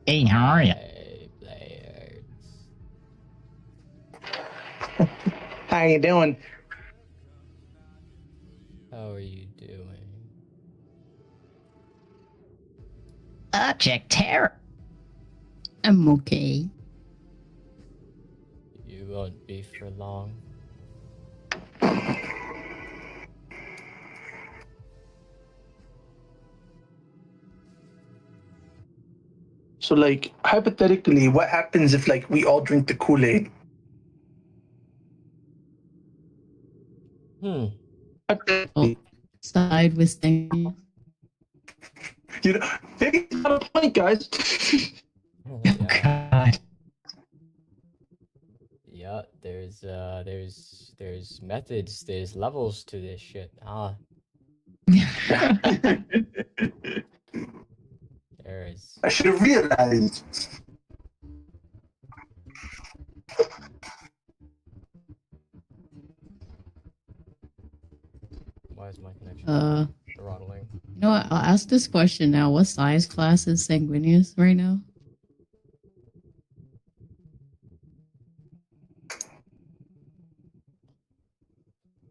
Hey, how are you? Hey, players. How you doing? How are you doing? Object terror. I'm okay. You won't be for long. So, like, hypothetically, what happens if, like, we all drink the Kool-Aid? Oh, side with things. You know, maybe it's not a point, guys. Oh, Oh, yeah. God. Yeah, there's methods, there's levels to this shit. There is. I should have realized. Why is my connection throttling? You know what? I'll ask this question now. What size class is Sanguinius right now?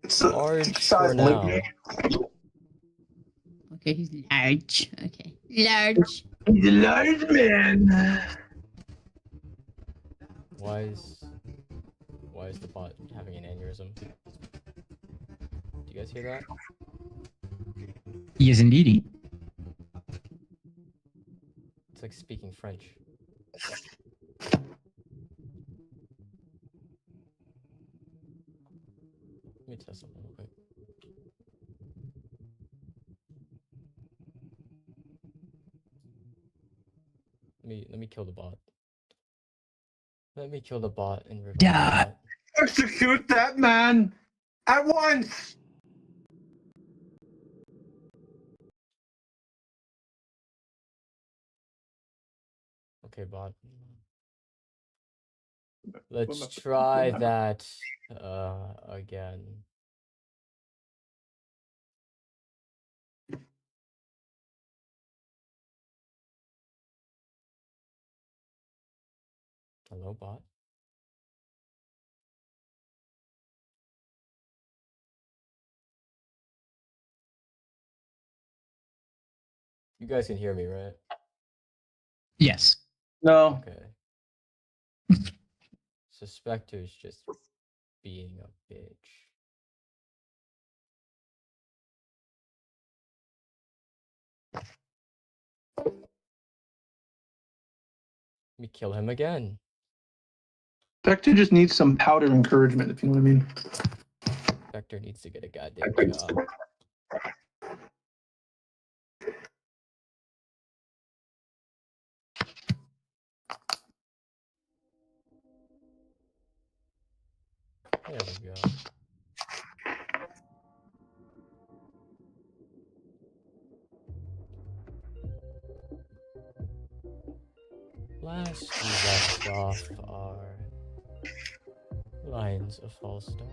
It's a Large size for now. limit. Okay, he's large. Okay, large. He's a large man. Why is the bot having an aneurysm? Do you guys hear that? Yes, indeed. It's like speaking French. Let me test something real quick. Let me kill the bot. Let me kill the bot and revive the Yeah. bot. Execute that man at once. Okay, bot. Let's try that again. Hello, bot. You guys can hear me, right? Yes. No. Okay. Suspector's just being a bitch. Let me kill him again. Vector just needs some powder encouragement, if you know what I mean. Vector needs to get a goddamn job. There we go. Last we left off our lines of Fallstar.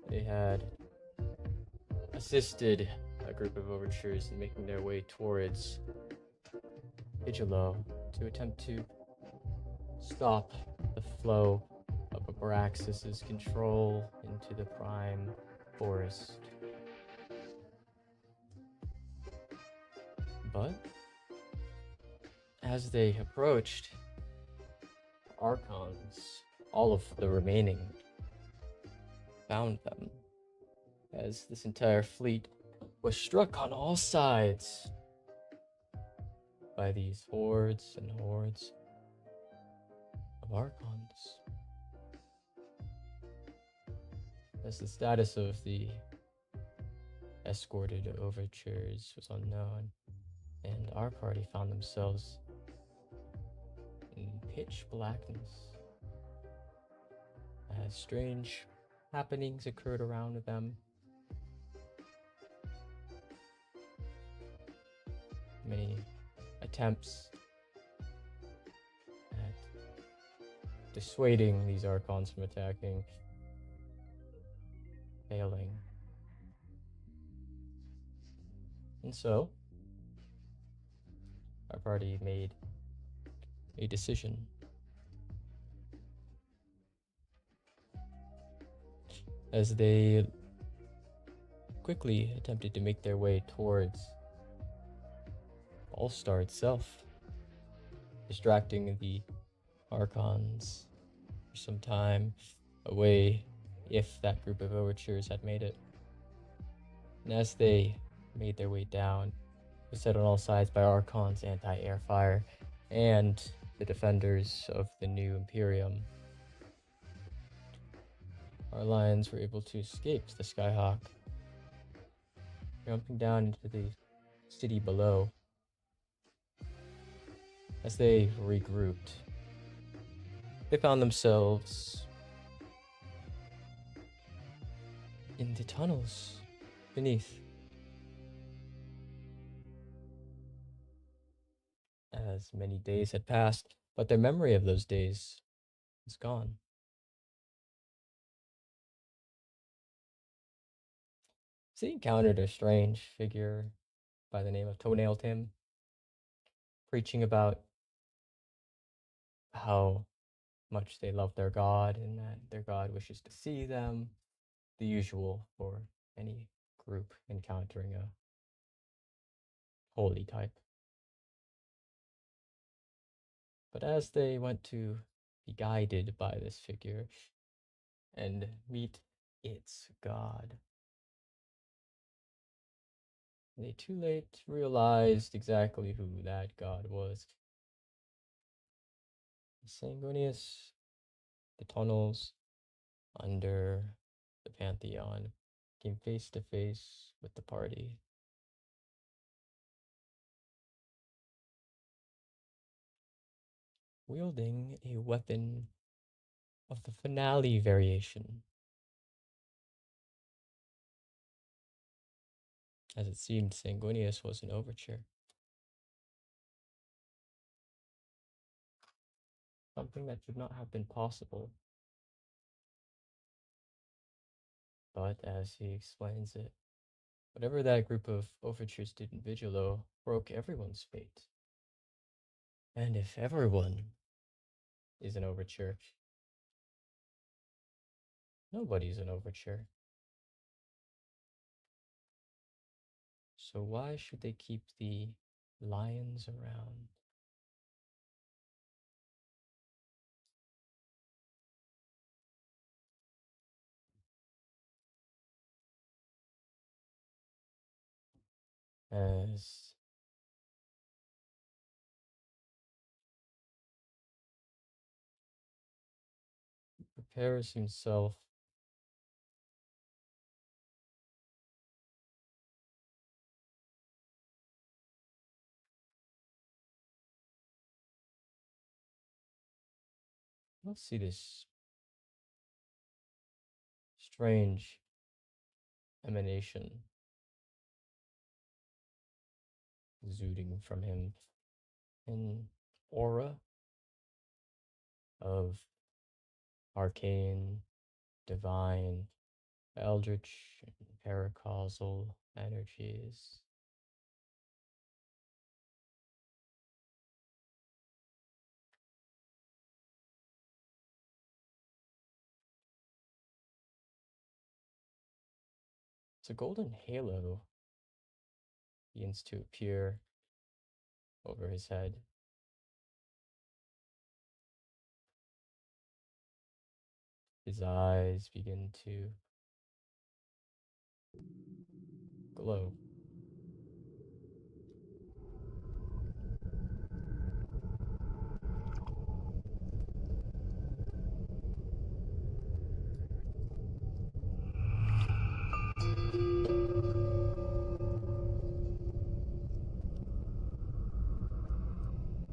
They had assisted a group of overtures in making their way towards Vigilo to attempt to stop the flow of Abraxis's control into the Prime Forest. But as they approached, Archons, all of the remaining, found them as this entire fleet was struck on all sides by these hordes and hordes of Archons. As the status of the escorted overtures was unknown, and our party found themselves in pitch blackness as strange happenings occurred around them. Many attempts at dissuading these Archons from attacking, failing. And so, our party made a decision. As they quickly attempted to make their way towards Fallstar itself, distracting the Archons for some time away if that group of overtures had made it. And as they made their way down, beset on all sides by Archon's anti-air fire and the defenders of the new Imperium, our lions were able to escape the Skyhawk, jumping down into the city below. As they regrouped, they found themselves in the tunnels beneath. As many days had passed, but their memory of those days is gone. They encountered a strange figure by the name of Toenail Tim, preaching about how much they love their god and that their god wishes to see them. The usual for any group encountering a holy type. But as they went to be guided by this figure and meet its god, they too late realized exactly who that god was. Sanguinius, the tunnels under the Pantheon, came face to face with the party. Wielding a weapon of the finale variation. As it seemed, Sanguinius was an overture. Something that should not have been possible. But as he explains it, whatever that group of overtures did in Vigilo broke everyone's fate. And if everyone is an overture, nobody's an overture. So why should they keep the lions around? As he prepares himself you'll see this strange emanation exuding from him, an aura of arcane, divine, eldritch, and paracausal energies. It's a golden halo begins to appear over his head. His eyes begin to glow.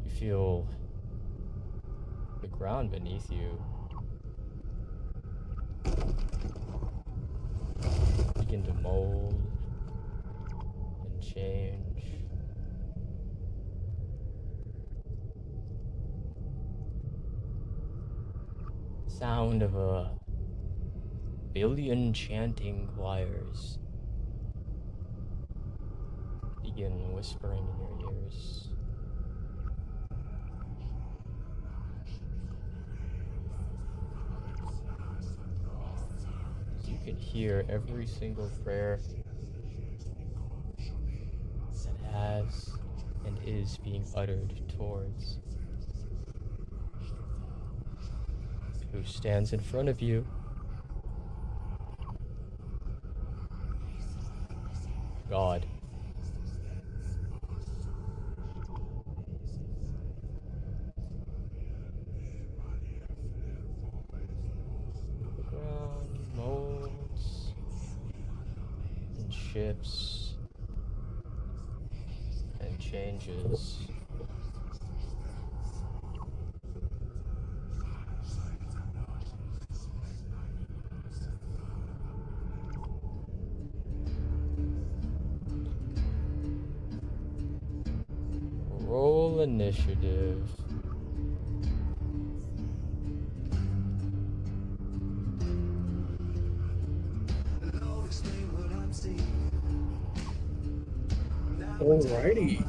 You feel the ground beneath you begin to mold and change. Sound of a billion chanting choirs begin whispering in your ears. You can hear every single prayer that has and is being uttered towards who stands in front of you. God. The ground molds and shifts and changes. Roll initiative. Alrighty.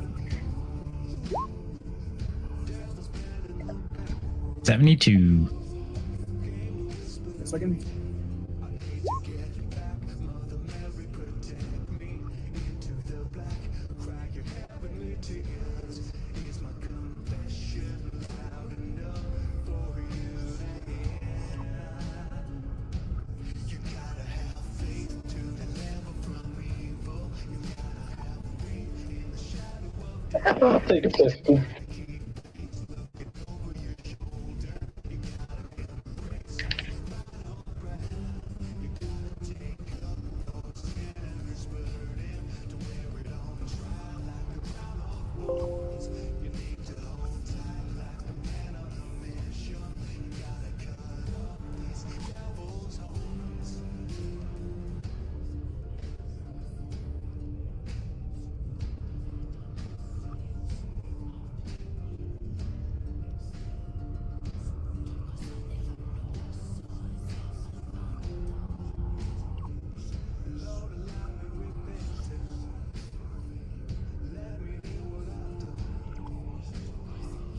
72. Second. I'll take a 50.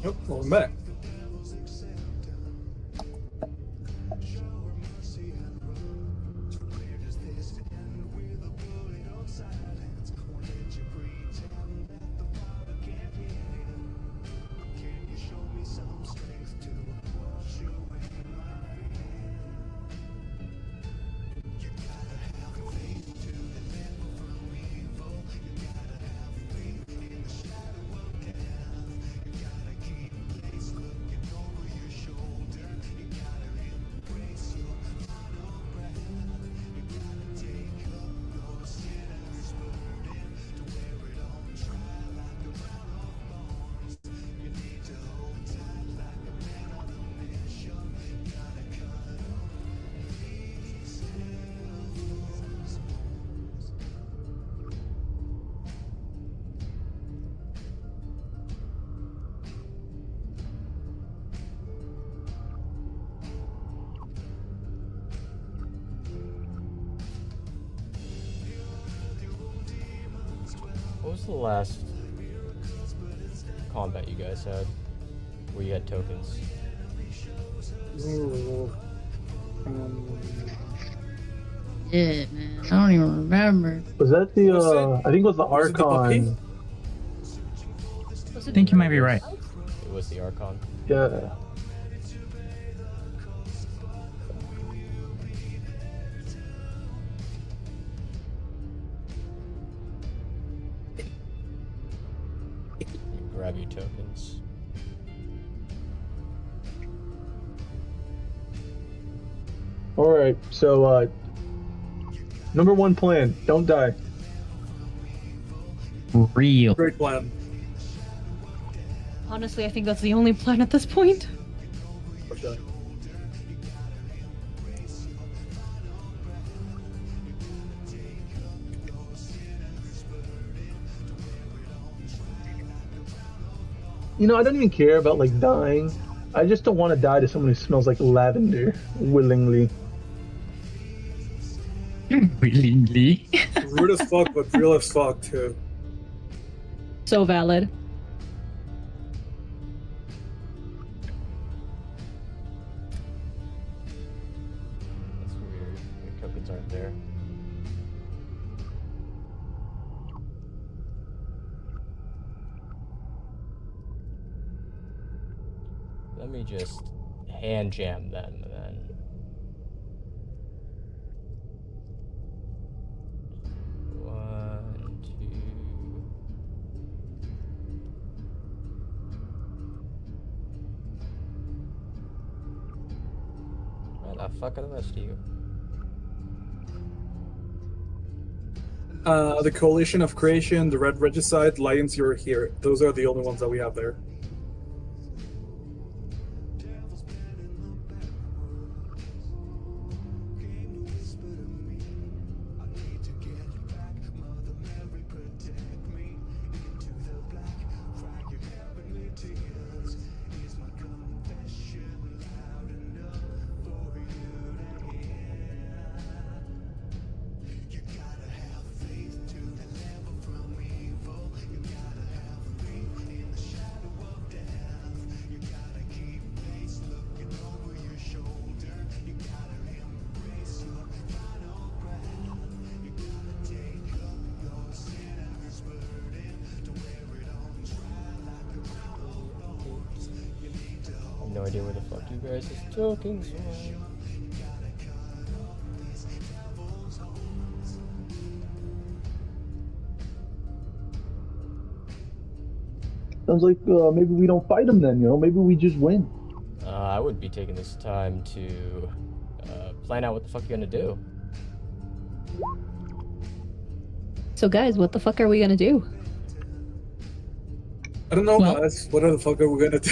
Yep, welcome back. What was the last combat you guys had where you had tokens? Yeah, man. I don't even remember. Was that the, Was it- I think it was the was it the Archon. I think you might be right. It was the Archon. Yeah. Grab your tokens. Alright, so, number one plan, don't die. Real. Great plan. Honestly, I think that's the only plan at this point. Okay. You know, I don't even care about, like, dying. I just don't want to die to someone who smells like lavender, willingly. Willingly. Rude as fuck, but real as fuck too. So valid. That's weird. The tokens aren't there. Let me just hand jam them then. One, two. Where the fuck are the rest of you? The Coalition of Creation, the Red Regicide, Lions, you're here. Those are the only ones that we have there. No idea where the fuck you guys is talking from. Sounds like maybe we don't fight them then, you know? Maybe we just win. I would be taking this time to plan out what the fuck you're gonna do. So guys, what the fuck are we gonna do? I don't know, Well- guys. What the fuck are we gonna do?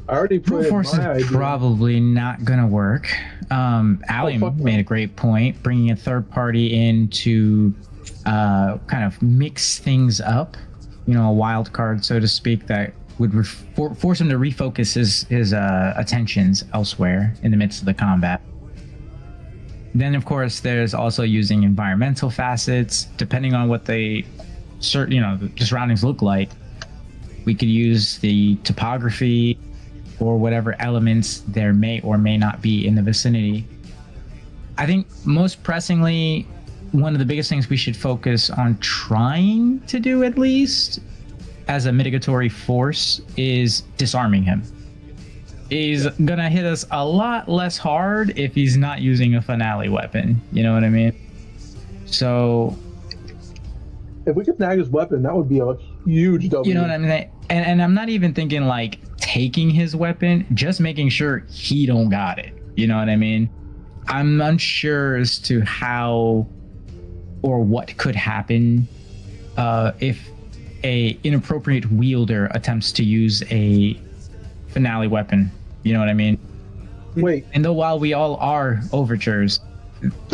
I already Brute put force my is idea. probably not gonna work. Ali fuck no. made a great point, bringing a third party in to kind of mix things up. You know, a wild card, so to speak, that would force him to refocus his attentions elsewhere in the midst of the combat. Then, of course, there's also using environmental facets, depending on what the surroundings look like. We could use the topography or whatever elements there may or may not be in the vicinity. I think most pressingly, one of the biggest things we should focus on trying to do, at least as a mitigatory force, is disarming him. He's gonna hit us a lot less hard if he's not using a finale weapon. You know what I mean? So, If we could snag his weapon, that would be a huge W. you know what I mean? And I'm not even thinking like taking his weapon, just making sure he don't got it. You know what I mean? I'm unsure as to how or what could happen if a inappropriate wielder attempts to use a finale weapon. You know what I mean? Wait, And though while we all are overtures,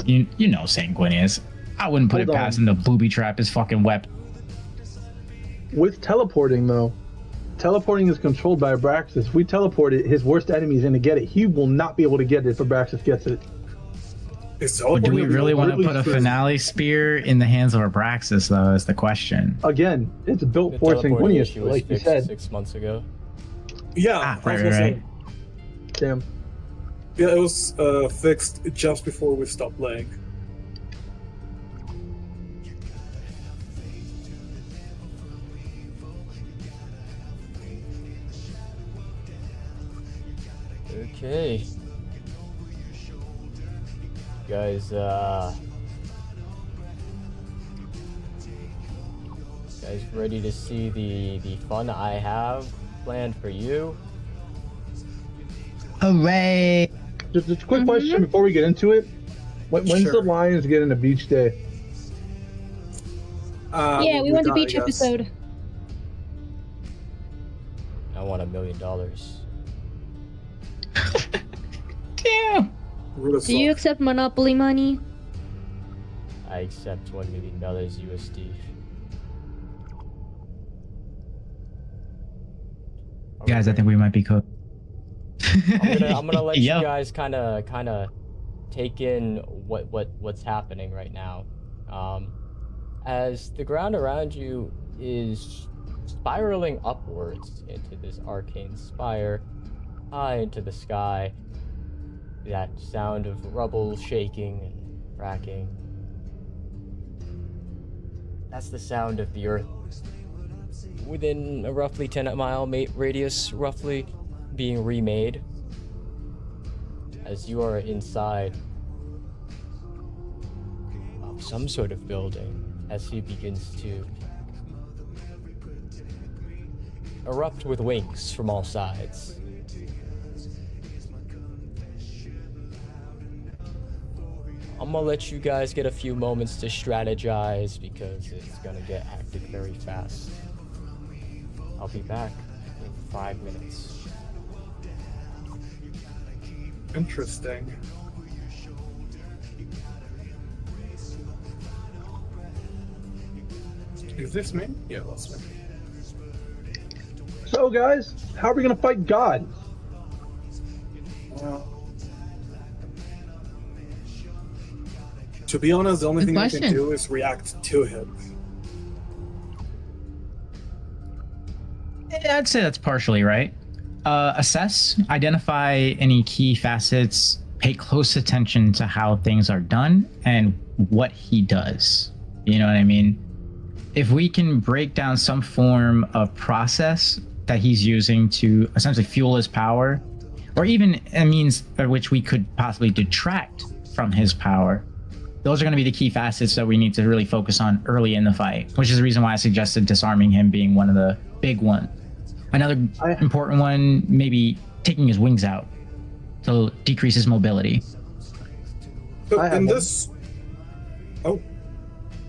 you know Sanguinius, I wouldn't put Hold it on. past him to booby trap his fucking weapon. with teleporting though, teleporting is controlled by Abraxis. If we teleport it, his worst enemy is going to get it. He will not be able to get it if Abraxis gets it. It's But do we really want to really put a true. finale spear in the hands of Abraxis, though, is the question. Again, it's built The for teleporting Sanguinius, issue was like you fixed said. 6 months ago. Yeah, Ah, I was right, gonna say. right. Damn. Yeah, it was fixed just before we stopped playing. Okay. Guys, guys ready to see the fun I have planned for you? Hooray! Just a quick question before we get into it. When's Sure. the Lions getting a beach day? Yeah, we want a beach episode. I want $1 million. Damn! Do you accept Monopoly money? I accept $1 million USD. Guys, I think we might be cooked. I'm gonna let Yo. you guys kind of take in what's happening right now. As the ground around you is spiraling upwards into this arcane spire, high into the sky. That sound of rubble shaking and cracking. That's the sound of the earth within a roughly 10-mile radius, roughly, being remade. As you are inside of some sort of building, as he begins to erupt with wings from all sides. I'm gonna let you guys get a few moments to strategize because it's gonna get hectic very fast. I'll be back in 5 minutes. Interesting. Is this me? Yeah, that's me. So, guys, how are we gonna fight God? Well, to be honest, the only Good thing I can question. do is react to him. I'd say that's partially right. Assess, identify any key facets, pay close attention to how things are done and what he does. You know what I mean? If we can break down some form of process that he's using to essentially fuel his power, or even a means by which we could possibly detract from his power, those are going to be the key facets that we need to really focus on early in the fight, which is the reason why I suggested disarming him being one of the big ones. Another important one, maybe taking his wings out to decrease his mobility. But in this... Oh,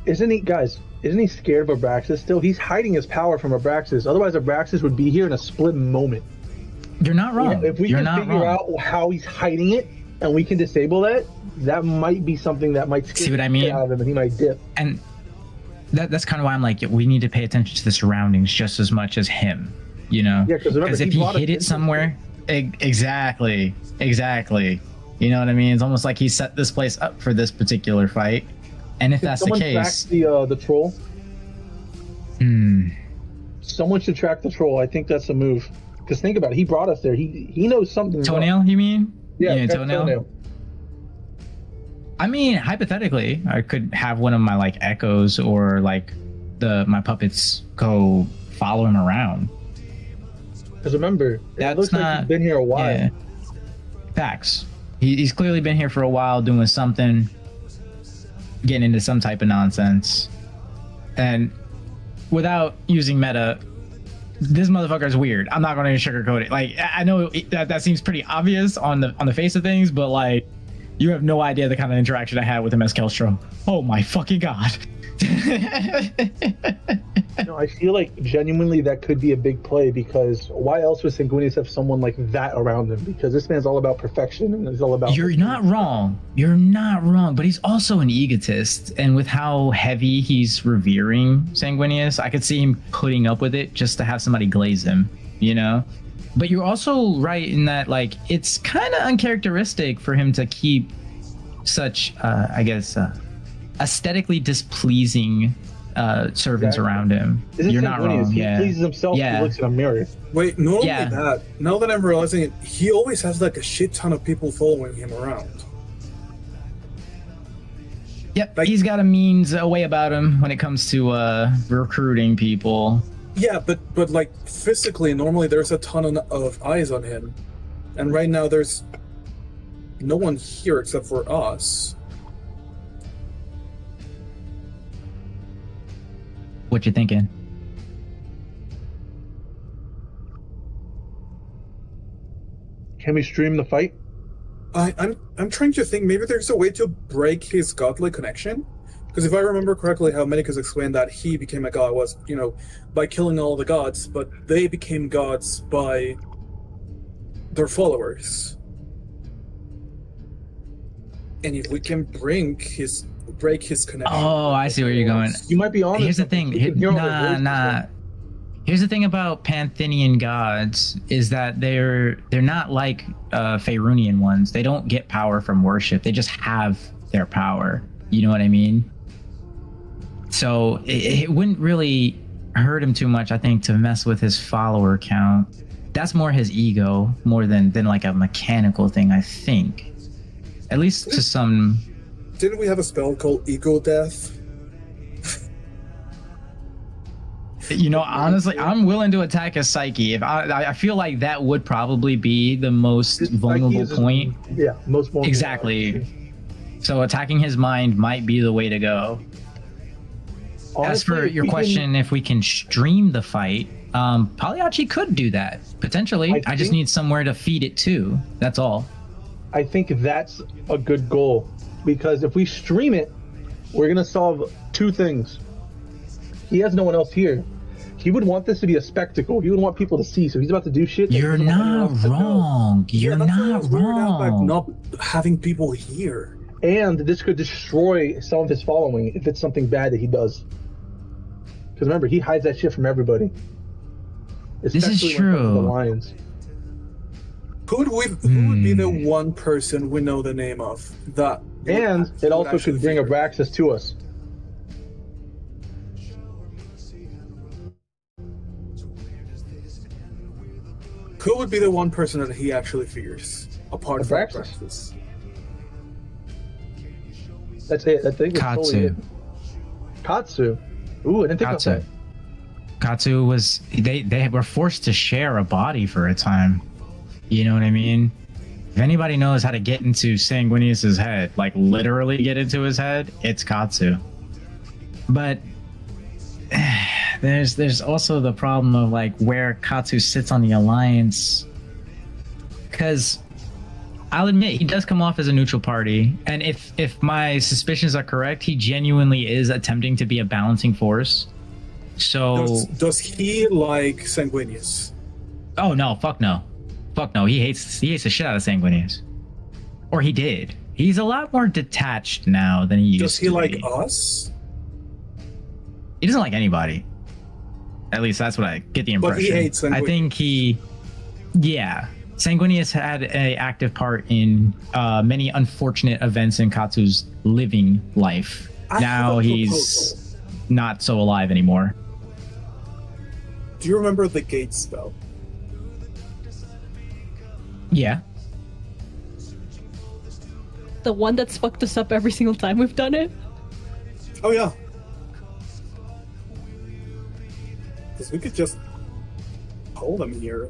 Isn't he scared of Abraxis still? He's hiding his power from Abraxis. Otherwise, Abraxis would be here in a split moment. You're not wrong. If we You're can not figure wrong. out how he's hiding it and we can disable that, that might be something that might scare See what I the mean? shit out of him and he might dip. And that's kind of why I'm like, we need to pay attention to the surroundings just as much as him, you know? Yeah, because remember, if he brought us hid it into somewhere, exactly. You know what I mean? It's almost like he set this place up for this particular fight. And if that's the someone track case, the troll? Someone should track the troll. I think that's a move. Because think about it, he brought us there. He knows something. Toenail, you mean? Yeah, track Toenail. I mean, hypothetically, I could have one of my like echoes or like my puppets go follow him around. Because remember, That's it looks like not- he's been here a while. Yeah. Facts. He's clearly been here for a while doing something, getting into some type of nonsense. And without using meta, this motherfucker is weird. I'm not going to sugarcoat it. Like, I know that seems pretty obvious on the face of things, but like, you have no idea the kind of interaction I had with him as Kelstrom. Oh my fucking god. No, I feel like genuinely that could be a big play, because why else would Sanguinius have someone like that around him? Because this man's all about perfection and he's all about... You're not wrong. You're not wrong. But he's also an egotist. And with how heavy he's revering Sanguinius, I could see him putting up with it just to have somebody glaze him, you know? But you're also right in that, like, it's kind of uncharacteristic for him to keep such, aesthetically displeasing servants around him. You're not wrong. He Yeah. pleases himself. Yeah. He looks in a mirror. wait, not Yeah. only that, now that I'm realizing it, he always has like a shit ton of people following him around. Yep. Like- He's got a way about him when it comes to recruiting people. Yeah, but like physically, normally there's a ton of eyes on him. And right now there's no one here except for us. What you thinking? Can we stream the fight? I'm trying to think, maybe there's a way to break his godly connection? Because if I remember correctly how Medicus explained that he became a god was, by killing all the gods, but they became gods by their followers. And if we can break his connection... Oh, I see where you're going. You might be honest. Here's the thing. Here's the thing about Pantheon gods is that they're not like Faerunian ones. They don't get power from worship. They just have their power. You know what I mean? So it wouldn't really hurt him too much, I think, to mess with his follower count. That's more his ego, more than like a mechanical thing, I think. At least to some... Didn't we have a spell called Ego Death? You know, honestly, I'm willing to attack his psyche. If I feel like that would probably be the most vulnerable point. Yeah, most vulnerable. Exactly. So attacking his mind might be the way to go. Honestly, as for your question, if we can stream the fight, Pagliacci could do that potentially. I just need somewhere to feed it to. That's all. I think that's a good goal, because if we stream it, we're gonna solve two things. He has no one else here. He would want this to be a spectacle. He would want people to see. So he's about to do shit. You're not wrong. You're not wrong. Not having people here. And this could destroy some of his following if it's something bad that he does. Because remember, he hides that shit from everybody. This is Especially when it comes to true. the Lions. Who would be the one person we know the name of that? And it also actually could bring fear? Abraxis to us. Who would be the one person that he actually fears, apart from Abraxis. Abraxis? That's it. I think it's totally it. Katsu. Ooh, I didn't think Katsu. about that. Katsu was... They were forced to share a body for a time. You know what I mean? If anybody knows how to get into Sanguinius's head, like literally get into his head, it's Katsu. But there's also the problem of like where Katsu sits on the alliance. Because I'll admit, he does come off as a neutral party, and if my suspicions are correct, he genuinely is attempting to be a balancing force. So Does he like Sanguinius? oh no, fuck no. Fuck no, he hates the shit out of Sanguinius. Or he did. He's a lot more detached now than he used to be. Does he like us? He doesn't like anybody. At least that's what I get the impression. But he hates Sanguinius. I think yeah. Sanguinius had an active part in many unfortunate events in Katsu's living life. Now he's not so alive anymore. Do you remember the gate spell? Yeah. The one that's fucked us up every single time we've done it? Oh yeah. Because we could just hold him here.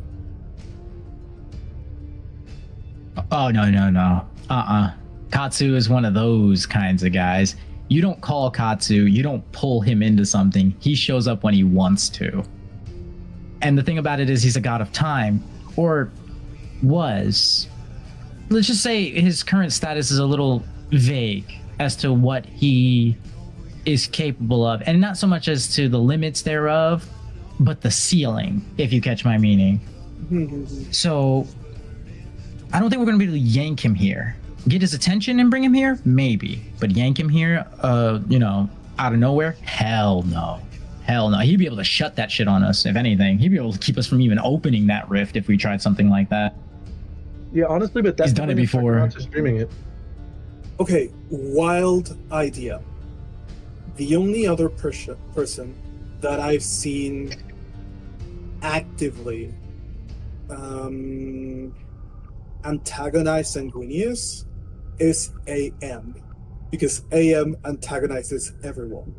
Oh, no. Katsu is one of those kinds of guys. You don't call Katsu, you don't pull him into something. He shows up when he wants to. And the thing about it is he's a god of time, or was. Let's just say his current status is a little vague as to what he is capable of, and not so much as to the limits thereof, but the ceiling, if you catch my meaning. So I don't think we're going to be able to yank him here. Get his attention and bring him here? Maybe. But yank him here, out of nowhere? Hell no. Hell no. He'd be able to shut that shit on us, if anything. He'd be able to keep us from even opening that rift if we tried something like that. Yeah, honestly, but that's He's done it before. Not to streaming it. Okay, wild idea. The only other person that I've seen actively antagonize Sanguinius is AM, because AM antagonizes everyone.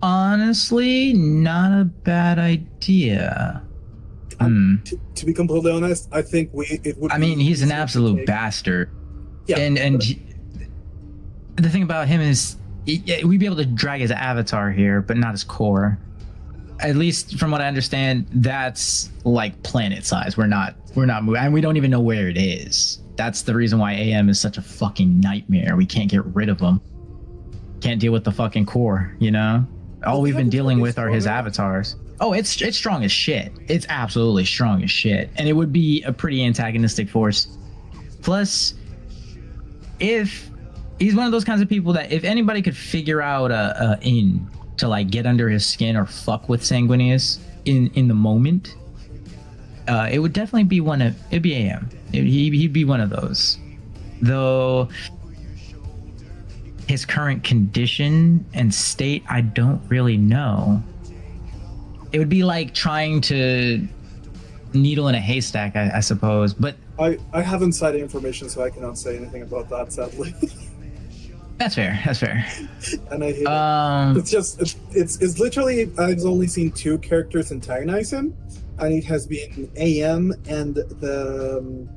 Honestly, not a bad idea. To be completely honest, I think it would. I mean, he's an easier to absolute take. bastard. Yeah, And the thing about him is we'd be able to drag his avatar here, but not his core. At least from what I understand, that's like planet size. We're not moving, and we don't even know where it is. That's the reason why AM is such a fucking nightmare. We can't get rid of him. Can't deal with the fucking core, you know? All we've been dealing with are his avatars. Oh, it's strong as shit. It's absolutely strong as shit. And it would be a pretty antagonistic force. Plus, if he's one of those kinds of people that if anybody could figure out a in to like get under his skin or fuck with Sanguinius in the moment, it would definitely be it'd be AM. He'd be one of those. Though his current condition and state, I don't really know. It would be like trying to needle in a haystack, I suppose. But I have inside information, so I cannot say anything about that, sadly. that's fair. That's fair. And I hate it. It's just it's literally I've only seen 2 characters antagonize him, and it has been AM and the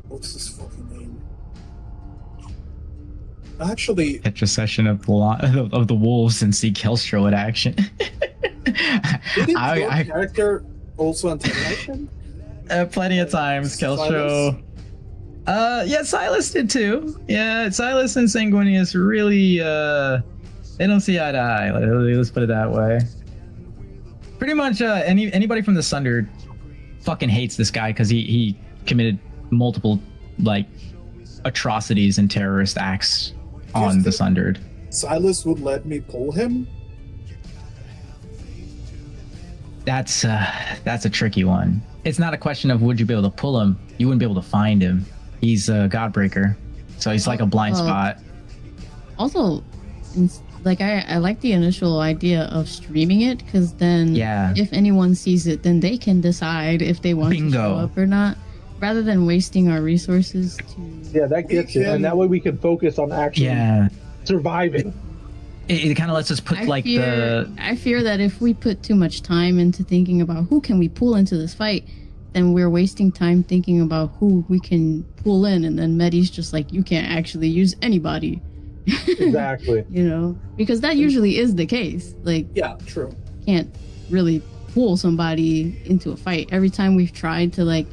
what's his fucking name? Actually, Retrocession of the wolves and see Kelstro in action. didn't your character also antagonize him? Plenty of times, Kelstro. Yeah, Silas did too. Yeah, Silas and Sanguinius really, they don't see eye to eye. Let's put it that way. Pretty much, anybody from the Sundered fucking hates this guy because he committed multiple, like, atrocities and terrorist acts on the Sundered. Silas would let me pull him? That's a tricky one. It's not a question of would you be able to pull him. You wouldn't be able to find him. He's a Godbreaker, so he's like a blind spot. Also, like I like the initial idea of streaming it, because then if anyone sees it, then they can decide if they want to show up or not, rather than wasting our resources to... that gets it, and that way we can focus on actually surviving. It kind of lets us put I fear that if we put too much time into thinking about who can we pull into this fight, then we're wasting time thinking about who we can pull in, and then Medi's just like, you can't actually use anybody. Exactly. You know, because that usually is the case. Like, yeah, true. Can't really pull somebody into a fight. Every time we've tried to like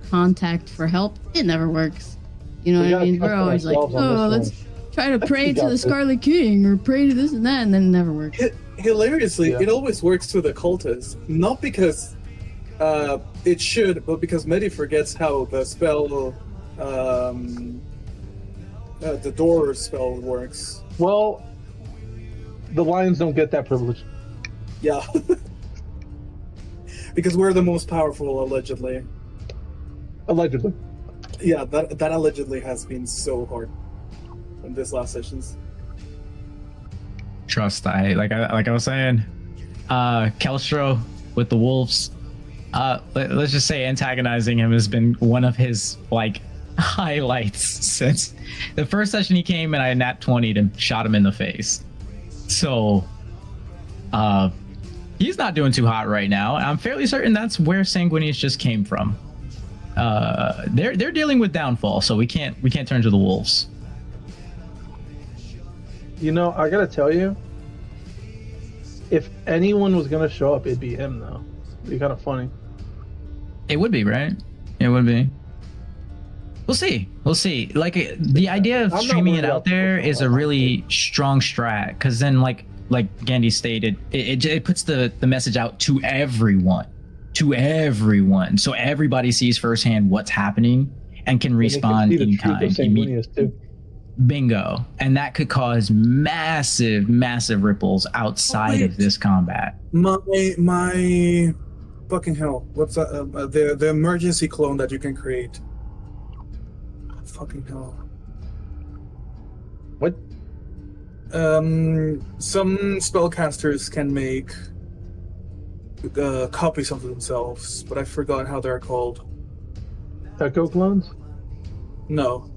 contact for help, it never works. You know what I mean? We're always like, oh, let's try to pray to the Scarlet King or pray to this and that, and then it never works. Hilariously, it always works with the cultists. Not because it should, but because Medi forgets how the spell, the door spell works. Well, the Lions don't get that privilege. Yeah. Because we're the most powerful, allegedly. Allegedly. Yeah, that allegedly has been so hard in this last sessions. Trust, like I was saying, Kelstro with the wolves. Let's just say antagonizing him has been one of his like highlights since the first session he came and I nat 20'd him, shot him in the face. So he's not doing too hot right now. I'm fairly certain that's where Sanguinius just came from. They're dealing with downfall, so we can't turn to the wolves. You know, I gotta tell you, if anyone was gonna show up, it'd be him though. It'd be kind of funny. It would be, right? It would be. We'll see. Like the idea of streaming it out there is a really strong strat, because then like Gandhi stated, it puts the message out to everyone, so everybody sees firsthand what's happening and can respond in kind. Bingo. And that could cause massive ripples outside of this combat. My fucking hell. What's that? The emergency clone that you can create. Fucking hell. What? Some spellcasters can make copies of themselves, but I forgot how they're called. Echo clones? No.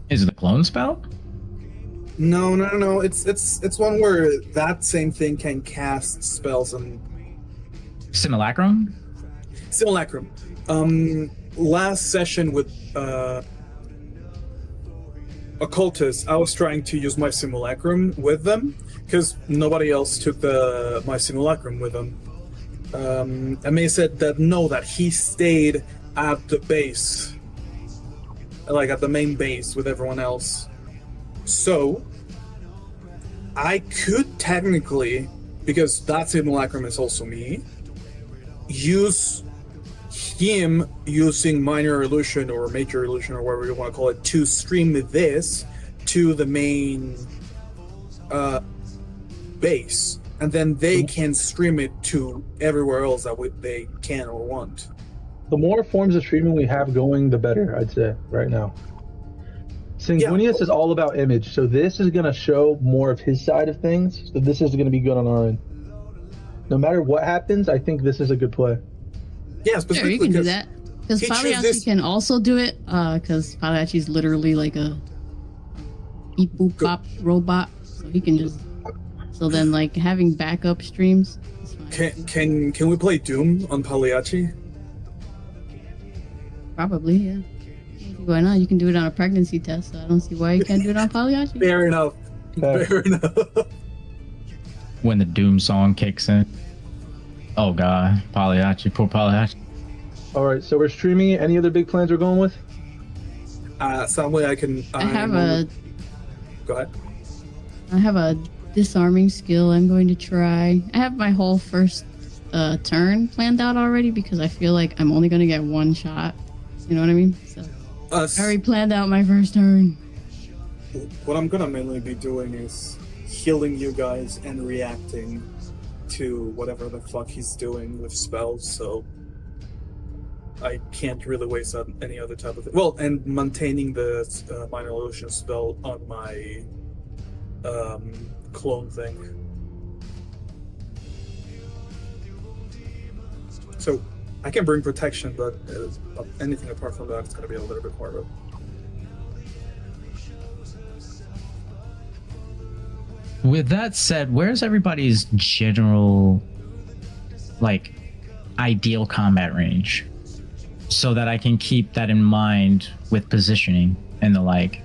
Is it a clone spell? No. It's one where that same thing can cast spells and Simulacrum? Simulacrum. Last session with occultists, I was trying to use my simulacrum with them because nobody else took my simulacrum with them. And May said that he stayed at the base. Like at the main base with everyone else. So I could technically, because that simulacrum is also me, use him using minor illusion or major illusion or whatever you want to call it to stream this to the main base, and then they can stream it to everywhere else that they can or want. The more forms of streaming we have going, the better, I'd say, right now. Sanguinius is all about image, so this is going to show more of his side of things, so this is going to be good on our end. No matter what happens, I think this is a good play. Yeah, sure, you can do that. Because Pagliacci can also do it, because Pagliacci is literally like a beep boop bop robot, so he can just... So then, like, having backup streams is fine. Can we play Doom on Pagliacci? Probably, yeah. Why not? You can do it on a pregnancy test, so I don't see why you can't do it on Pagliacci. Fair enough. Fair enough. When the Doom song kicks in. Oh god, Pagliacci, poor Pagliacci. Alright, so we're streaming it. Any other big plans we're going with? Some way I can... I have a... Go ahead. I have a disarming skill I'm going to try. I have my whole first turn planned out already because I feel like I'm only going to get one shot. You know what I mean? So I already planned out my first turn. What I'm going to mainly be doing is healing you guys and reacting to whatever the fuck he's doing with spells, so I can't really waste on any other type of thing. Well, and maintaining the minor illusion spell on my clone thing. So I can bring protection, but anything apart from that is going to be a little bit more of a... With that said, where's everybody's general, like, ideal combat range? So that I can keep that in mind with positioning and the like.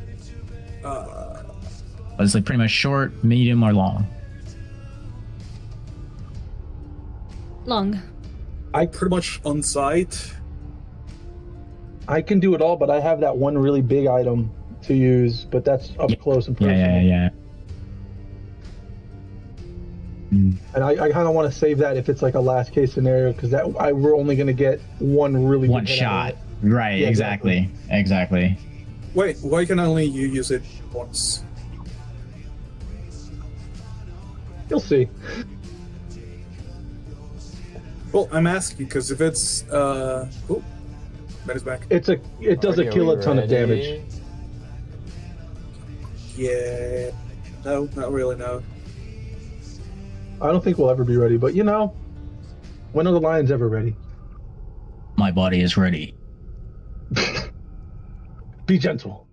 It's like pretty much short, medium, or long. Long. I pretty much on site. I can do it all, but I have that one really big item to use, but that's up close and personal. Yeah. And I kind of want to save that if it's like a last case scenario, because we're only going to get one shot. Right, yeah, exactly. Wait, why can only you use it once? You'll see. Well, I'm asking because if it's oh, that is back. It does a kill a ton of damage. Yeah, no, not really. No. I don't think we'll ever be ready, but you know, when are the lions ever ready? My body is ready. Be gentle.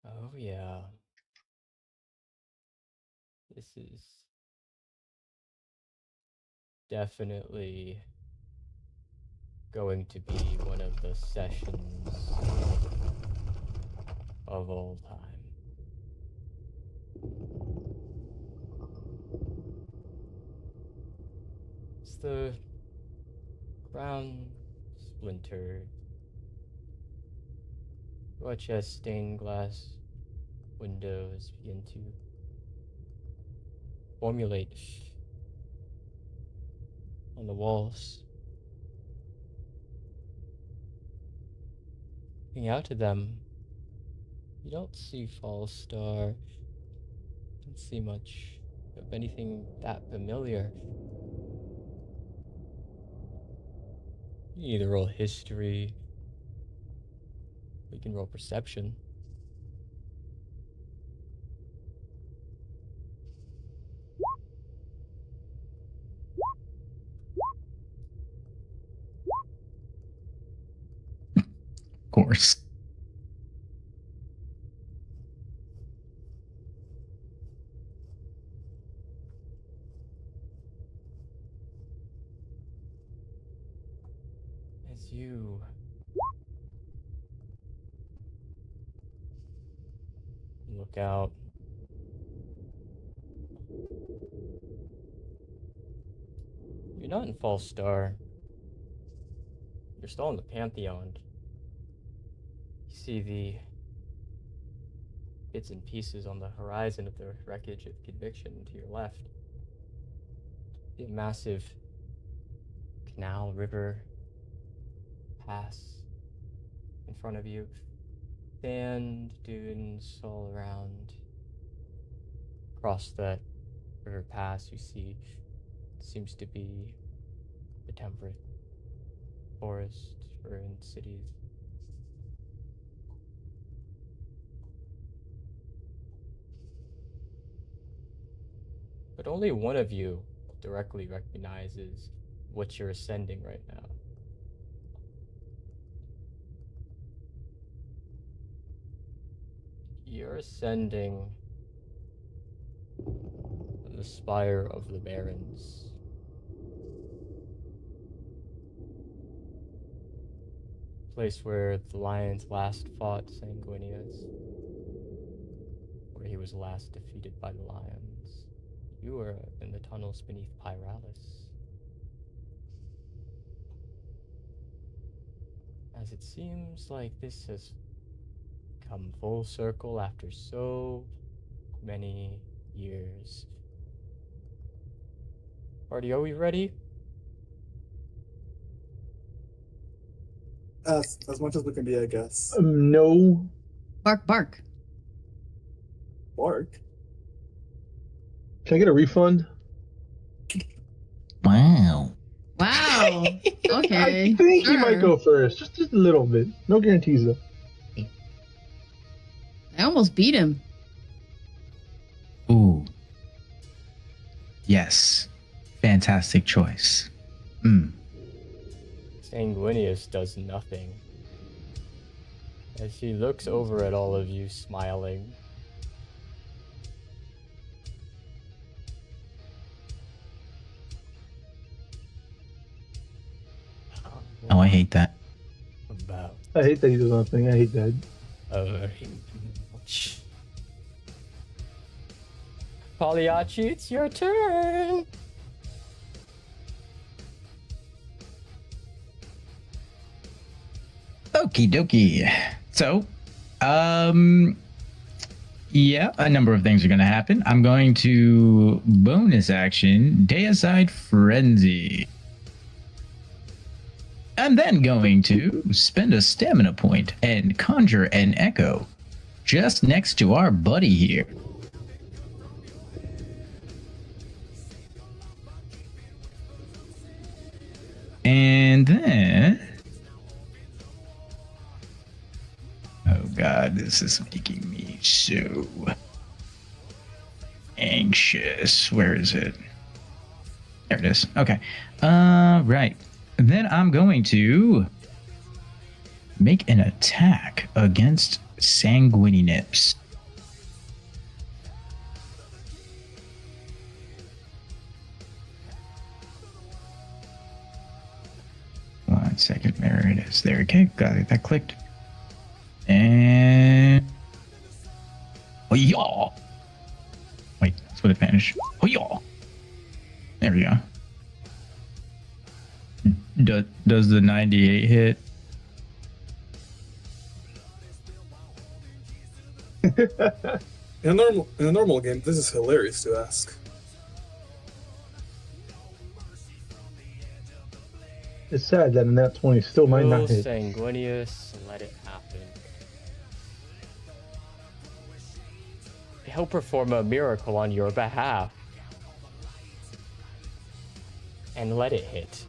Oh yeah. This is definitely going to be one of the sessions of all time. It's the ground splintered. Watch as stained glass windows begin to formulate on the walls. Looking out at them, you don't see Fallstar. Don't see much of anything that familiar. You can either roll history, or you can roll perception. Of course. As you look out, you're not in Fallstar. You're still in the Pantheon. You see the bits and pieces on the horizon of the wreckage of Conviction to your left. The massive canal, river, pass in front of you. Sand dunes all around. Across that river pass, you see seems to be the temperate forest or in cities. But only one of you directly recognizes what you're ascending right now. You're ascending the Spire of the Barons. Place where the lions last fought Sanguinius. Where he was last defeated by the lions. You are in the tunnels beneath Pyralis. As it seems like this has come full circle after so many years. Party, are we ready? As much as we can be, I guess. No. Bark, bark. Bark. Can I get a refund? Wow. Wow. Okay. I think he sure. might go first. Just a little bit. No guarantees, though. I almost beat him. Ooh. Yes. Fantastic choice. Sanguinius does nothing. As he looks over at all of you, smiling. Oh, I hate that. About I hate that he does nothing. I hate that. very much. Pagliacci, it's your turn. Okie dokie. So, yeah, a number of things are going to happen. I'm going to bonus action Deicide Frenzy. I'm then going to spend a stamina point and conjure an echo just next to our buddy here. And then... oh god, this is making me so anxious. Where is it? There it is. Okay. Right. Then I'm going to make an attack against Sanguinius. One second, there it is. There, okay, got it. That clicked. And oh yeah. Wait, that's with advantage. Oh yeah. There we go. Does the 98 hit? In a normal game, this is hilarious to ask. It's sad that in that 20 still might not hit. Sanguinius, let it happen. He'll perform a miracle on your behalf. And let it hit.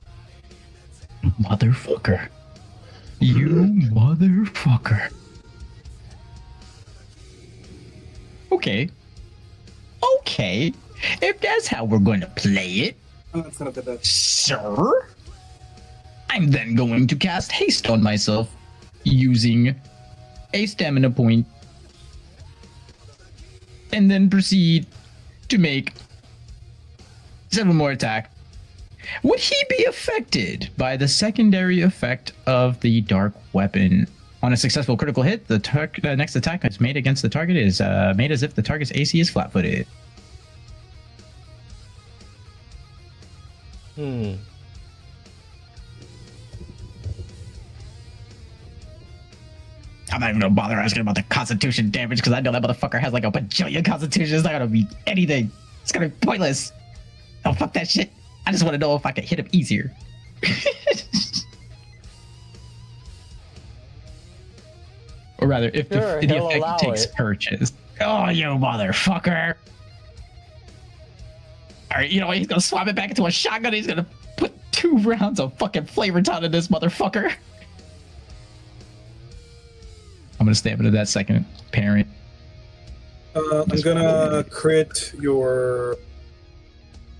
Motherfucker. You motherfucker. Okay. Okay. If that's how we're going to play it, That's kind of the best. sir, I'm then going to cast haste on myself using a stamina point and then proceed to make 7 more attack. Would he be affected by the secondary effect of the dark weapon? On a successful critical hit, the next attack that's made against the target is made as if the target's AC is flat-footed. Hmm. I'm not even gonna bother asking about the constitution damage because I know that motherfucker has like a bajillion constitution. It's not gonna be anything. It's gonna be pointless. Oh, fuck that shit. I just want to know if I can hit him easier. Or rather, if Sure, the he'll effect allow takes it. purchase. Oh, you motherfucker. All right, you know what? He's gonna swap it back into a shotgun. He's gonna put 2 rounds of fucking flavor ton in this motherfucker. I'm gonna stab into that second parent. I'm gonna crit your.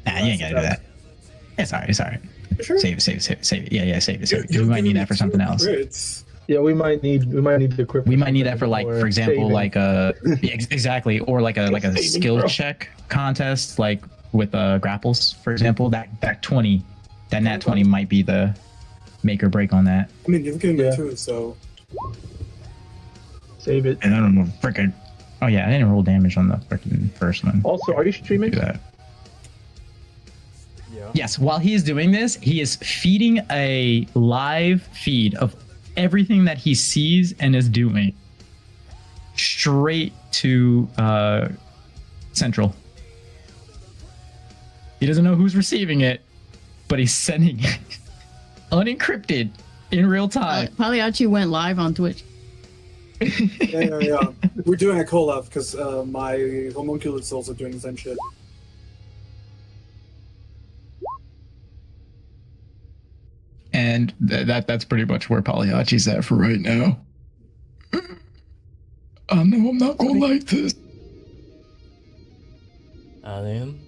Nah, you ain't gotta do that. It's alright. It's alright. Sure? Save it. Yeah, save it. We might need that for something else. Crits. Yeah, we might need the equipment. We might need that for like, for example, saving. like exactly, or like a skill check contest, like with grapples, for example. That nat 20 might be the make or break on that. I mean, you've given me 2, so. Save it. And I don't know, freaking. Oh yeah, I didn't roll damage on the freaking first one. Also, are you streaming? Do that. Yeah. Yes, while he is doing this, he is feeding a live feed of everything that he sees and is doing straight to Central. He doesn't know who's receiving it, but he's sending it unencrypted in real time. Pagliacci went live on Twitch. Yeah. We're doing a collab because my homunculus is also doing the same shit. And that's pretty much where Pagliacci's at for right now. I know I'm not gonna like this. Allium.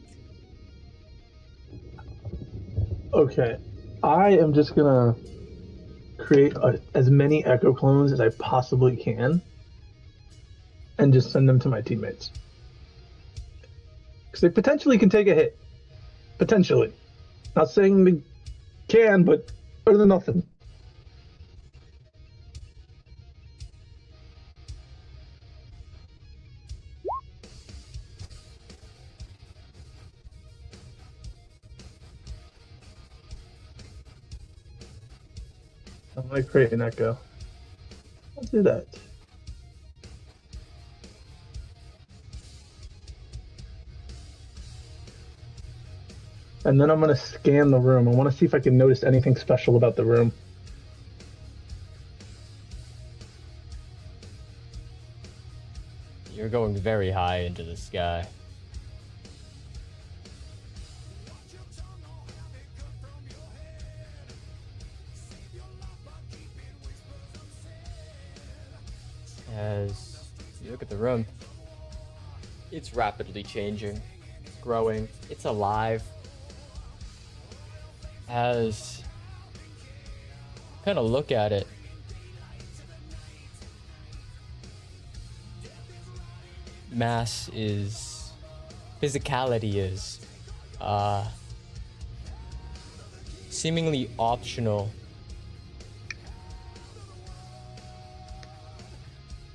Okay, I am just gonna create as many echo clones as I possibly can, and just send them to my teammates. Because they potentially can take a hit. Potentially. Not saying they can, but better than nothing. I'm gonna create an echo. I'll do that. And then I'm gonna scan the room. I want to see if I can notice anything special about the room. You're going very high into the sky. As you look at the room, it's rapidly changing, it's growing, it's alive. As you kind of look at it, mass is, physicality is, seemingly optional.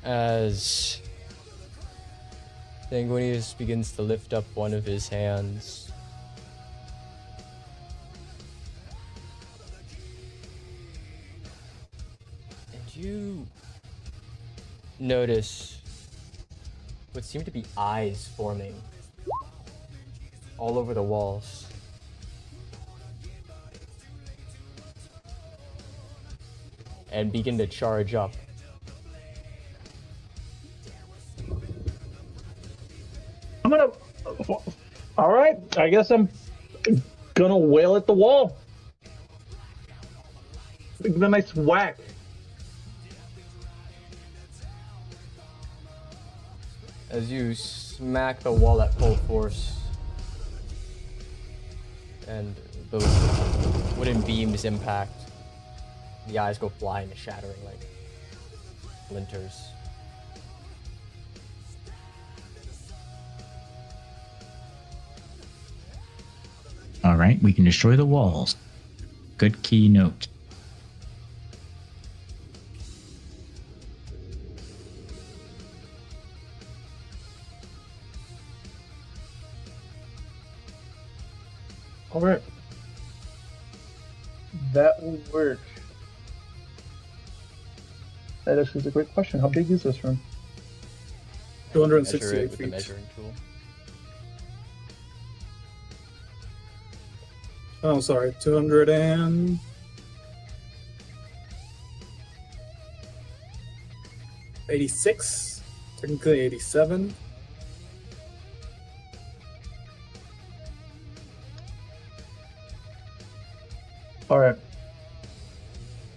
As Sanguinius begins to lift up one of his hands, and you notice what seem to be eyes forming all over the walls. And begin to charge up. I'm gonna. All right, I guess I'm gonna wail at the wall. Give it a nice whack. As you smack the wall at full force, and those wooden beams impact, the eyes go flying, shattering like splinters. All right, we can destroy the walls. Good key note. All right. That will work. That actually is a great question. How big is this room? Measure 268 it with the feet. measuring tool. Oh, sorry, 286, technically 87. All right.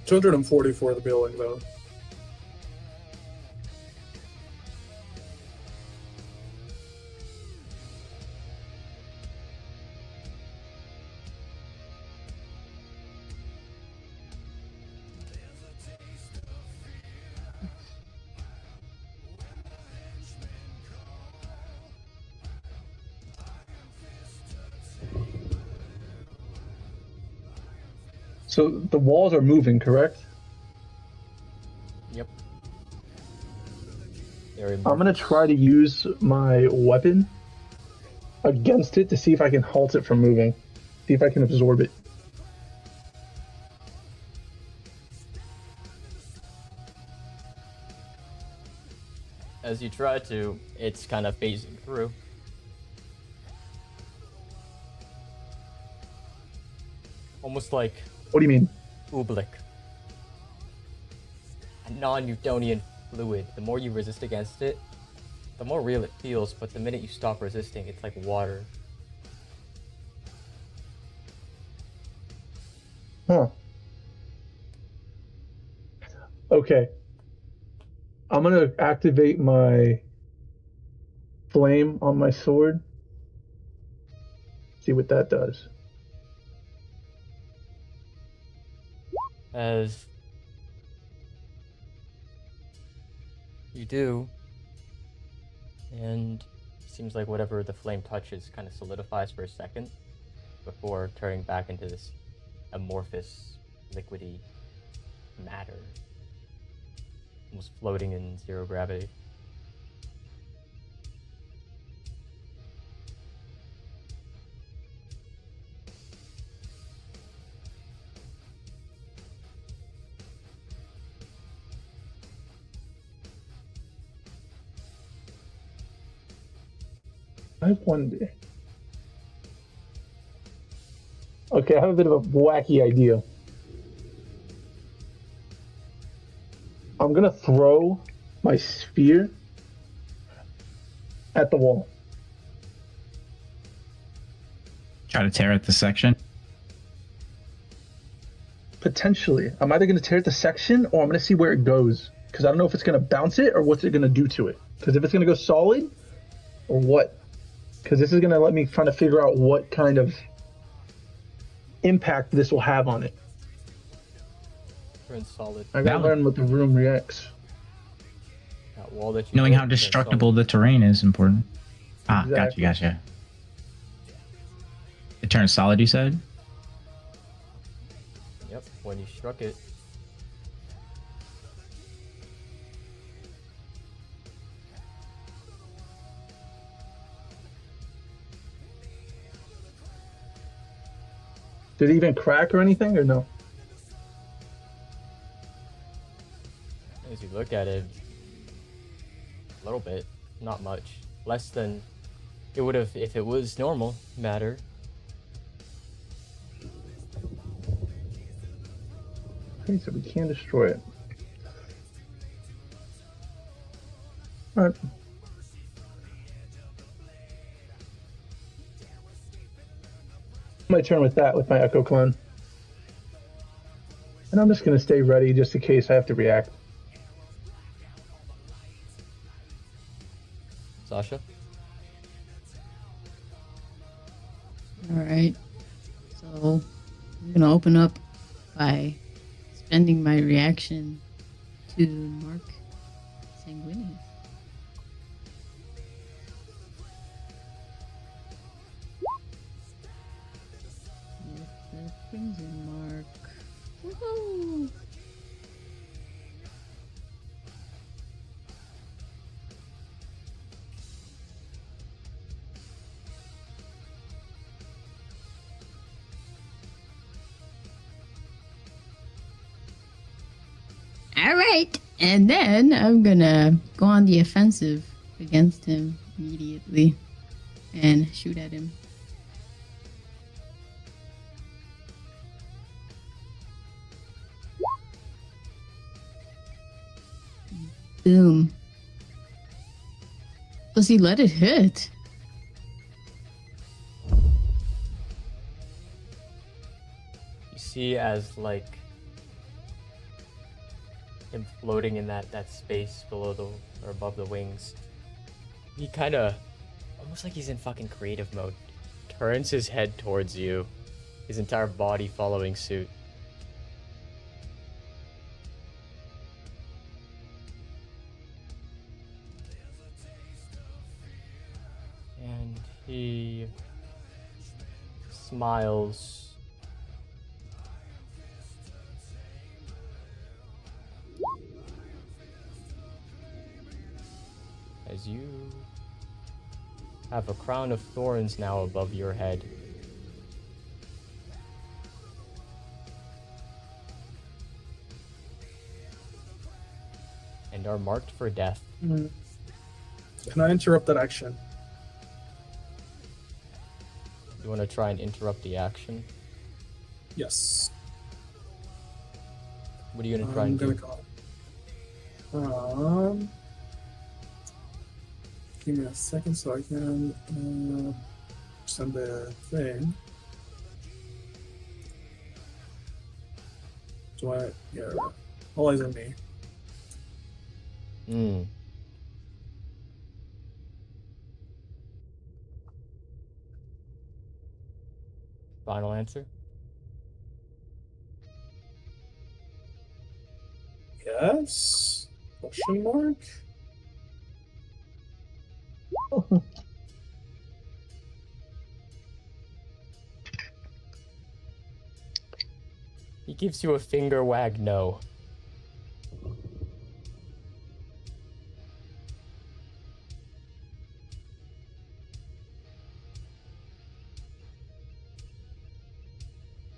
240 for the building, though. So the walls are moving, correct? Yep. I'm gonna try to use my weapon against it to see if I can halt it from moving. See if I can absorb it. As you try to, it's kind of phasing through. Almost like What do you mean? oobleck. A non-Newtonian fluid. The more you resist against it, the more real it feels, but the minute you stop resisting, it's like water. Huh. Okay. I'm gonna activate my flame on my sword. See what that does. As you do, and it seems like whatever the flame touches kind of solidifies for a second before turning back into this amorphous, liquidy matter, almost floating in zero gravity. I wonder. Okay, I have a bit of a wacky idea. I'm gonna throw my sphere at the wall. Try to tear at the section. Potentially. I'm either gonna tear at the section or I'm gonna see where it goes. Because I don't know if it's gonna bounce it or what's it gonna do to it. Because if it's gonna go solid or what. Because this is gonna let me try to figure out what kind of impact this will have on it. Turn solid. I gotta learn what the room reacts. That wall that you Knowing built how turns destructible solid. the terrain is important. Ah, Exactly. gotcha. It turns solid, you said? Yep, when you struck it. Did it even crack or anything or no? As you look at it, a little bit, not much. Less than it would have if it was normal matter. Okay, so we can destroy it. Alright. My turn with that, with my Echo Clone. And I'm just going to stay ready just in case I have to react. Sasha? Alright. So, I'm gonna open up by spending my reaction to mark Sanguinius. With the crimson mark. Woohoo! All right, and then I'm gonna go on the offensive against him immediately and shoot at him. Boom. Does he let it hit? You see as like him floating in that space below the or above the wings. He kind of almost like he's in fucking creative mode. Turns his head towards you, his entire body following suit. And he smiles. As you have a crown of thorns now above your head. And are marked for death. Can I interrupt that action? You want to try and interrupt the action? Yes. What are you going to try and do? Give me a second so I can send the thing. Do I? Yeah. All eyes on me. Final answer? Yes? Question mark? He gives you a finger wag no.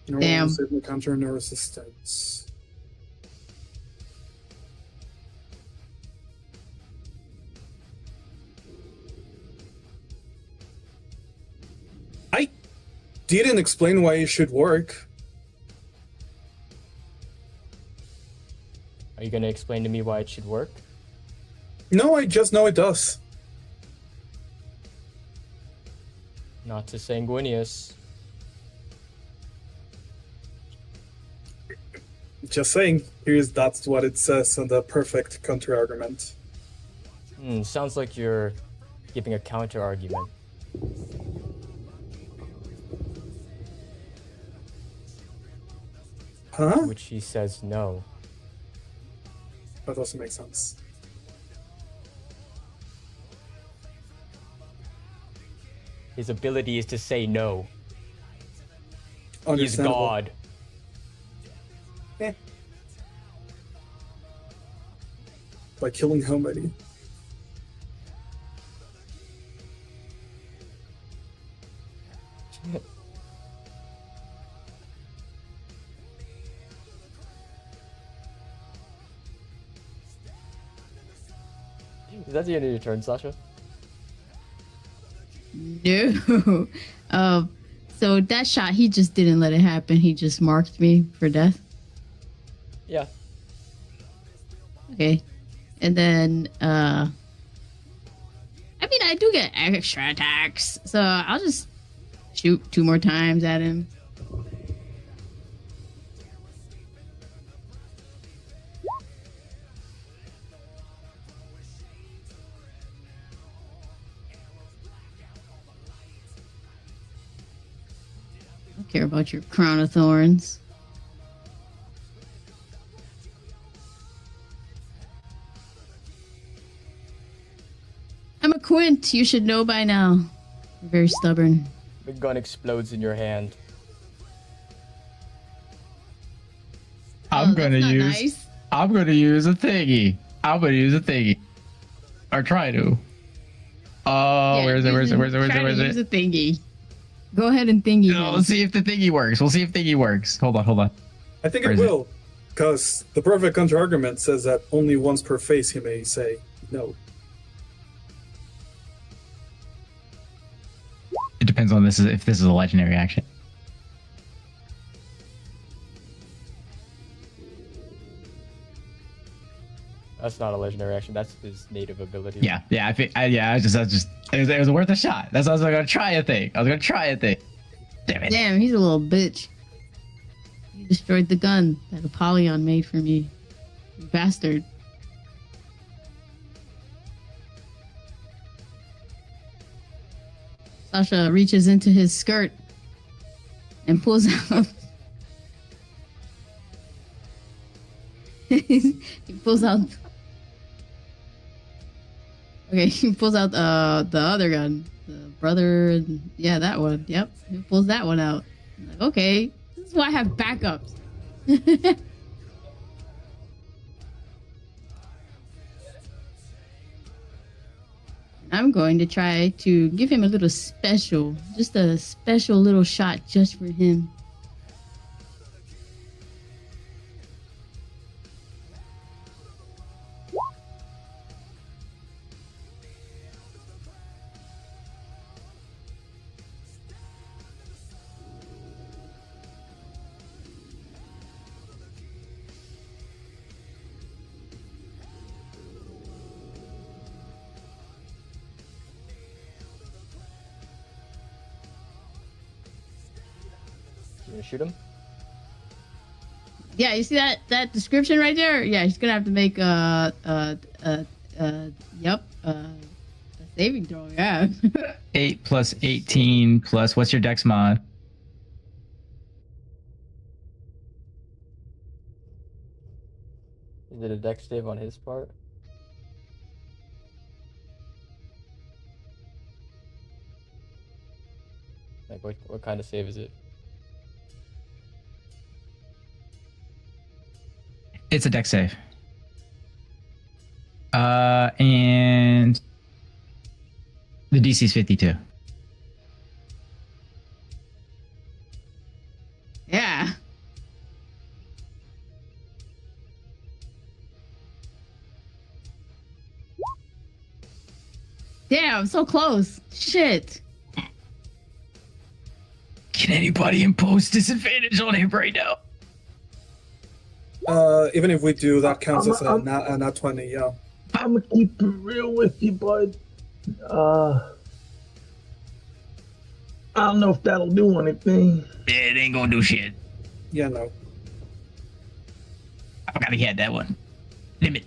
Damn. Save counter no resistance. I didn't explain why it should work. Are you going to explain to me why it should work? No, I just know it does. Not to Sanguinius. Just saying, that's what it says on the perfect counter argument. Sounds like you're giving a counter argument. Huh? Which he says no. That doesn't make sense. His ability is to say no. He's Understandable. God. By killing how many? Is that the end of your turn, Sasha? No. So that shot, he just didn't let it happen. He just marked me for death. Yeah. Okay. And then, I mean, I do get extra attacks, so I'll just shoot 2 more times at him. I don't care about your crown of thorns. I'm a Quint. You should know by now. You're very stubborn. The gun explodes in your hand. I'm gonna that's not use. nice. I'm gonna use a thingy. I'm gonna use a thingy, or try to. Oh, Yeah, where's it? Where's it? Where's it? Where's try it? Where's to use it? a thingy. Go ahead and thingy. No, him. let's see if the thingy works. We'll see if thingy works. Hold on. I think Where it is it? will, because the perfect counter argument says that only once per phase he may say no. It depends on if this is a legendary action. That's not a legendary action. That's his native ability. Yeah. I think. It was worth a shot. That's why I was gonna try a thing. Damn it. Damn, he's a little bitch. You destroyed the gun that Apollyon made for me. You bastard. Sasha reaches into his skirt and pulls out. He pulls out. Okay, he pulls out the other gun, the brother. Yeah, that one. Yep, he pulls that one out. I'm like, okay, this is why I have backups. I'm going to try to give him a little special, just a special little shot just for him. Shoot him? Yeah, you see that description right there? Yeah, he's gonna have to make a saving throw. Yeah. 8 plus 18 plus what's your dex mod? Is it a dex save on his part? Like what kind of save is it? It's a dex save. And the DC is 52. Yeah. Damn, so close. Shit. Can anybody impose disadvantage on him right now? Even if we do, that counts as a nat 20, yeah. I'm gonna keep it real with you, bud. I don't know if that'll do anything. Yeah, it ain't gonna do shit. Yeah, no. I forgot he had that one. Limit.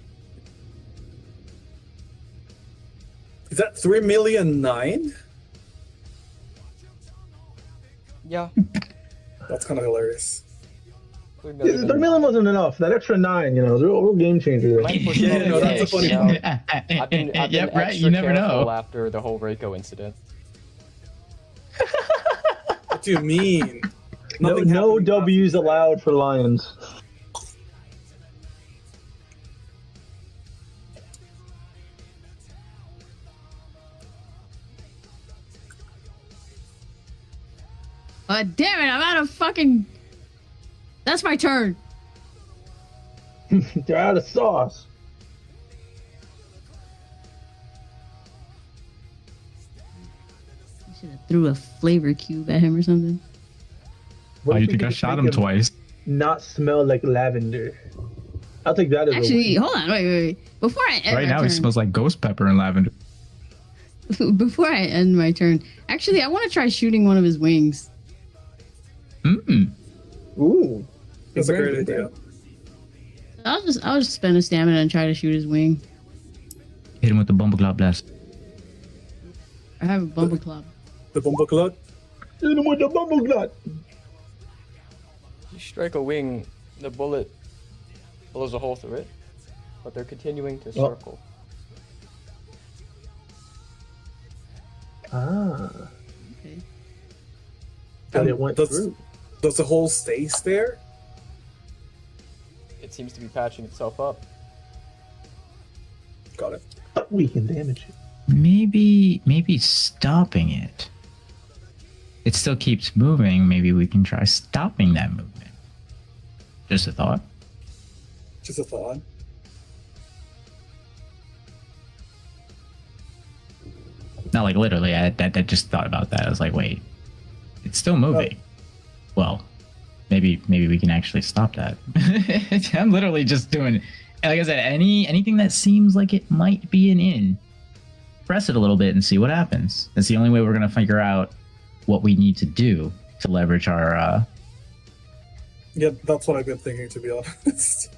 Is that 3,000,009? Yeah. That's kind of hilarious. 3 3 million wasn't enough. That extra 9, you know, is a real game changer. Yeah, no, that's a funny point. I've been Yep, right, extra you never careful know. after the whole Reiko incident. What do you mean? No Nothing happened. W's allowed for Lions. Damn it, I'm out of fucking... That's my turn. They're out of sauce. I should have threw a flavor cube at him or something. What Oh, if you we think I could shot make him twice? Not smell like lavender. I'll take that as Actually, a win. hold on, wait. Before I end Right my now, turn, he smells like ghost pepper and lavender. Before I end my turn, actually, I want to try shooting one of his wings. Ooh. That's a great idea. I'll just spend a stamina and try to shoot his wing. Hit him with the Bumbleclaw Blast. I have a bumble club. The Bumbleclot? Hit him with the bumble glut. You strike a wing, the bullet blows a hole through it, but they're continuing to circle. Ah. Okay. But it went does, through. does the hole stay there? It seems to be patching itself up. Got it. But we can damage it. Maybe stopping it. It still keeps moving. Maybe we can try stopping that movement. Just a thought. Just a thought. Not like literally. I just thought about that. I was like, wait, it's still moving. Well, maybe we can actually stop that. I'm literally just doing, like I said, anything that seems like it might be an in. Press it a little bit and see what happens. That's the only way we're gonna figure out what we need to do to leverage our Yeah, that's what I've been thinking, to be honest.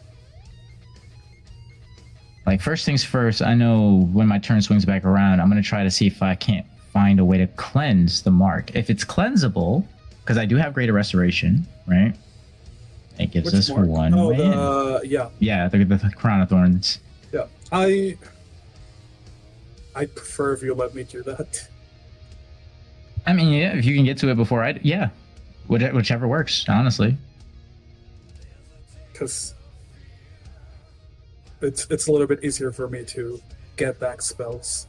Like, first things first, I know when my turn swings back around, I'm going to try to see if I can't find a way to cleanse the mark. If it's cleansable, because I do have Greater Restoration, right? It gives us mark? one win. Yeah, the Crown of Thorns. Yeah, I prefer if you let me do that. I mean, yeah, if you can get to it before whichever works, honestly. Because it's a little bit easier for me to get back spells.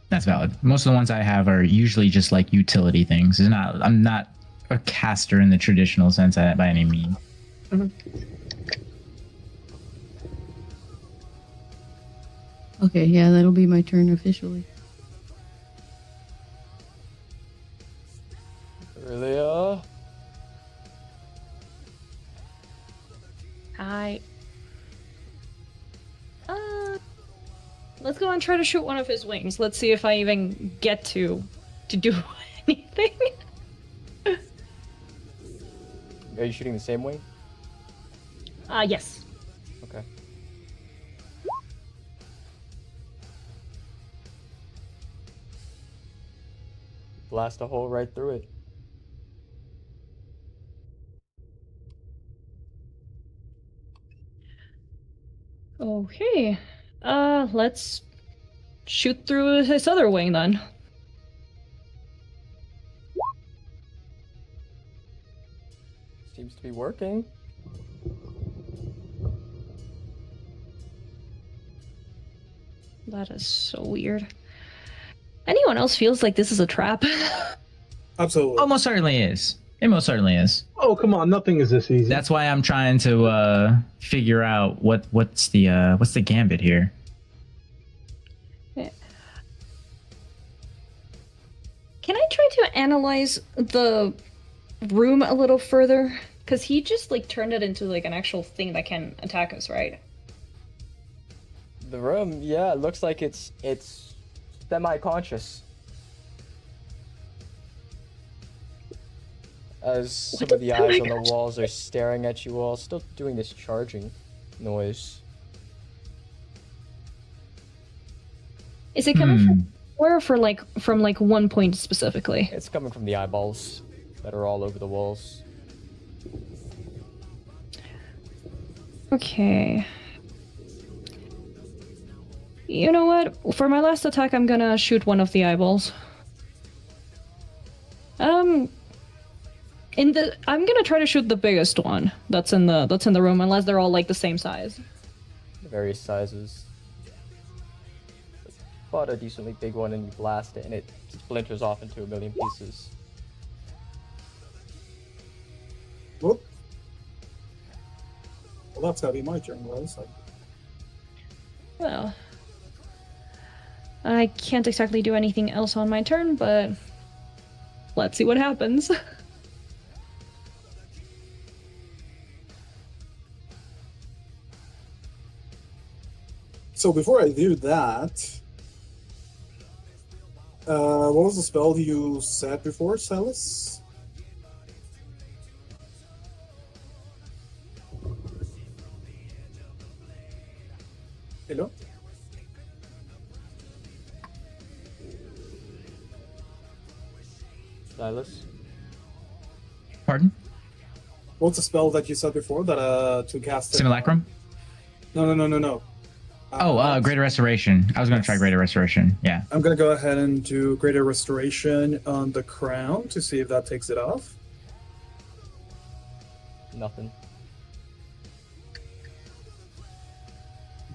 That's valid. Most of the ones I have are usually just like utility things. I'm not a caster in the traditional sense by any means. Mm-hmm. Okay, yeah, that'll be my turn officially. Really? Let's go and try to shoot one of his wings. Let's see if I even get to do anything. Are you shooting the same wing? Yes. Okay. Blast a hole right through it. Okay. Let's shoot through his other wing then. Seems to be working. That is so weird. Anyone else feels like this is a trap? Absolutely. Almost certainly is. It most certainly is. Oh, come on, nothing is this easy. That's why I'm trying to figure out what's the gambit here. Can I try to analyze the room a little further? Because he just like turned it into like an actual thing that can attack us, right? The room, yeah, it looks like it's semi-conscious. As some of the eyes on the walls are staring at you all, still doing this charging noise. Is it coming from where, from one point specifically? It's coming from the eyeballs that are all over the walls. Okay. You know what? For my last attack, I'm gonna shoot one of the eyeballs. I'm gonna try to shoot the biggest one that's in the room, unless they're all like the same size. Various sizes. Spot a decently big one and you blast it and it splinters off into a million pieces. Whoop. Well, that's gotta be my turn, guys. Well, I can't exactly do anything else on my turn, but let's see what happens. So before I do that, what was the spell you said before, Silas? Hello? Silas? Pardon? What's the spell that you said before that to cast? Simulacrum? No. Greater Restoration. I was going to try Greater Restoration. Yeah. I'm going to go ahead and do Greater Restoration on the crown to see if that takes it off. Nothing.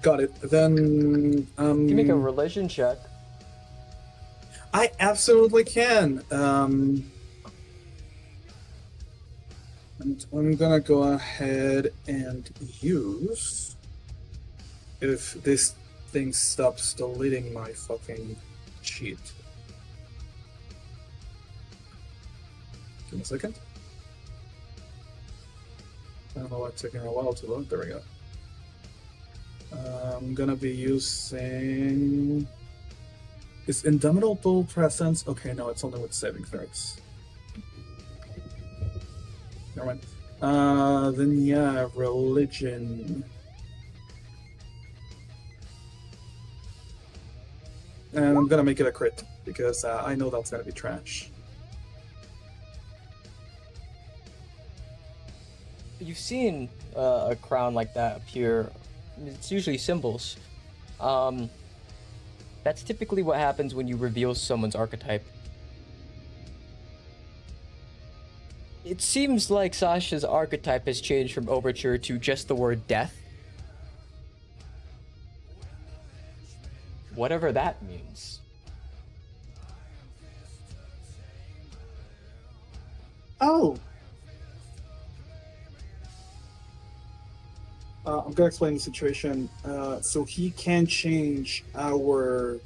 Got it. Then Can you make a religion check? I absolutely can. And I'm gonna go ahead and use, if this thing stops deleting my fucking sheet. Give me a second. I don't know why it's taking a while to load. There we go. I'm gonna be using Is Indomitable Presence? Okay, no, it's only with saving throws. Never mind. Then yeah, religion. And I'm gonna make it a crit, because I know that's gonna be trash. You've seen a crown like that appear. It's usually symbols. That's typically what happens when you reveal someone's archetype. It seems like Sasha's archetype has changed from Overture to just the word death. Whatever that means. Oh! I'm gonna explain the situation. So he can change our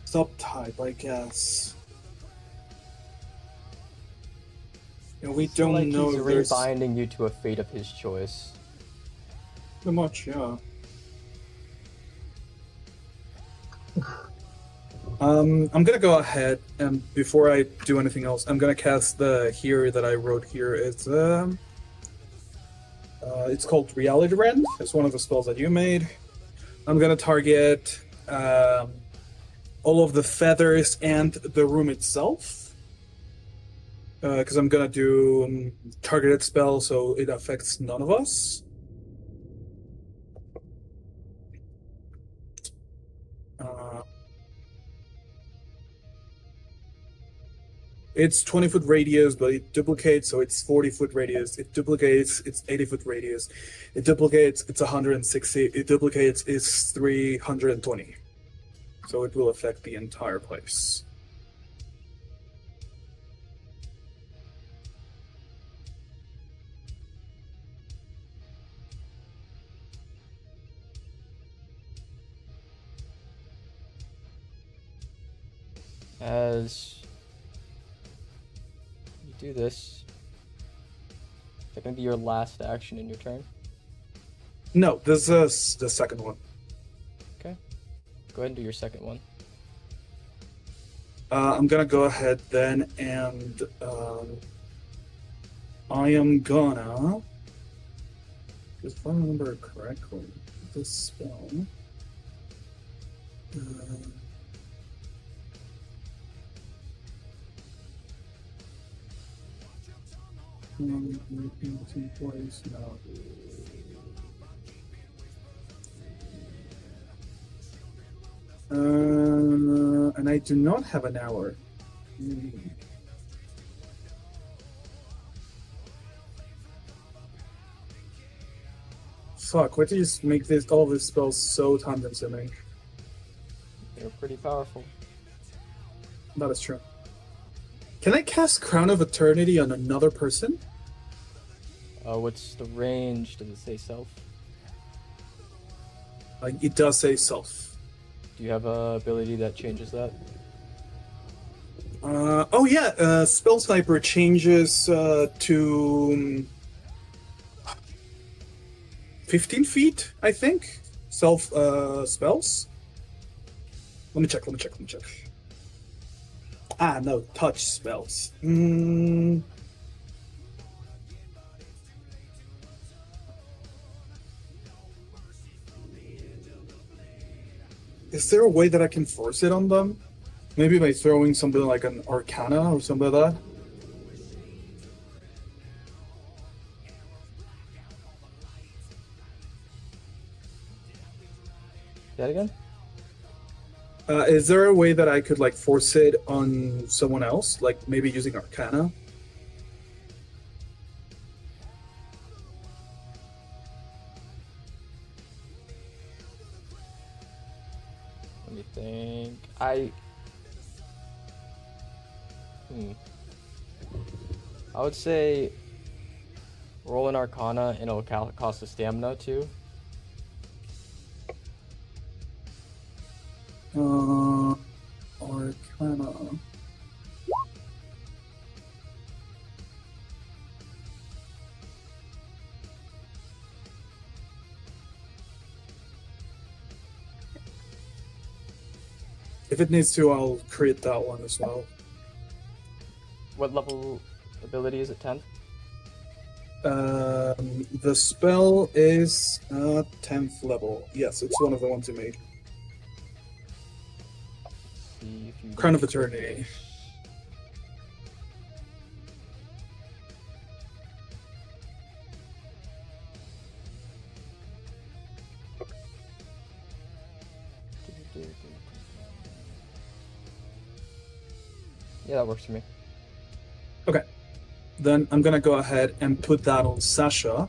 subtype, I guess. And we don't like know he's if there's... rebinding you to a fate of his choice. Pretty much, yeah. I'm gonna go ahead, and before I do anything else, I'm gonna cast the here that I wrote here. It's called Reality Rend. It's one of the spells that you made. I'm gonna target all of the feathers and the room itself, because I'm gonna do targeted spell, so it affects none of us. It's 20-foot radius, but it duplicates, so it's 40-foot radius. It duplicates, it's 80-foot radius. It duplicates, it's 160. It duplicates, it's 320. So it will affect the entire place. As you do this, is that going to be your last action in your turn? No, this is the second one. Okay. Go ahead and do your second one. I'm gonna go ahead then, and I am gonna, if I remember correctly, this spell. Place now. And I do not have an hour. Fuck, why did you just make all of these spells so time consuming? They're pretty powerful. That is true. Can I cast Crown of Eternity on another person? What's the range? Does it say self? It does say self. Do you have a ability that changes that? Oh yeah, Spell Sniper changes to 15 feet, I think. Self spells. Let me check. Ah, no, touch spells. Is there a way that I can force it on them? Maybe by throwing something like an Arcana or something like that? That again? Is there a way that I could like force it on someone else, like maybe using Arcana? Let me think. I would say roll an Arcana and it'll cost a stamina too. Arcana. If it needs to, I'll create that one as well. What level ability is it? 10th? The spell is 10th level. Yes, it's one of the ones you made. See if you Crown of Eternity. Yeah, that works for me. Okay. Then I'm gonna go ahead and put that on Sasha.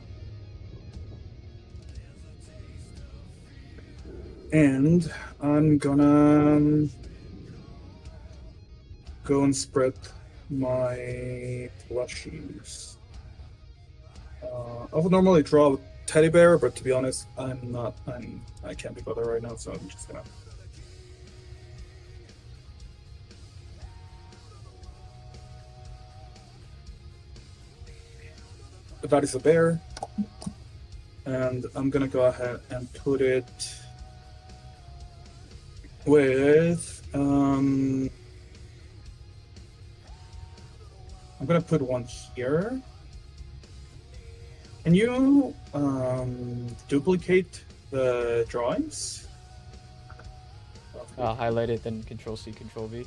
And I'm gonna go and spread my plushies. I would normally draw a teddy bear, but to be honest, I can't be bothered right now, so I'm just gonna. That is a bear, and I'm gonna go ahead and put it with I'm gonna put one here. Can you duplicate the drawings? Highlight it, then Control C, Control V.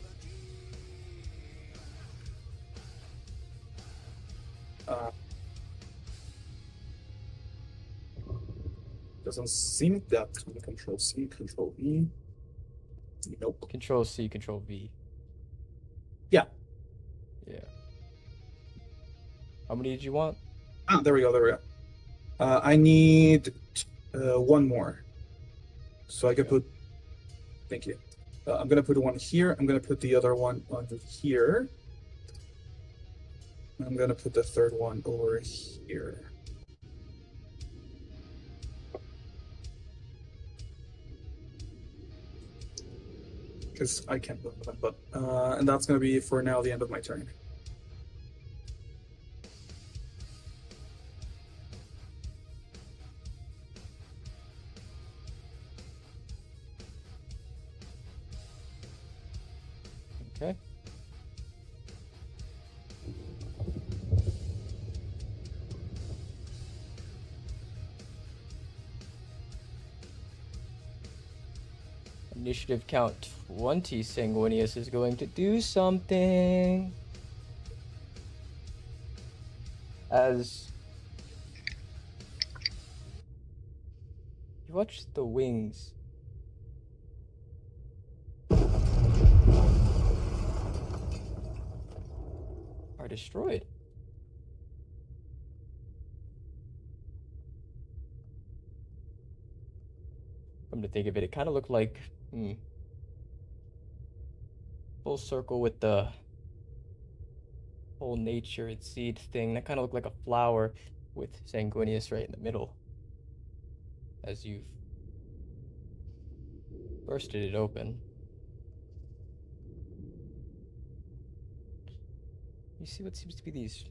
Doesn't seem that. Control C, Control V. Nope. Control C, Control V. Yeah. Yeah. How many did you want? There we go. There we go. I need one more, so I can put. Thank you. I'm gonna put one here. I'm gonna put the other one over here. I'm gonna put the third one over here. Because I can't move them, but and that's gonna be for now the end of my turn. Okay. Initiative count 20. Sanguinius is going to do something. As you watch the wings are destroyed. Come to think of it, it kind of looked like full circle with the whole nature and seed thing. That kind of looked like a flower with Sanguinius right in the middle as you've bursted it open. You see what seems to be these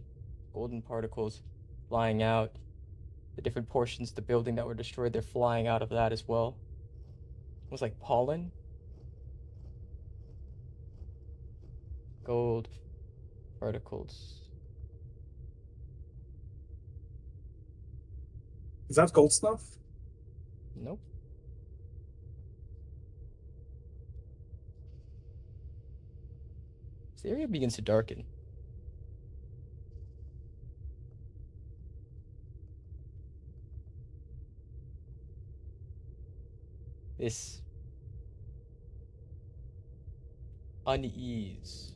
golden particles flying out. The different portions of the building that were destroyed, they're flying out of that as well. It was like pollen. Gold particles. Is that gold stuff? Nope. This area begins to darken. This unease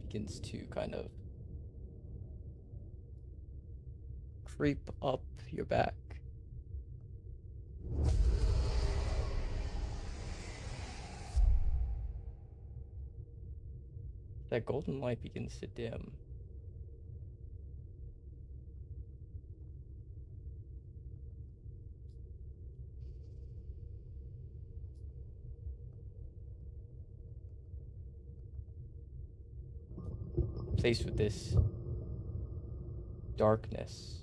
begins to kind of creep up your back. That golden light begins to dim. Faced with this darkness,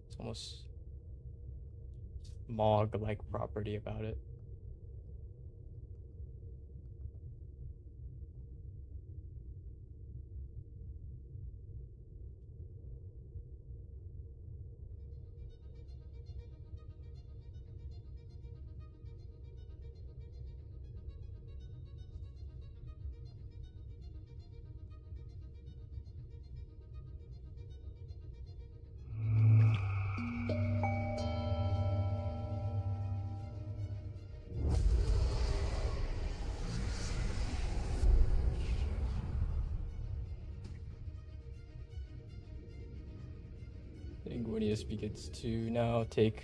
it's almost Mog-like property about it. Inguinius begins to now take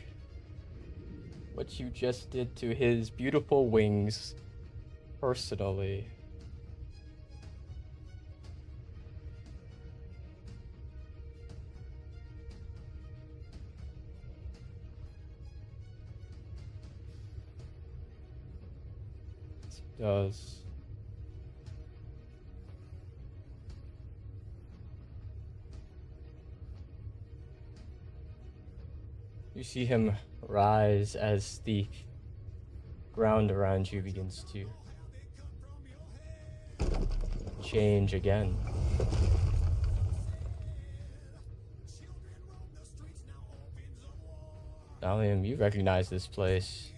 what you just did to his beautiful wings personally. Yes, he does. You see him rise as the ground around you begins to change again. Dalium, you recognize this place.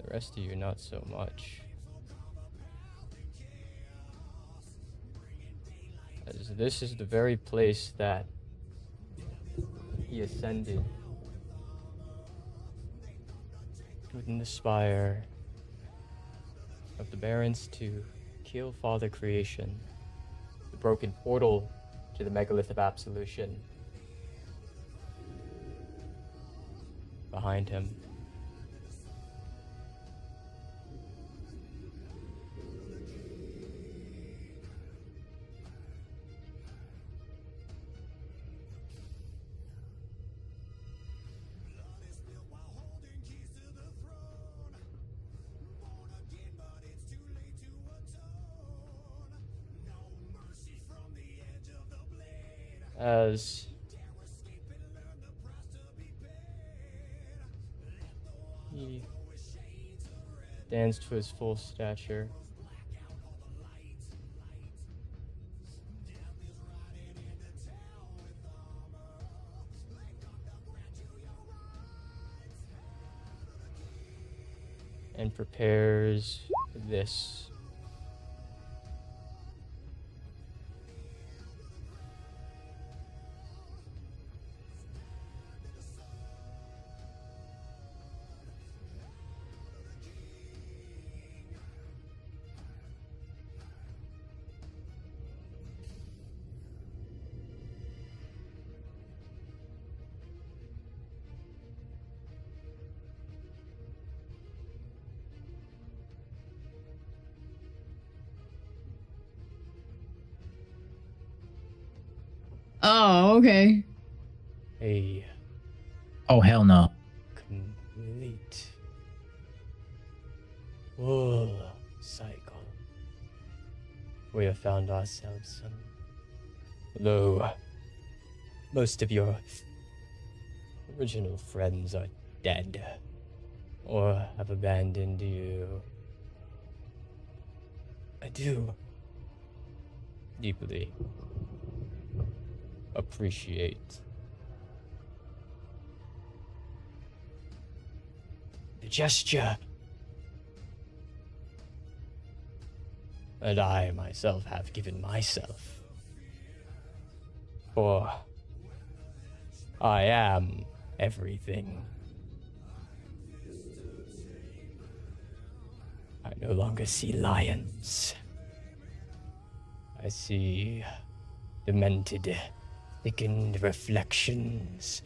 The rest of you, not so much. As this is the very place that he ascended within the Spire of the Barons to kill Father Creation, the broken portal to the Megalith of Absolution. Behind him, as he stands to his full stature. And prepares this. Oh, okay. A Oh, hell no. complete full cycle. We have found ourselves, though most of your original friends are dead or have abandoned you. I do deeply appreciate the gesture that I myself have given myself, for I am everything. I no longer see lions. I see demented, thickened reflections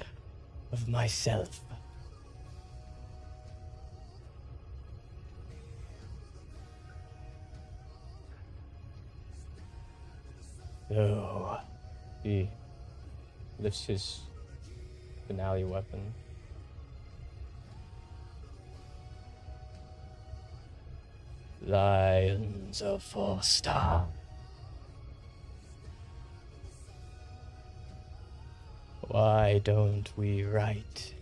of myself. So, he lifts his finale weapon. Lions of Fallstar. Why don't we write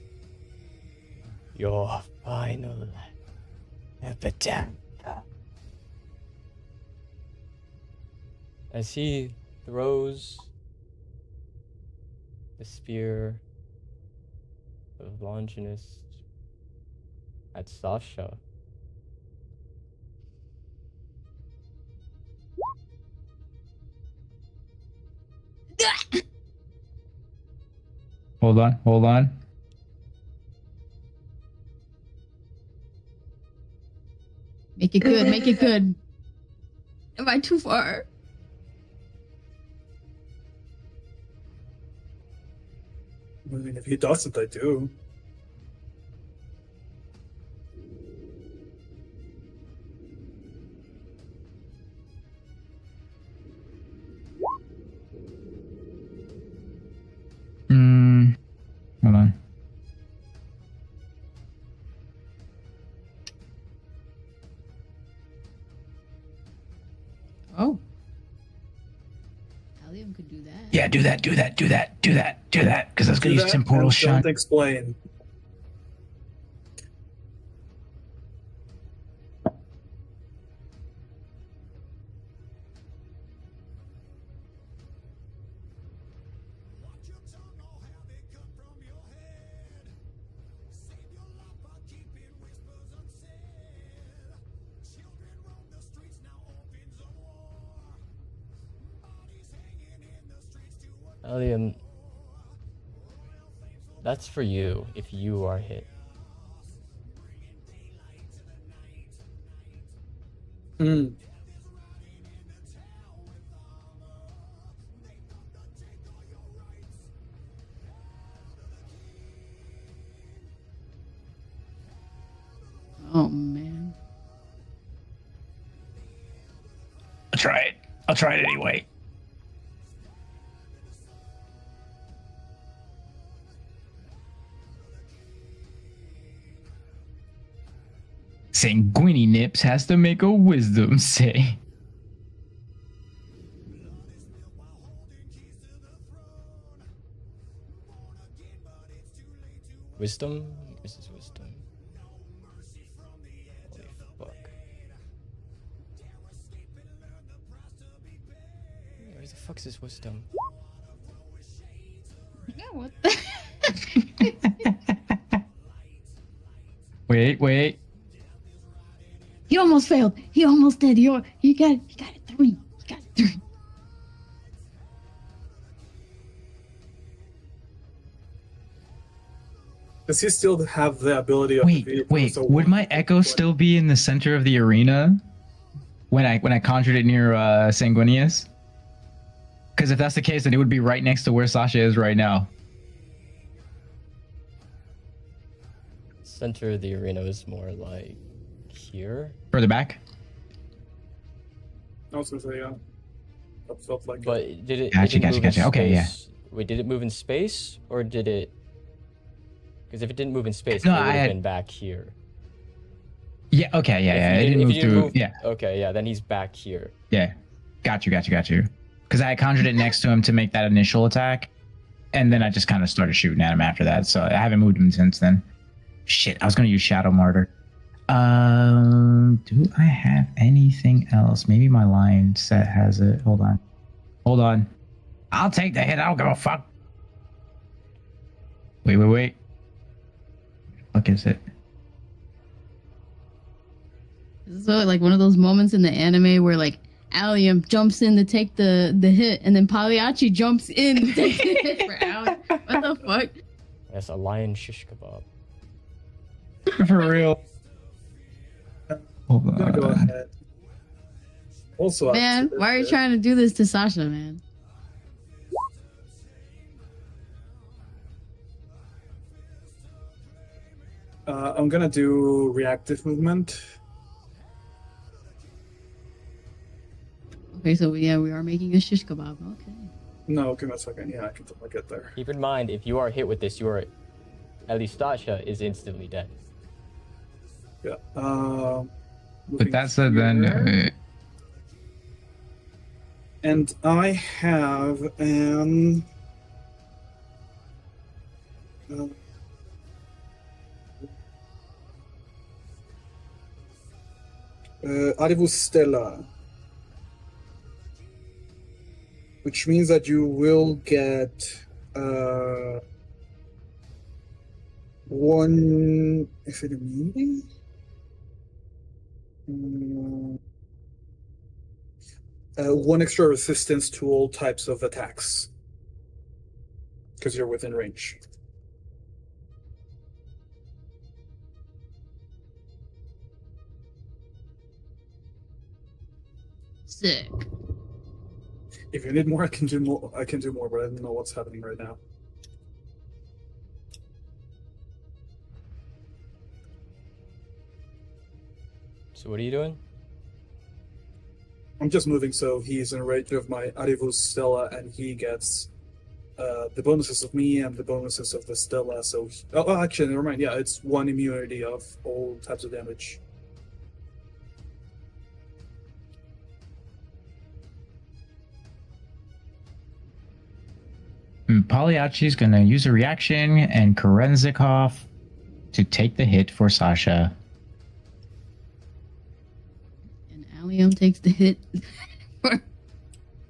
Your final epitaph. As he throws the spear of Longinus at Sasha. Hold on. Make it good. Am I too far? I mean, if he doesn't, I do. Hold on. Oh. Allium could do that. Yeah, do that. Because I was gonna use temporal shot. Don't explain. Allium, that's for you if you are hit. Oh man. I'll try it anyway. Sanguini Nips has to make a wisdom save. Wisdom? This is wisdom. Holy fuck. Where the fuck's his wisdom? Yeah, what the? Wait. He almost failed. He almost did. He got it 3. He got it 3. Does he still have the ability of Wait. Would my echo still be in the center of the arena when I conjured it near Sanguinius? Because if that's the case, then it would be right next to where Sasha is right now. Center of the arena is more like here. Further back? I was gonna say, yeah. That felt like But it. did it? Gotcha. It didn't move in Okay, yeah. space? Wait, did it move in space or did it? Because if it didn't move in space, No, it would have I had- been back here. Yeah, okay, yeah. It didn't If move you through. move- Yeah, Okay, yeah. Then he's back here. yeah. Got you. Because I conjured it next to him to make that initial attack. And then I just kind of started shooting at him after that. So I haven't moved him since then. Shit, I was going to use Shadow Martyr. Do I have anything else? Maybe my line set has it. Hold on. I'll take the hit. I don't give a fuck. Wait. What is it? So like one of those moments in the anime where like Allium jumps in to take the hit, and then Pagliacci jumps in to take the hit for Allium. What the fuck? That's a lion shish kebab. For real. Hold I'm gonna go on. ahead. Also, Man, why are you trying to do this to Sasha, man? I'm gonna do reactive movement. Okay, so yeah, we are making a shish kebab. Okay. No, give me a second. Yeah, I can totally get there. Keep in mind, if you are hit with this, at least Sasha is instantly dead. Yeah. But that said, then. And I have an. Adivus Stella. Which means that you will get one. Is it a meeting? One extra resistance to all types of attacks. Because you're within range. Sick. If you need more, I can do more. I can do more, but I don't know what's happening right now. So what are you doing? I'm just moving, so he's in range of my Adivus Stella, and he gets the bonuses of me and the bonuses of the Stella. So, actually, never mind. Yeah, it's one immunity of all types of damage. Pagliacci's gonna use a reaction and Kerenzikov to take the hit for Sasha. And Allium takes the hit.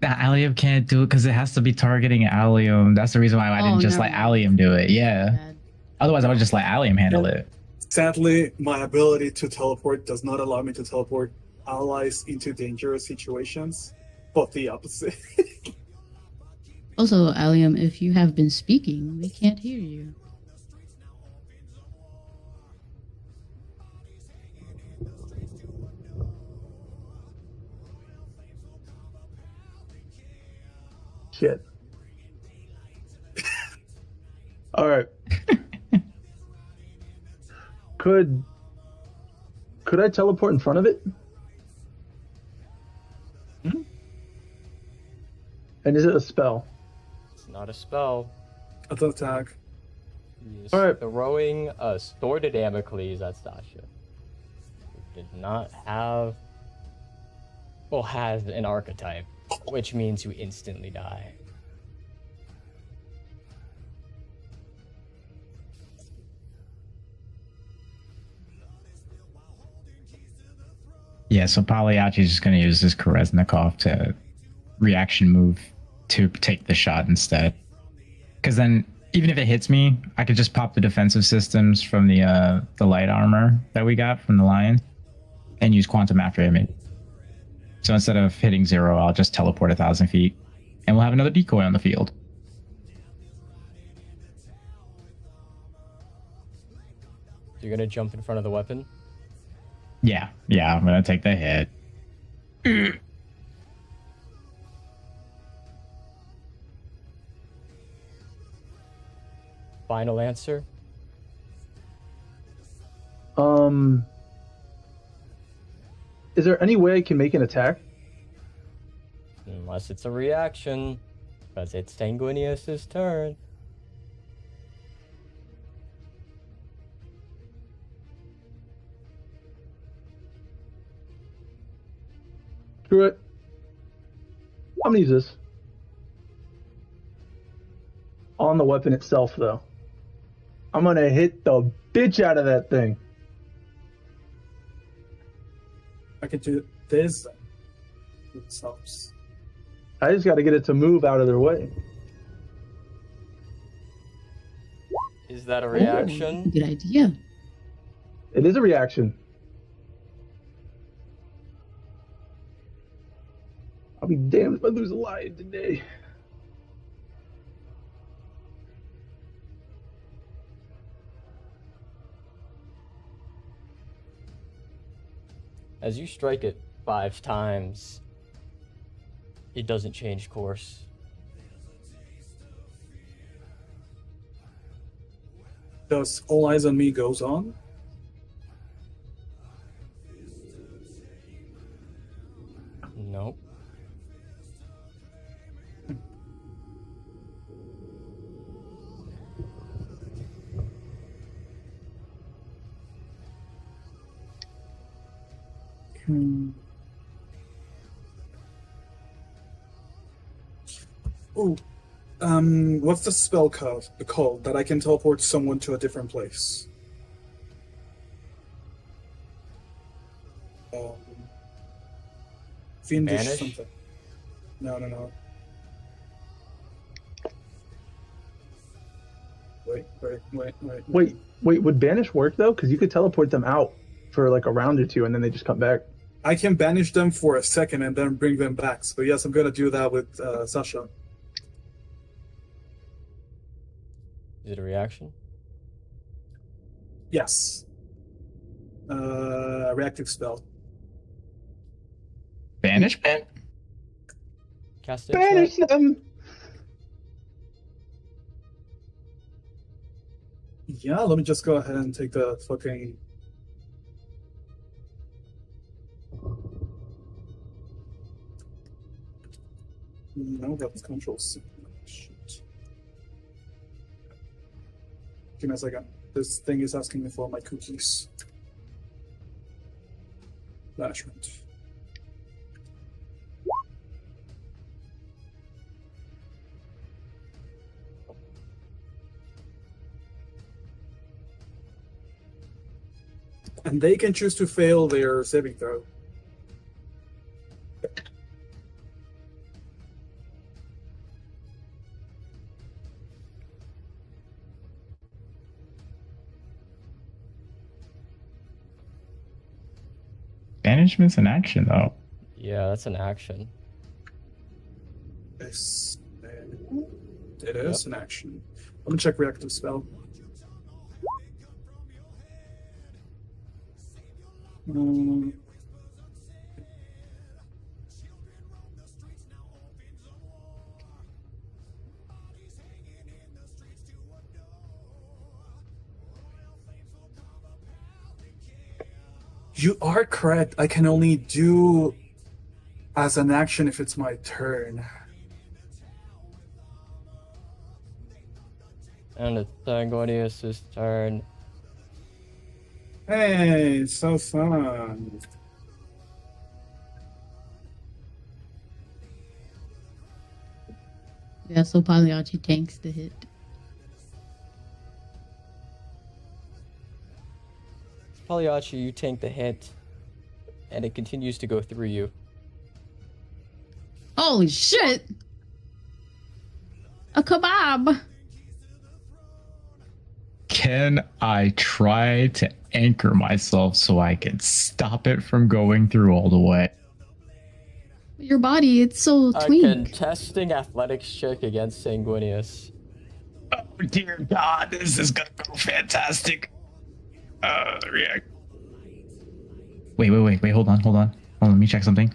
Allium can't do it because it has to be targeting Allium. That's the reason why I didn't just let Allium do it. Yeah. Bad. Otherwise, I would just let Allium handle it. Sadly, my ability to teleport does not allow me to teleport allies into dangerous situations, but the opposite. Also, Allium, if you have been speaking, we can't hear you. Shit. All right. Could I teleport in front of it? Mm-hmm. And is it a spell? It's not a spell. It's an attack. He's Alright. throwing a sword of Damocles at Sasha. Who did not have... Well, has an archetype, which means you instantly die. Yeah, so Pagliacci's just gonna use this Kerenzikov to reaction move to take the shot instead. Because then, even if it hits me, I could just pop the defensive systems from the light armor that we got from the Lion and use Quantum after him. So instead of hitting 0, I'll just teleport 1,000 feet, and we'll have another decoy on the field. You're gonna jump in front of the weapon? Yeah, I'm gonna take the hit. Final answer? Is there any way I can make an attack? Unless it's a reaction, because it's Sanguinius's turn. Screw it. I'm gonna use this. On the weapon itself, though. I'm gonna hit the bitch out of that thing. I can do this. It stops. I just gotta get it to move out of their way. Is that a reaction? Good idea. It is a reaction. I'll be damned if I lose a lion today. As you strike it 5 times, it doesn't change course. Does All Eyes on Me goes on? Nope. Ooh. What's the spell called that I can teleport someone to a different place? Fiendish Vanish? something. No. Wait, would banish work though? Because you could teleport them out for like a round or two and then they just come back. I can banish them for a second and then bring them back. So yes, I'm gonna do that with Sasha. Is it a reaction? Yes. Reactive spell. Banishment? Cast it. Banish them! Yeah, let me just go ahead and take the fucking... No, that's control C. Shit. Give me a second. This thing is asking me for my cookies. Banishment. And they can choose to fail their saving throw. Banishment's an action, though. Yeah, that's an action. Yes. It is an action. Let me check reactive spell. You are correct. I can only do as an action if it's my turn. And it's Sanguinius' turn. Hey, so fun. Yeah, so Pagliacci tanks the hit. Pagliacci, you tank the hit, and it continues to go through you. Holy shit! A kebab! Can I try to anchor myself so I can stop it from going through all the way? Your body, it's so A twink. contesting athletics check against Sanguinius. Oh dear God, this is gonna go fantastic. React. Wait, hold on. Let me check something.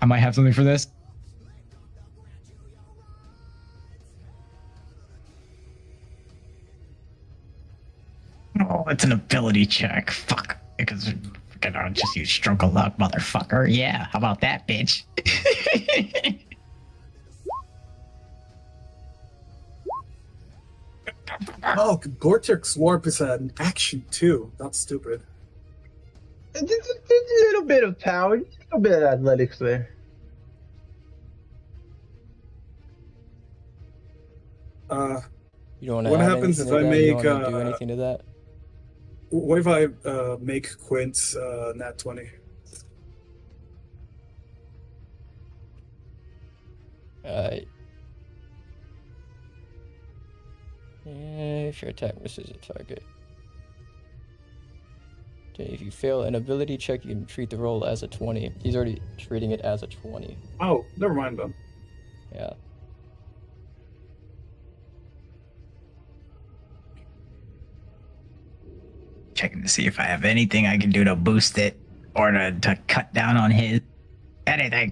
I might have something for this. Oh, it's an ability check. Fuck. Because I'll just use stroke of luck, motherfucker. Yeah, how about that, bitch? Oh, Gortrix Warp is an action too. That's stupid. Just a little bit of power, just a little bit of athletics there. You don't want to. What happens if I make? Do anything to that? What if I make Quint's nat 20? If your attack misses a target. Okay, if you fail an ability check, you can treat the roll as a 20. He's already treating it as a 20. Oh, never mind then. Yeah. Checking to see if I have anything I can do to boost it or to cut down on his anything.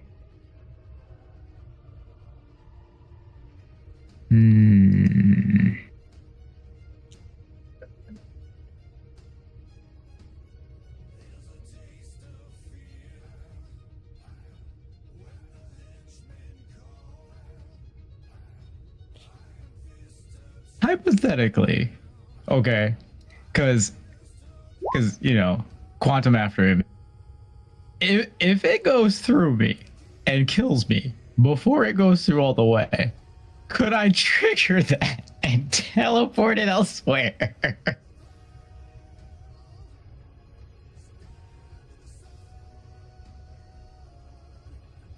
Hypothetically, okay, because you know, quantum after him. If it goes through me and kills me before it goes through all the way, could I trigger that and teleport it elsewhere?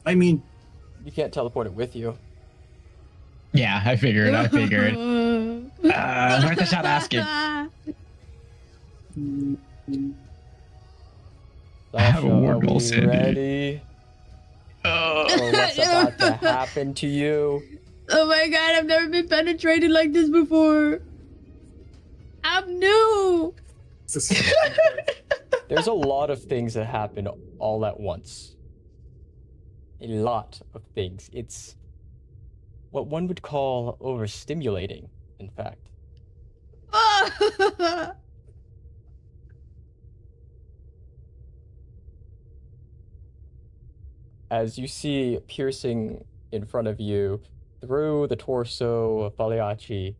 I mean, You can't teleport it with you. Yeah, I figured. Worth a shot asking. Sasha, have a ward are roll, we Sandy. ready? For what's about to happen to you? Oh my god, I've never been penetrated like this before. I'm new. There's a lot of things that happen all at once. A lot of things. It's what one would call overstimulating, in fact. As you see piercing in front of you, through the torso of Faliachi,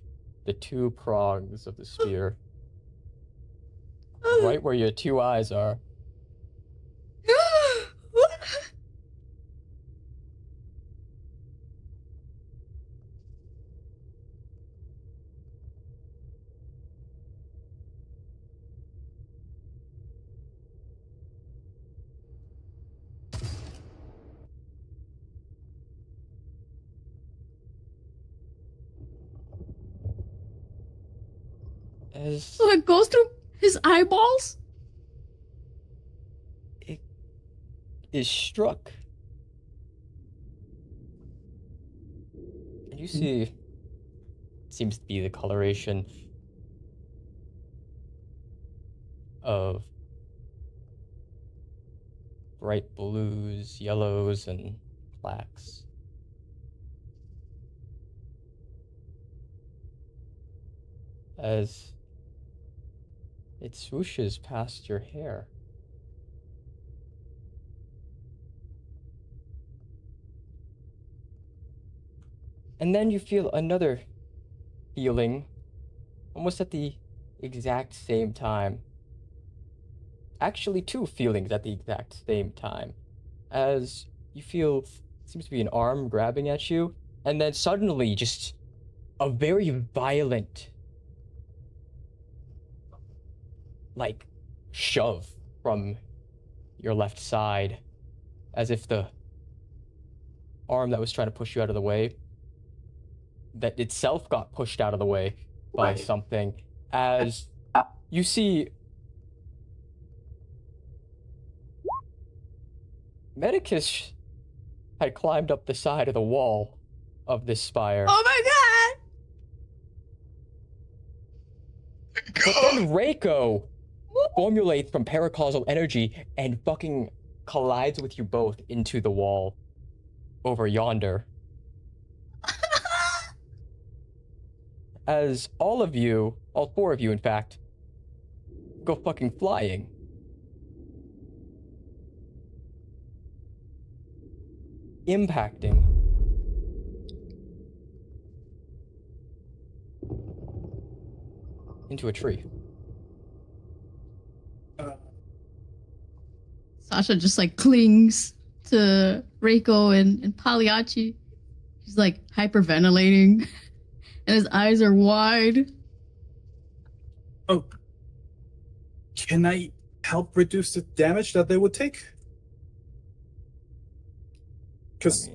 the two prongs of the spear. Right where your two eyes are. So it goes through his eyeballs? It is struck. And you see, it seems to be the coloration of bright blues, yellows, and blacks. As it swooshes past your hair. And then you feel another feeling, almost at the exact same time. Actually, two feelings at the exact same time. As you feel, seems to be an arm grabbing at you, and then suddenly just a very violent, like, shove from your left side, as if the arm that was trying to push you out of the way, that itself got pushed out of the way by something, as you see Medicus had climbed up the side of the wall of this spire. Oh my god! But then Reiko formulates from paracausal energy and fucking collides with you both into the wall over yonder. As all of you, all four of you in fact, go fucking flying. Impacting. Into a tree. Sasha just like clings to Reiko and Pagliacci. He's like hyperventilating and his eyes are wide. Oh, can I help reduce the damage that they would take? Because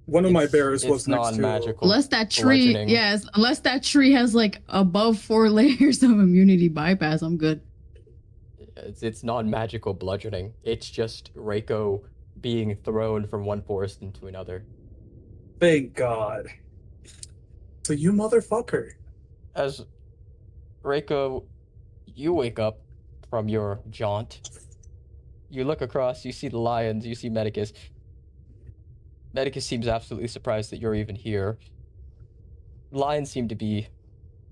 one of my bearers was next to... Unless that tree, yes, unless that tree has like above 4 layers of immunity bypass, I'm good. It's non-magical bludgeoning. It's just Reiko being thrown from one forest into another. Thank God. So you motherfucker. As Reiko, you wake up from your jaunt. You look across, you see the lions, you see Medicus. Medicus seems absolutely surprised that you're even here. The lions seem to be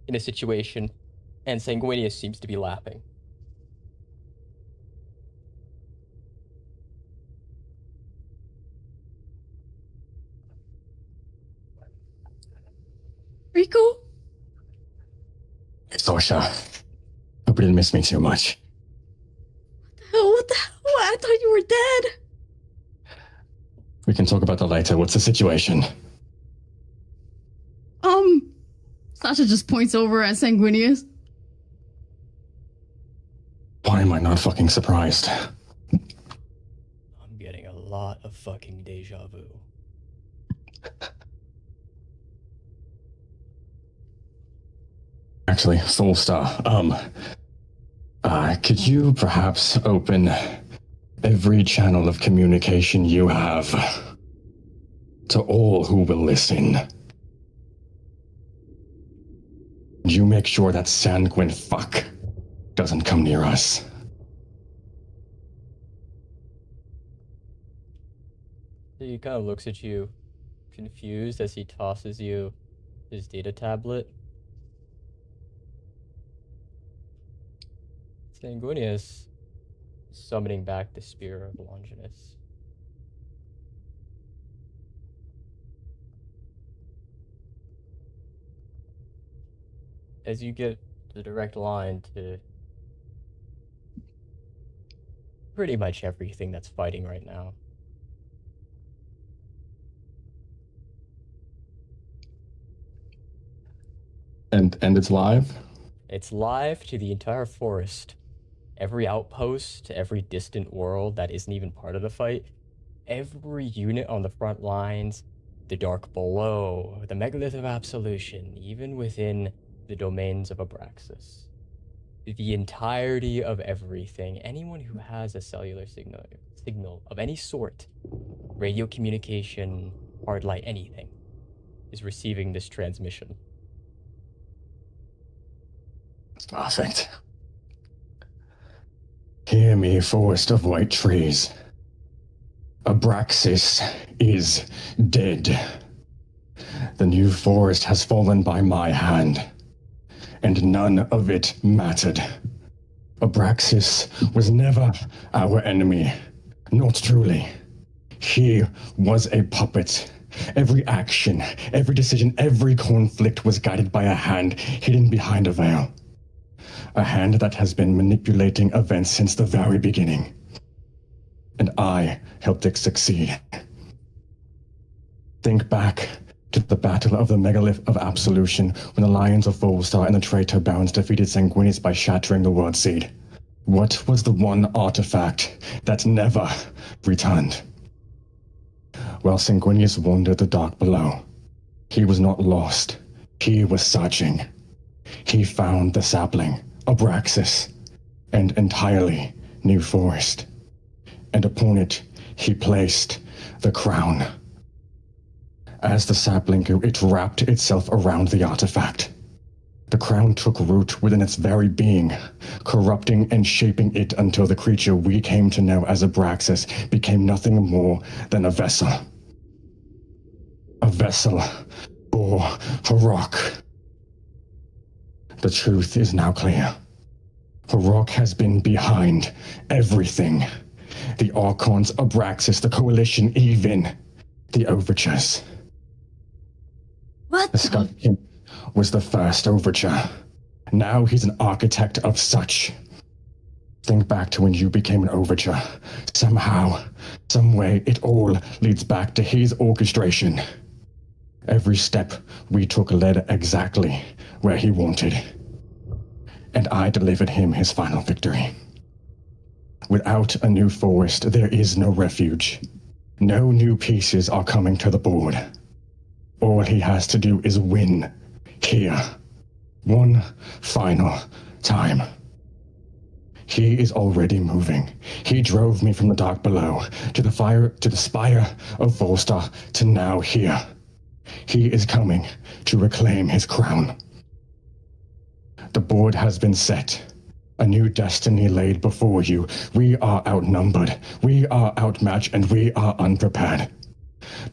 in a situation, and Sanguinius seems to be laughing. Rico? Sorsha, hope you didn't miss me too much. What the hell? I thought you were dead. We can talk about that later. What's the situation? Sasha just points over at Sanguinius. Why am I not fucking surprised? I'm getting a lot of fucking deja vu. Actually, Fallstar, could you perhaps open every channel of communication you have to all who will listen? You make sure that sanguine fuck doesn't come near us. He kind of looks at you, confused, as he tosses you his data tablet. Sanguinius summoning back the Spear of Longinus. As you get the direct line to pretty much everything that's fighting right now. And it's live? It's live to the entire forest. Every outpost, every distant world that isn't even part of the fight, every unit on the front lines, the Dark Below, the Megalith of Absolution, even within the domains of Abraxis. The entirety of everything, anyone who has a cellular signal of any sort, radio communication, hard light, anything, is receiving this transmission. Perfect. Hear me, forest of white trees. Abraxis is dead. The new forest has fallen by my hand, and none of it mattered. Abraxis was never our enemy, not truly. He was a puppet. Every action, every decision, every conflict was guided by a hand hidden behind a veil. A hand that has been manipulating events since the very beginning. And I helped it succeed. Think back to the Battle of the Megalith of Absolution, when the Lions of Fallstar and the Traitor Barons defeated Sanguinius by shattering the Word Seed. What was the one artifact that never returned? While Sanguinius wandered the dark below, he was not lost. He was searching. He found the sapling, Abraxis, and entirely new forest. And upon it, he placed the crown. As the sapling grew, it wrapped itself around the artifact. The crown took root within its very being, corrupting and shaping it until the creature we came to know as Abraxis became nothing more than a vessel. A vessel for Harok. The truth is now clear. Harok has been behind everything. The Archons, Abraxis, the Coalition, even the Overtures. What? The Skunk King was the first Overture. Now he's an architect of such. Think back to when you became an Overture. Somehow, some way, it all leads back to his orchestration. Every step we took led exactly where he wanted. And I delivered him his final victory. Without a new forest, there is no refuge. No new pieces are coming to the board. All he has to do is win here. One final time. He is already moving. He drove me from the dark below to the Spire of Fallstar to now here. He is coming to reclaim his crown. The board has been set. A new destiny laid before you. We are outnumbered. We are outmatched, and we are unprepared.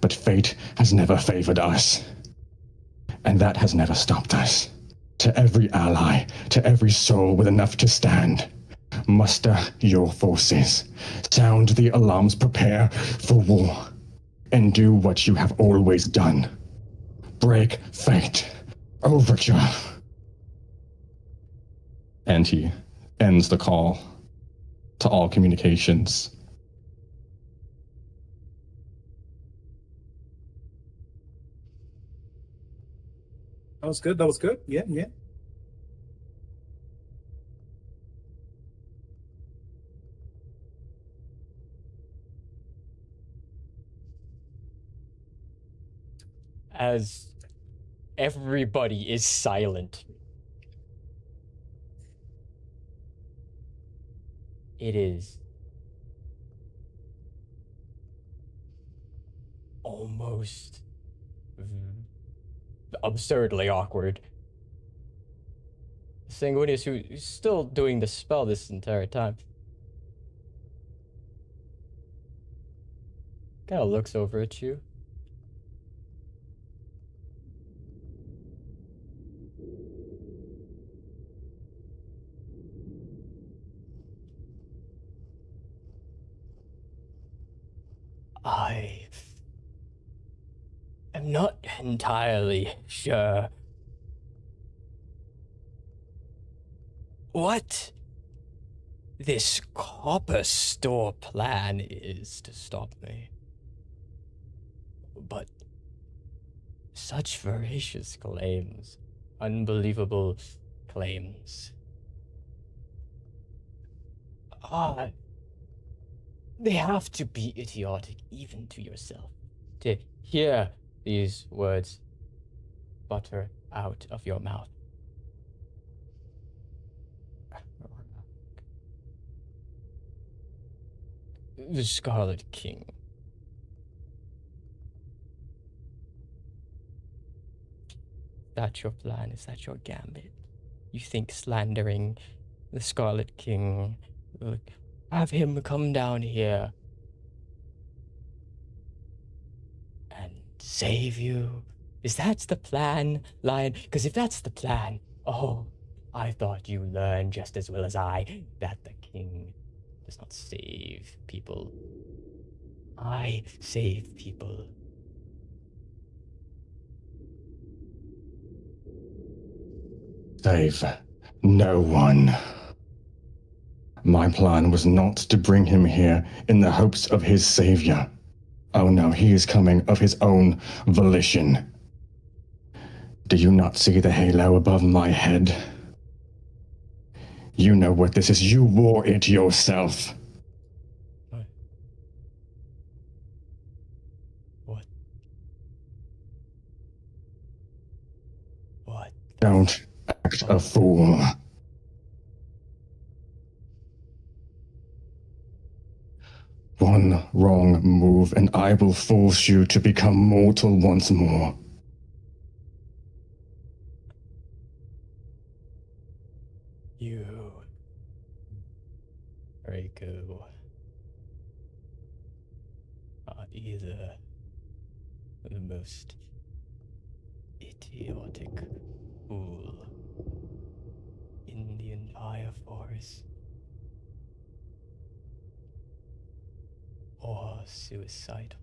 But fate has never favored us. And that has never stopped us. To every ally, to every soul with enough to stand, muster your forces. Sound the alarms, prepare for war. And do what you have always done. Break fate. Overture. And he ends the call to all communications. That was good. That was good. Yeah, yeah. as everybody is silent. It is almost absurdly awkward. Sanguinius, who's still doing the spell this entire time, kind of looks over at you. I am not entirely sure what this copper store plan is to stop me. But such voracious claims, unbelievable claims, they have to be idiotic even to yourself to hear these words butter out of your mouth. The Scarlet King. That's your plan? Is that your gambit? You think slandering the Scarlet King will have him come down here and save you? Is that the plan, Lion? Because if that's the plan, I thought you learned just as well as I that the king does not save people. I save people. Save no one. My plan was not to bring him here in the hopes of his savior. Oh no, he is coming of his own volition. Do you not see the halo above my head? You know what this is. You wore it yourself. What? Don't act a fool. One wrong move and I will force you to become mortal once more. You, Reiko, are either the most idiotic fool in the entire forest, or suicidal.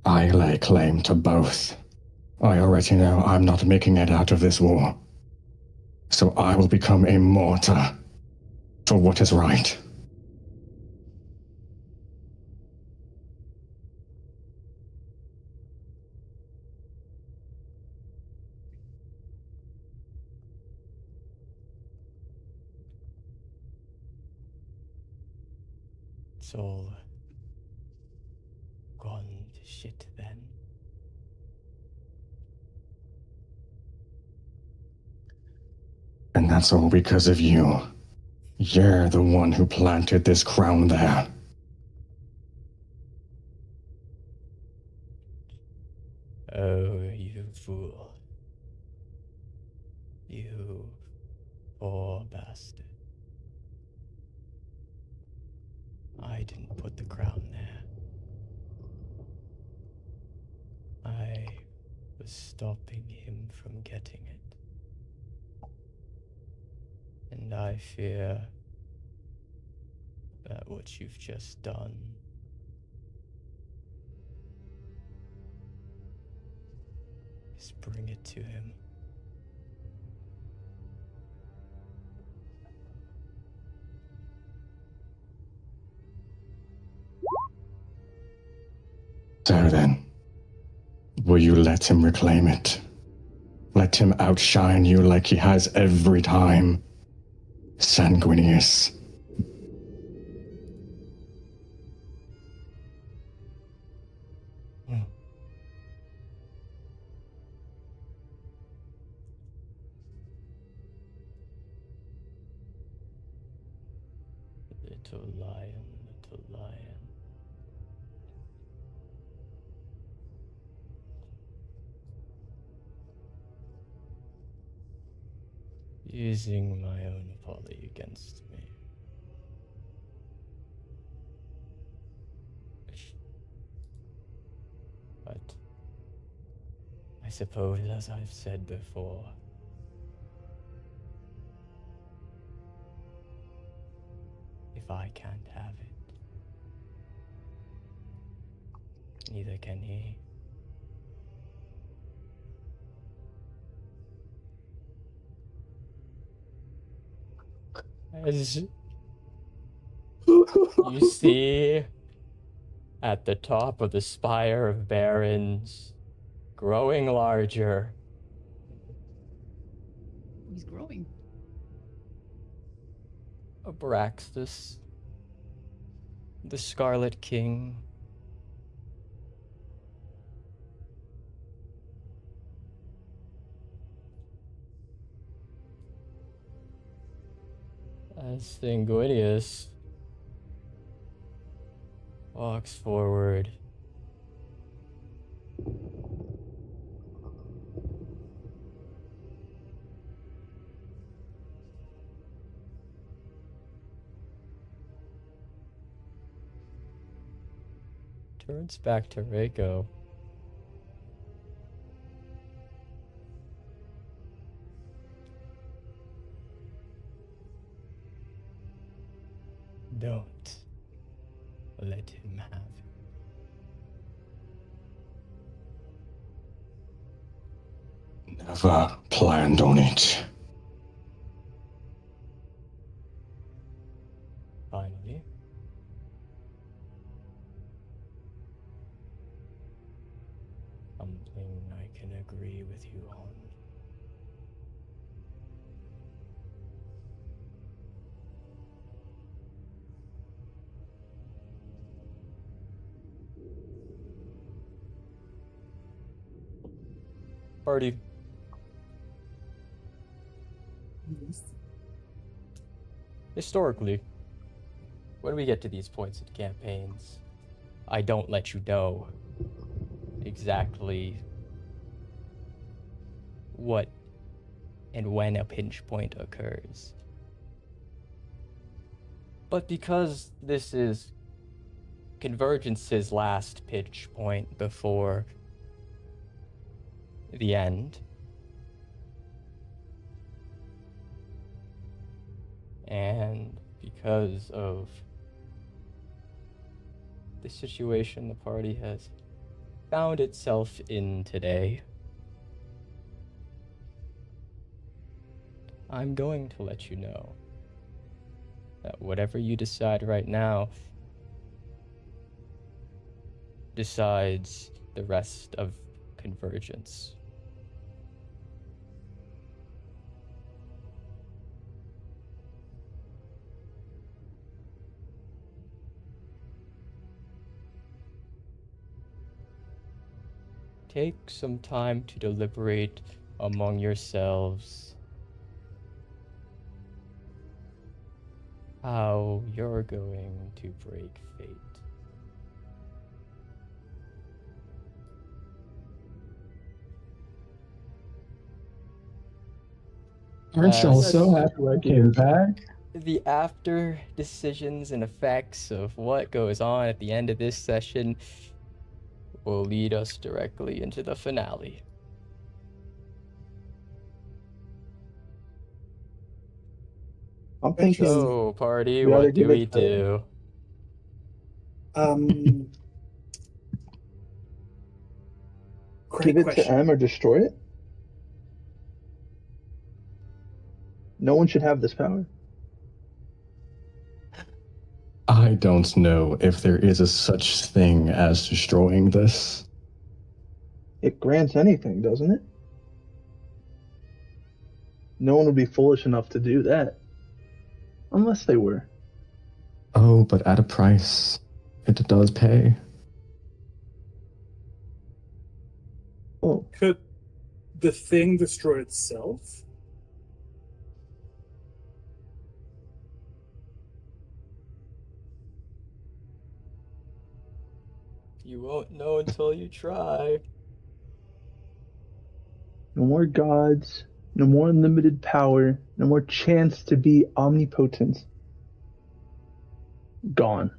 I lay claim to both. I already know I'm not making it out of this war. So I will become a martyr for what is right. It's all gone to shit then. And that's all because of you. You're the one who planted this crown there. Oh, you fool. You poor bastard. I didn't put the crown there. I was stopping him from getting it. And I fear that what you've just done is bring it to him. So then, will you let him reclaim it? Let him outshine you like he has every time? Sanguinius. Little lion, little lion. Using my own folly against me. But I suppose, as I've said before, if I can't have it, neither can he. As you see at the top of the Spire of Barons, growing larger, He's growing. Abraxis, the Scarlet King. As Sanguinius walks forward, turns back to Reiko. Don't let him have it. Never planned on it. Finally, something I can agree with you on. Party. Historically, when we get to these points in campaigns, I don't let you know exactly what and when a pinch point occurs. But because this is Convergence's last pinch point before the end, and because of the situation the party has found itself in today, I'm going to let you know that whatever you decide right now decides the rest of Convergence. Take some time to deliberate among yourselves how you're going to break fate. Aren't y'all so happy I came back? The after decisions and effects of what goes on at the end of this session will lead us directly into the finale. I'm thinking. So, party, we oughta what do give it we do? Give Great it question. to M or destroy it? No one should have this power. I don't know if there is a such thing as destroying this. It grants anything, doesn't it? No one would be foolish enough to do that. Unless they were. Oh, but at a price. It does pay. Oh, Could the thing destroy itself? You won't know until you try. No more gods, no more unlimited power, no more chance to be omnipotent. Gone.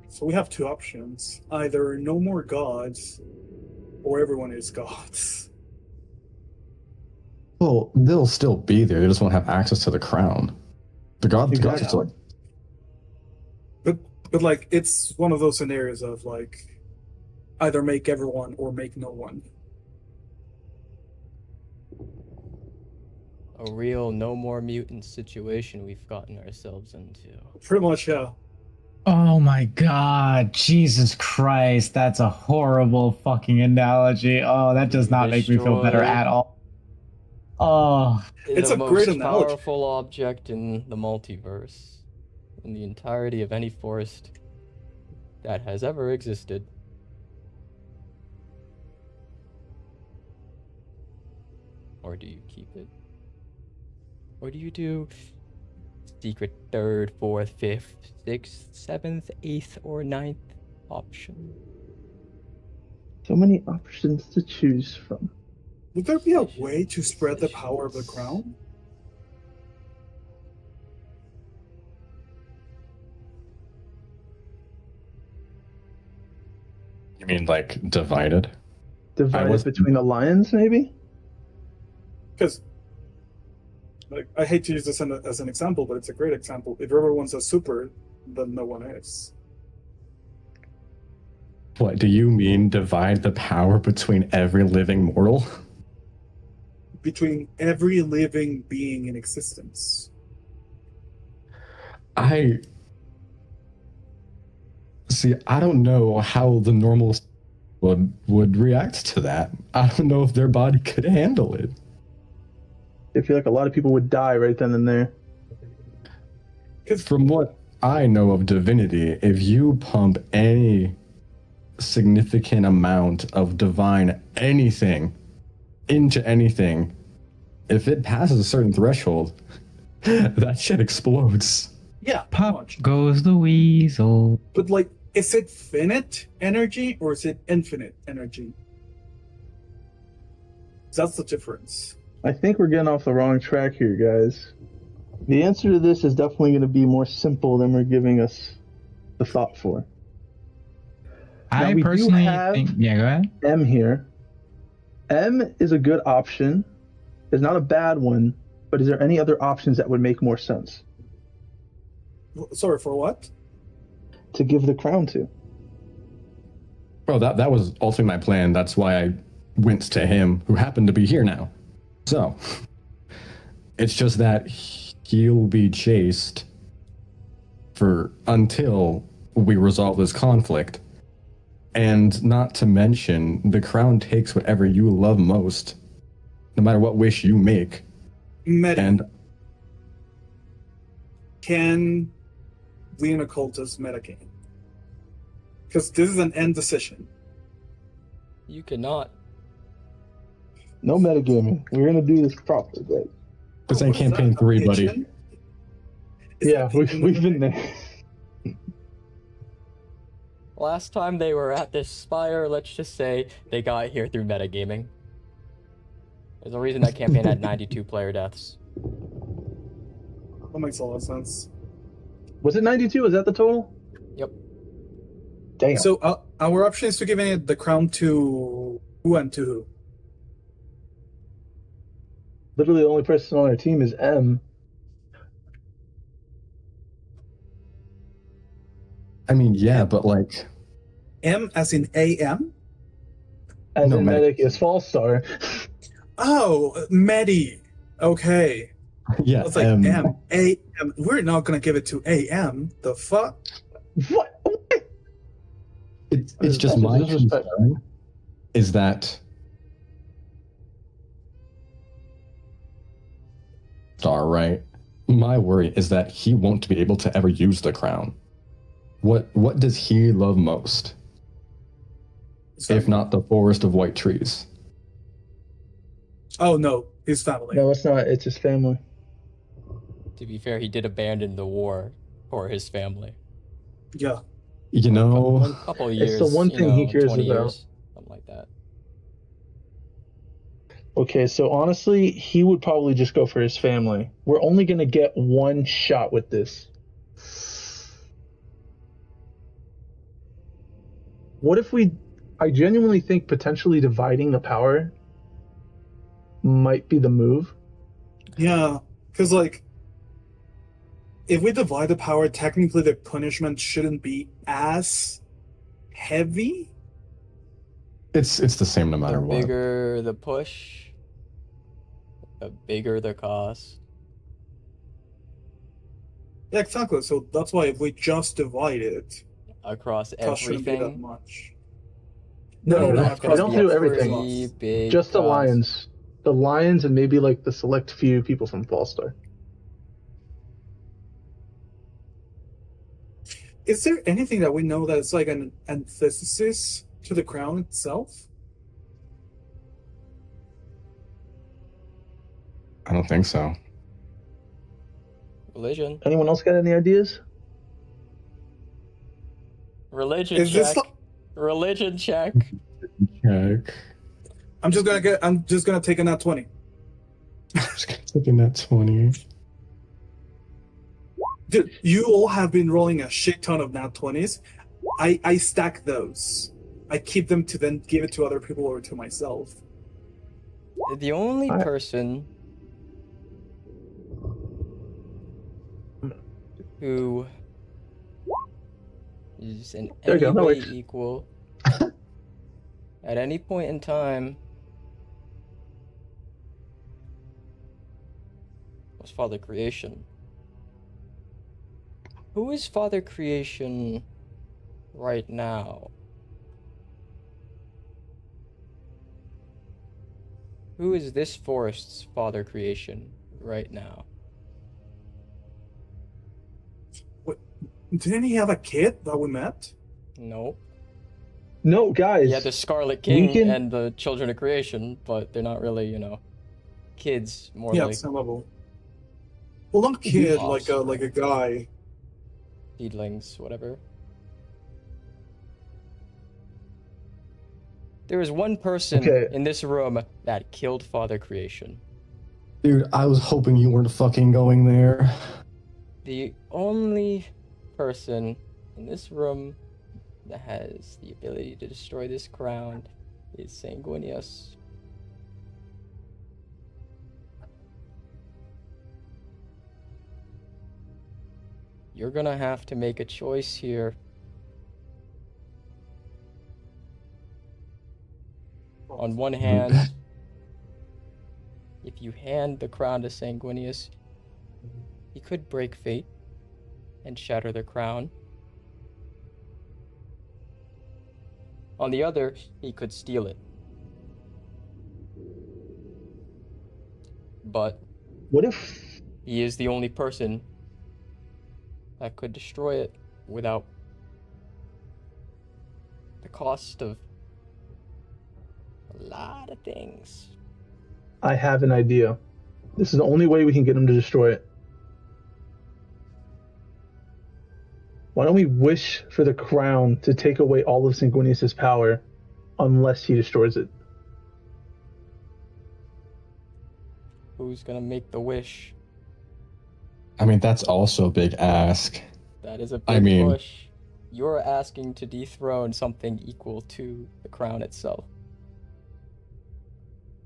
So we have two options. Either no more gods, or everyone is gods. Well, they'll still be there. They just won't have access to the crown. The gods are still. But like, it's one of those scenarios of like, either make everyone or make no one. A real no more mutant situation we've gotten ourselves into. Pretty much, yeah. Oh my god, Jesus Christ, that's a horrible fucking analogy. Oh, that does not make me feel better at all. Oh, It's a great most analogy. powerful object in the multiverse, in the entirety of any forest that has ever existed. Or do you keep it? Or do you do secret third, fourth, fifth, sixth, seventh, eighth, or ninth option? So many options to choose from. Would there be a way to spread the power of the crown? You mean like divided? Divided between the lions, maybe? Because, like, I hate to use this as an example, but it's a great example. If everyone's a super, then no one is. What do you mean divide the power between every living mortal? Between every living being in existence. I don't know how the normals would react to that. I don't know if their body could handle it. I feel like a lot of people would die right then and there. Because From what I know of divinity, if you pump any significant amount of divine anything into anything, if it passes a certain threshold, that shit explodes. yeah, pop much. goes the weasel. But like, is it finite energy or is it infinite energy? That's the difference. I think we're getting off the wrong track here, guys. The answer to this is definitely going to be more simple than we're giving us the thought for. Now, I we do personally have think. Yeah, go ahead. M here. M is a good option. It's not a bad one, but is there any other options that would make more sense Sorry, for what? to give the crown to? Well, that was ultimately my plan. That's why I went to him, who happened to be here now. So, it's just that he'll be chased until we resolve this conflict. And not to mention, the crown takes whatever you love most, no matter what wish you make. And Can we in occultist metagame? Because this is an end decision. You cannot. No metagaming. We're going to do this properly, guys. this ain't What is campaign that, a 3, buddy. pigeon? Is Yeah, that we've pigeon been there. Last time they were at this Spire, let's just say they got here through metagaming. There's a reason that campaign had 92 player deaths. That makes a lot of sense. Was it 92? Is that the total? Yep. Damn. So our option is to give the crown to who and to who? Literally the only person on our team is M. I mean, yeah, but like... M as in AM? As No, in medic. medic is Fallstar. Oh, Medi. Okay. Yeah, I was like, AM. AM. We're not going to give it to AM. The fuck? What? it's just my concern is that Star, right? My worry is that he won't be able to ever use the crown. What does he love most, if not the forest of white trees? Oh, no. His family. No, it's not. It's his family. To be fair, he did abandon the war for his family. Yeah. You know, A couple years. It's the one thing he cares 20 about. years, something like that. Okay, so honestly, he would probably just go for his family. We're only going to get one shot with this. What if I genuinely think potentially dividing the power might be the move. Yeah, because, like, if we divide the power, technically the punishment shouldn't be as heavy. it's the same no matter The what. bigger the push, the bigger the cost. Yeah, exactly. So that's why if we just divide it, Across cost shouldn't be that everything. much. No, that we could don't be do a everything. pretty big Just the cost. lions. The lions and maybe like the select few people from Fallstar. Is there anything that we know that it's like an antithesis to the crown itself? I don't think so. Religion. Anyone else got any ideas? Religion Is this check. like- Religion check. Check. I'm just gonna take a nat 20. I'm just gonna take a nat 20. Dude, you all have been rolling a shit ton of nat 20s. I stack those. I keep them to then give it to other people or to myself. The only person who is in There you any go, that way works. equal at any point in time was Father Creation. Who is Father Creation right now? Who is this forest's Father Creation right now? Didn't he have a kid that we met? Nope. No, guys. Yeah, the Scarlet King can- and the Children of Creation, but they're not really, kids. More Yeah, like same level. Well, not kid, Awesome. like a guy. seedlings, whatever. There is one person Okay. in this room that killed Father Creation. Dude, I was hoping you weren't fucking going there. The only person in this room that has the ability to destroy this crown is Sanguinius. You're gonna have to make a choice here. On one hand, if you hand the crown to Sanguinius, he could break fate and shatter the crown. On the other, he could steal it. But What if he is the only person that could destroy it without the cost of a lot of things. I have an idea? This is the only way we can get him to destroy it. Why don't we wish for the crown to take away all of Sanguinius' power unless he destroys it? Who's gonna make the wish? I mean, that's also a big ask. That is a I big mean- push. You're asking to dethrone something equal to the crown itself.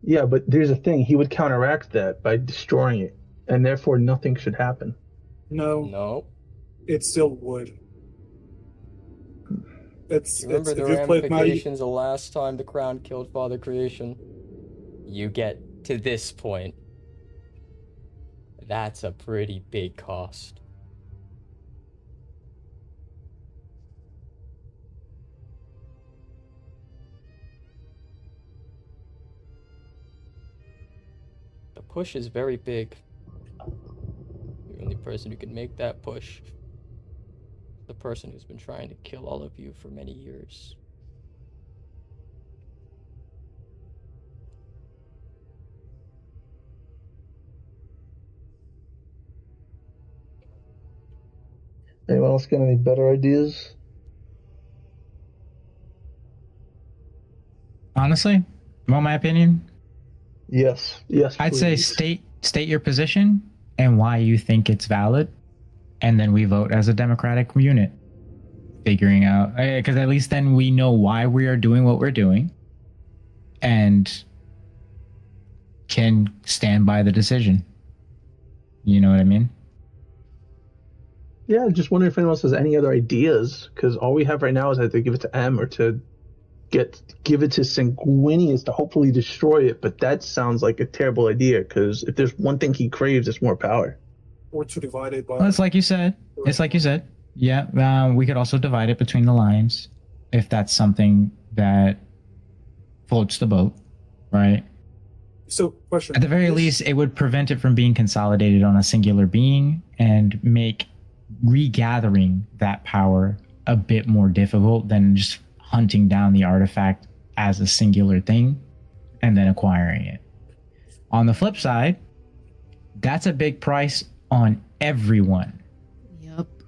Yeah, but there's a thing. He would counteract that by destroying it, and therefore nothing should happen. No. It still would. It's You remember if the you've played ramifications the last time the crown killed Father Creation? You get to this point. That's a pretty big cost. The push is very big. The only person who can make that push is the person who's been trying to kill all of you for many years. else got any better ideas? Honestly, want my opinion? Yes. Yes. I'd say please. state your position and why you think it's valid, and then we vote as a democratic unit, figuring out, because at least then we know why we are doing what we're doing, and can stand by the decision. You know what I mean? Yeah, just wondering if anyone else has any other ideas, because all we have right now is either give it to M or to give it to Sanguinius to hopefully destroy it. But that sounds like a terrible idea, because if there's one thing he craves, it's more power. Or to divide it by. Well, it's like you said. Yeah, we could also divide it between the lines, if that's something that floats the boat, right? So, question. At the very least, it would prevent it from being consolidated on a singular being and make regathering that power a bit more difficult than just hunting down the artifact as a singular thing and then acquiring it. On the flip side, that's a big price on everyone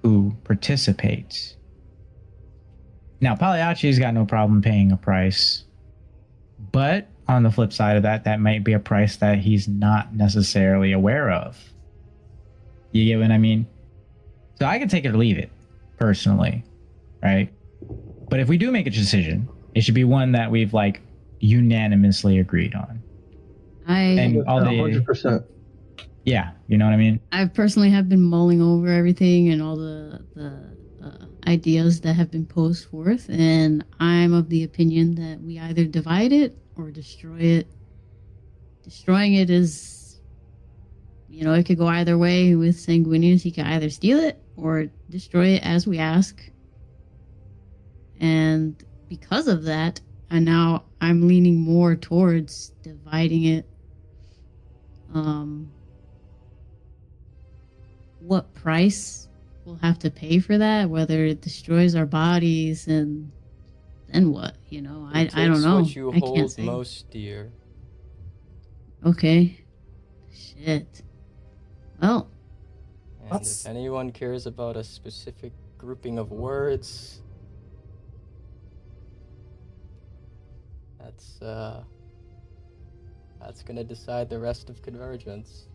who participates. Now, Pagliacci's got no problem paying a price, but on the flip side of that, that might be a price that he's not necessarily aware of. You get what I mean? So I can take it or leave it, personally, right? But if we do make a decision, it should be one that we've like unanimously agreed on. And all the 100%. Yeah, you know what I mean? I personally have been mulling over everything and all the ideas that have been posed forth, and I'm of the opinion that we either divide it or destroy it. Destroying it is, it could go either way with Sanguinius. He could either steal it or destroy it as we ask. And because of that, I'm leaning more towards dividing it. What price we'll have to pay for that, whether it destroys our bodies and what, I don't know. What you hold most dear. Okay. Shit. Well. And if anyone cares about a specific grouping of words, that's gonna decide the rest of Convergence.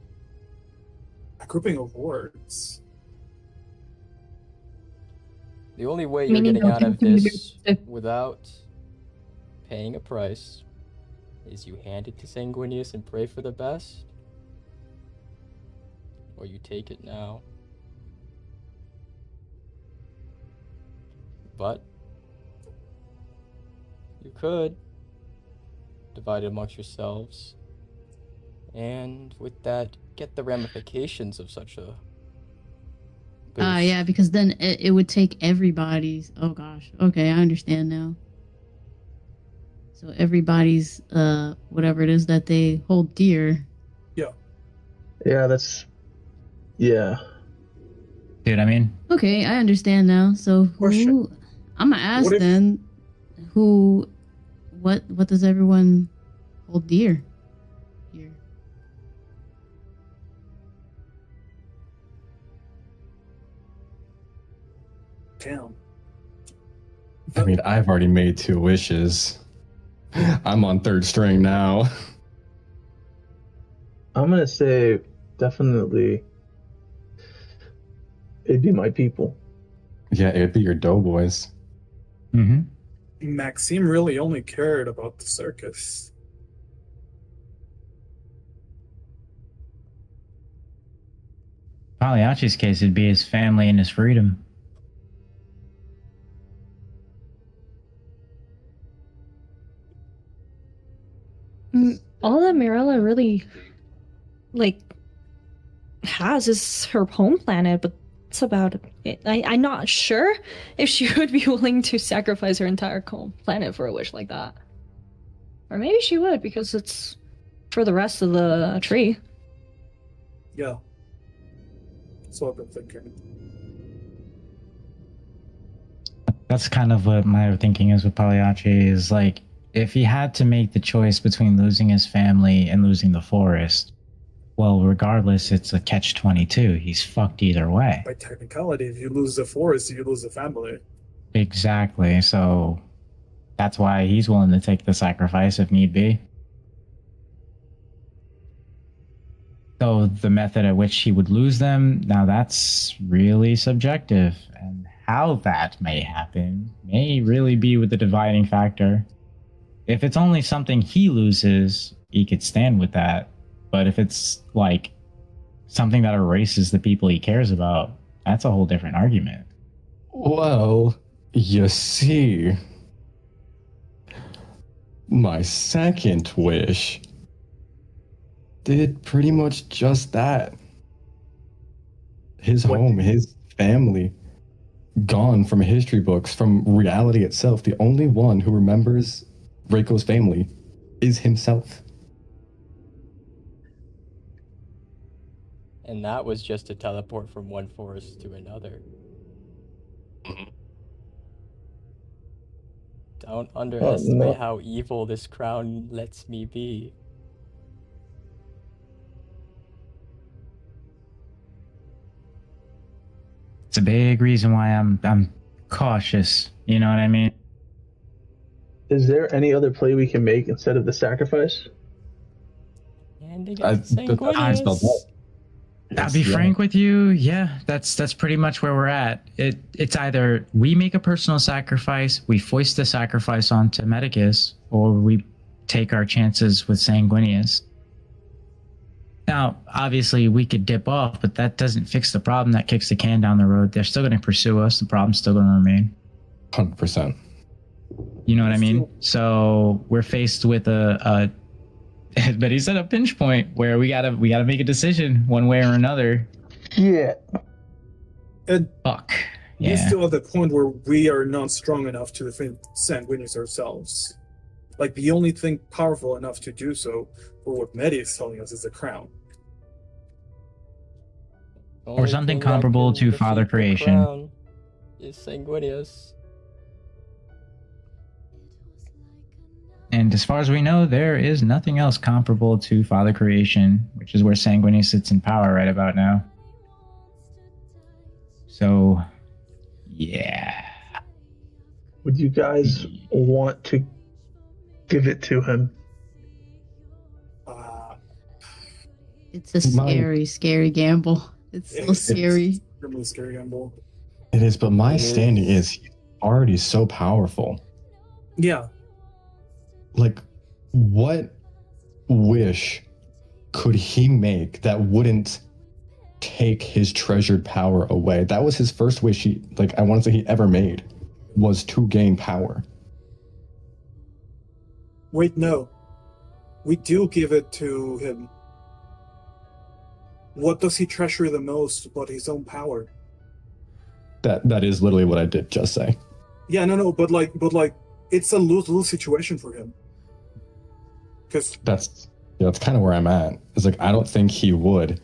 A grouping of words. The only way you're getting out of this without paying a price is you hand it to Sanguinius and pray for the best, or you take it now. But you could divide it amongst yourselves, and with that, get the ramifications of such a boost. Yeah, because then it would take everybody's. Oh gosh. Okay, I understand now. So everybody's whatever it is that they hold dear. Yeah. Yeah, that's. Yeah. Dude, I mean. Okay, I understand now. So I'm gonna ask then. What does everyone hold dear here? Damn. I mean, I've already made 2 wishes. I'm on 3rd string now. I'm going to say definitely it'd be my people. Yeah, it'd be your doughboys. Mm-hmm. Maxime really only cared about the circus. Pagliacci's case, it'd be his family and his freedom. All that Mirella really, has is her home planet, but that's about it. I'm not sure if she would be willing to sacrifice her entire home planet for a wish like that. Or maybe she would, because it's for the rest of the tree. Yeah. That's what I've been thinking. That's kind of what my thinking is with Pagliacci, is if he had to make the choice between losing his family and losing the forest, Well, regardless, it's a catch-22. He's fucked either way. By technicality, if you lose the forest, you lose the family. Exactly. So that's why he's willing to take the sacrifice if need be. So the method at which he would lose them, now that's really subjective. And how that may happen may really be with the dividing factor. If it's only something he loses, he could stand with that. But if it's like something that erases the people he cares about, that's a whole different argument. Well, you see, my second wish did pretty much just that. His home, his family, gone from history books, from reality itself. The only one who remembers Reiko's family is himself. And that was just to teleport from one forest to another. Don't underestimate how evil this crown lets me be. It's a big reason why I'm cautious. You know what I mean? Is there any other play we can make instead of the sacrifice? And I'll be frank with you. Yeah, that's pretty much where we're at. It's either we make a personal sacrifice, we foist the sacrifice onto Medicus, or we take our chances with Sanguinius. Now, obviously, we could dip off, but that doesn't fix the problem. That kicks the can down the road. They're still going to pursue us. The problem's still going to remain. 100%. You know what I mean? So we're faced with a but he's at a pinch point where we gotta make a decision one way or another. Yeah. And fuck. We're Yeah. still at the point where we are not strong enough to defend Sanguinius ourselves. Like, the only thing powerful enough to do so, for what Medi is telling us, is the crown. Or something comparable to Father Creation. Is Sanguinius. And as far as we know, there is nothing else comparable to Father Creation, which is where Sanguinius sits in power right about now. So, yeah. Would you guys want to give it to him? It's a scary, scary gamble. It's so scary. It's a really scary gamble. It is, but my standing is he's already so powerful. Yeah. Like, what wish could he make that wouldn't take his treasured power away? That was his first wish I want to say he ever made, was to gain power. Wait, no. We do give it to him. What does he treasure the most but his own power? That is literally what I did just say. Yeah, no, but it's a lose-lose situation for him. Because that's kind of where I'm at. It's like, I don't think he would.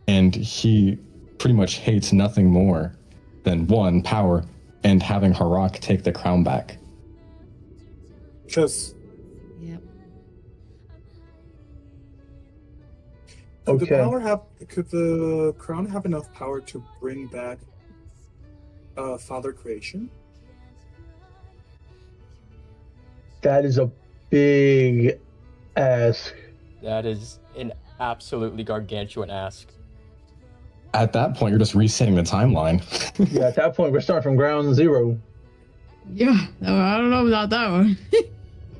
And he pretty much hates nothing more than, one, power, and having Harak take the crown back. Because... Yep. Could the crown have enough power to bring back Father Creation? That is a big ask. That is an absolutely gargantuan ask. At that point, you're just resetting the timeline. Yeah, at that point, we're starting from ground zero. Yeah, I don't know about that one.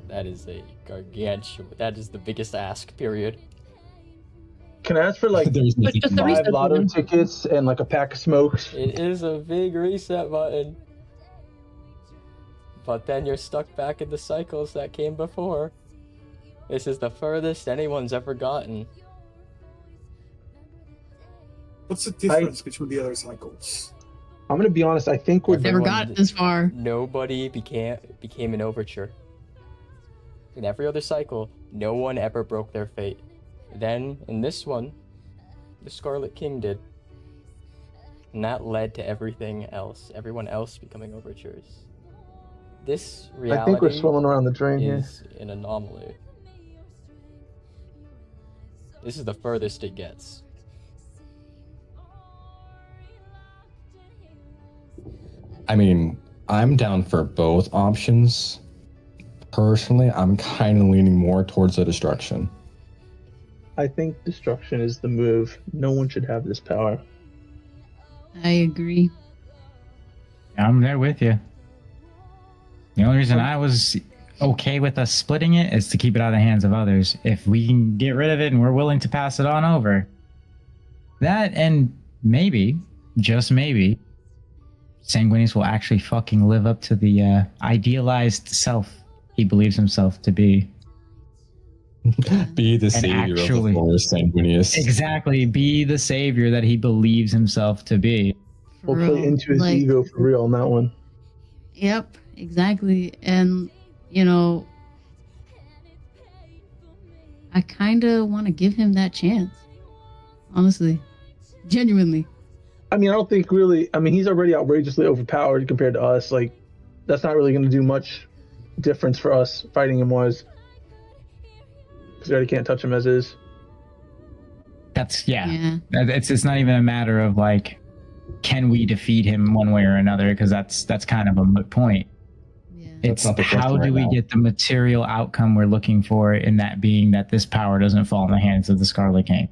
That is a gargantuan. That is the biggest ask, period. Can I ask for There's nothing just the 5 reset lotto button. tickets and a pack of smokes? It is a big reset button. But then you're stuck back in the cycles that came before. This is the furthest anyone's ever gotten. What's the difference between the other cycles? I'm gonna be honest. I think we're Never got this far. Nobody became an overture. In every other cycle, no one ever broke their fate. Then, in this one, the Scarlet King did. And that led to everything else. Everyone else becoming overtures. This reality I think we're swimming around the drain here. is an anomaly. This is the furthest it gets. I mean, I'm down for both options. Personally, I'm kind of leaning more towards the destruction. I think destruction is the move. No one should have this power. I agree. I'm there with you. The only reason I was okay with us splitting it is to keep it out of the hands of others. If we can get rid of it and we're willing to pass it on over, that, and maybe, just maybe, Sanguinius will actually fucking live up to the idealized self he believes himself to be. Be the savior of the forest, Sanguinius. Exactly, be the savior that he believes himself to be. We'll play into his ego for real on that one. Yep, exactly. And, you know, I kind of want to give him that chance. Honestly. Genuinely. I mean, I don't think really... I mean, he's already outrageously overpowered compared to us. Like, that's not really going to do much difference for us fighting him wise. Because we already can't touch him as is. That's, yeah. It's not even a matter of, like, can we defeat him one way or another? Because that's kind of a moot point. Yeah. It's how do we get the material outcome we're looking for, in that being that this power doesn't fall in the hands of the Scarlet King.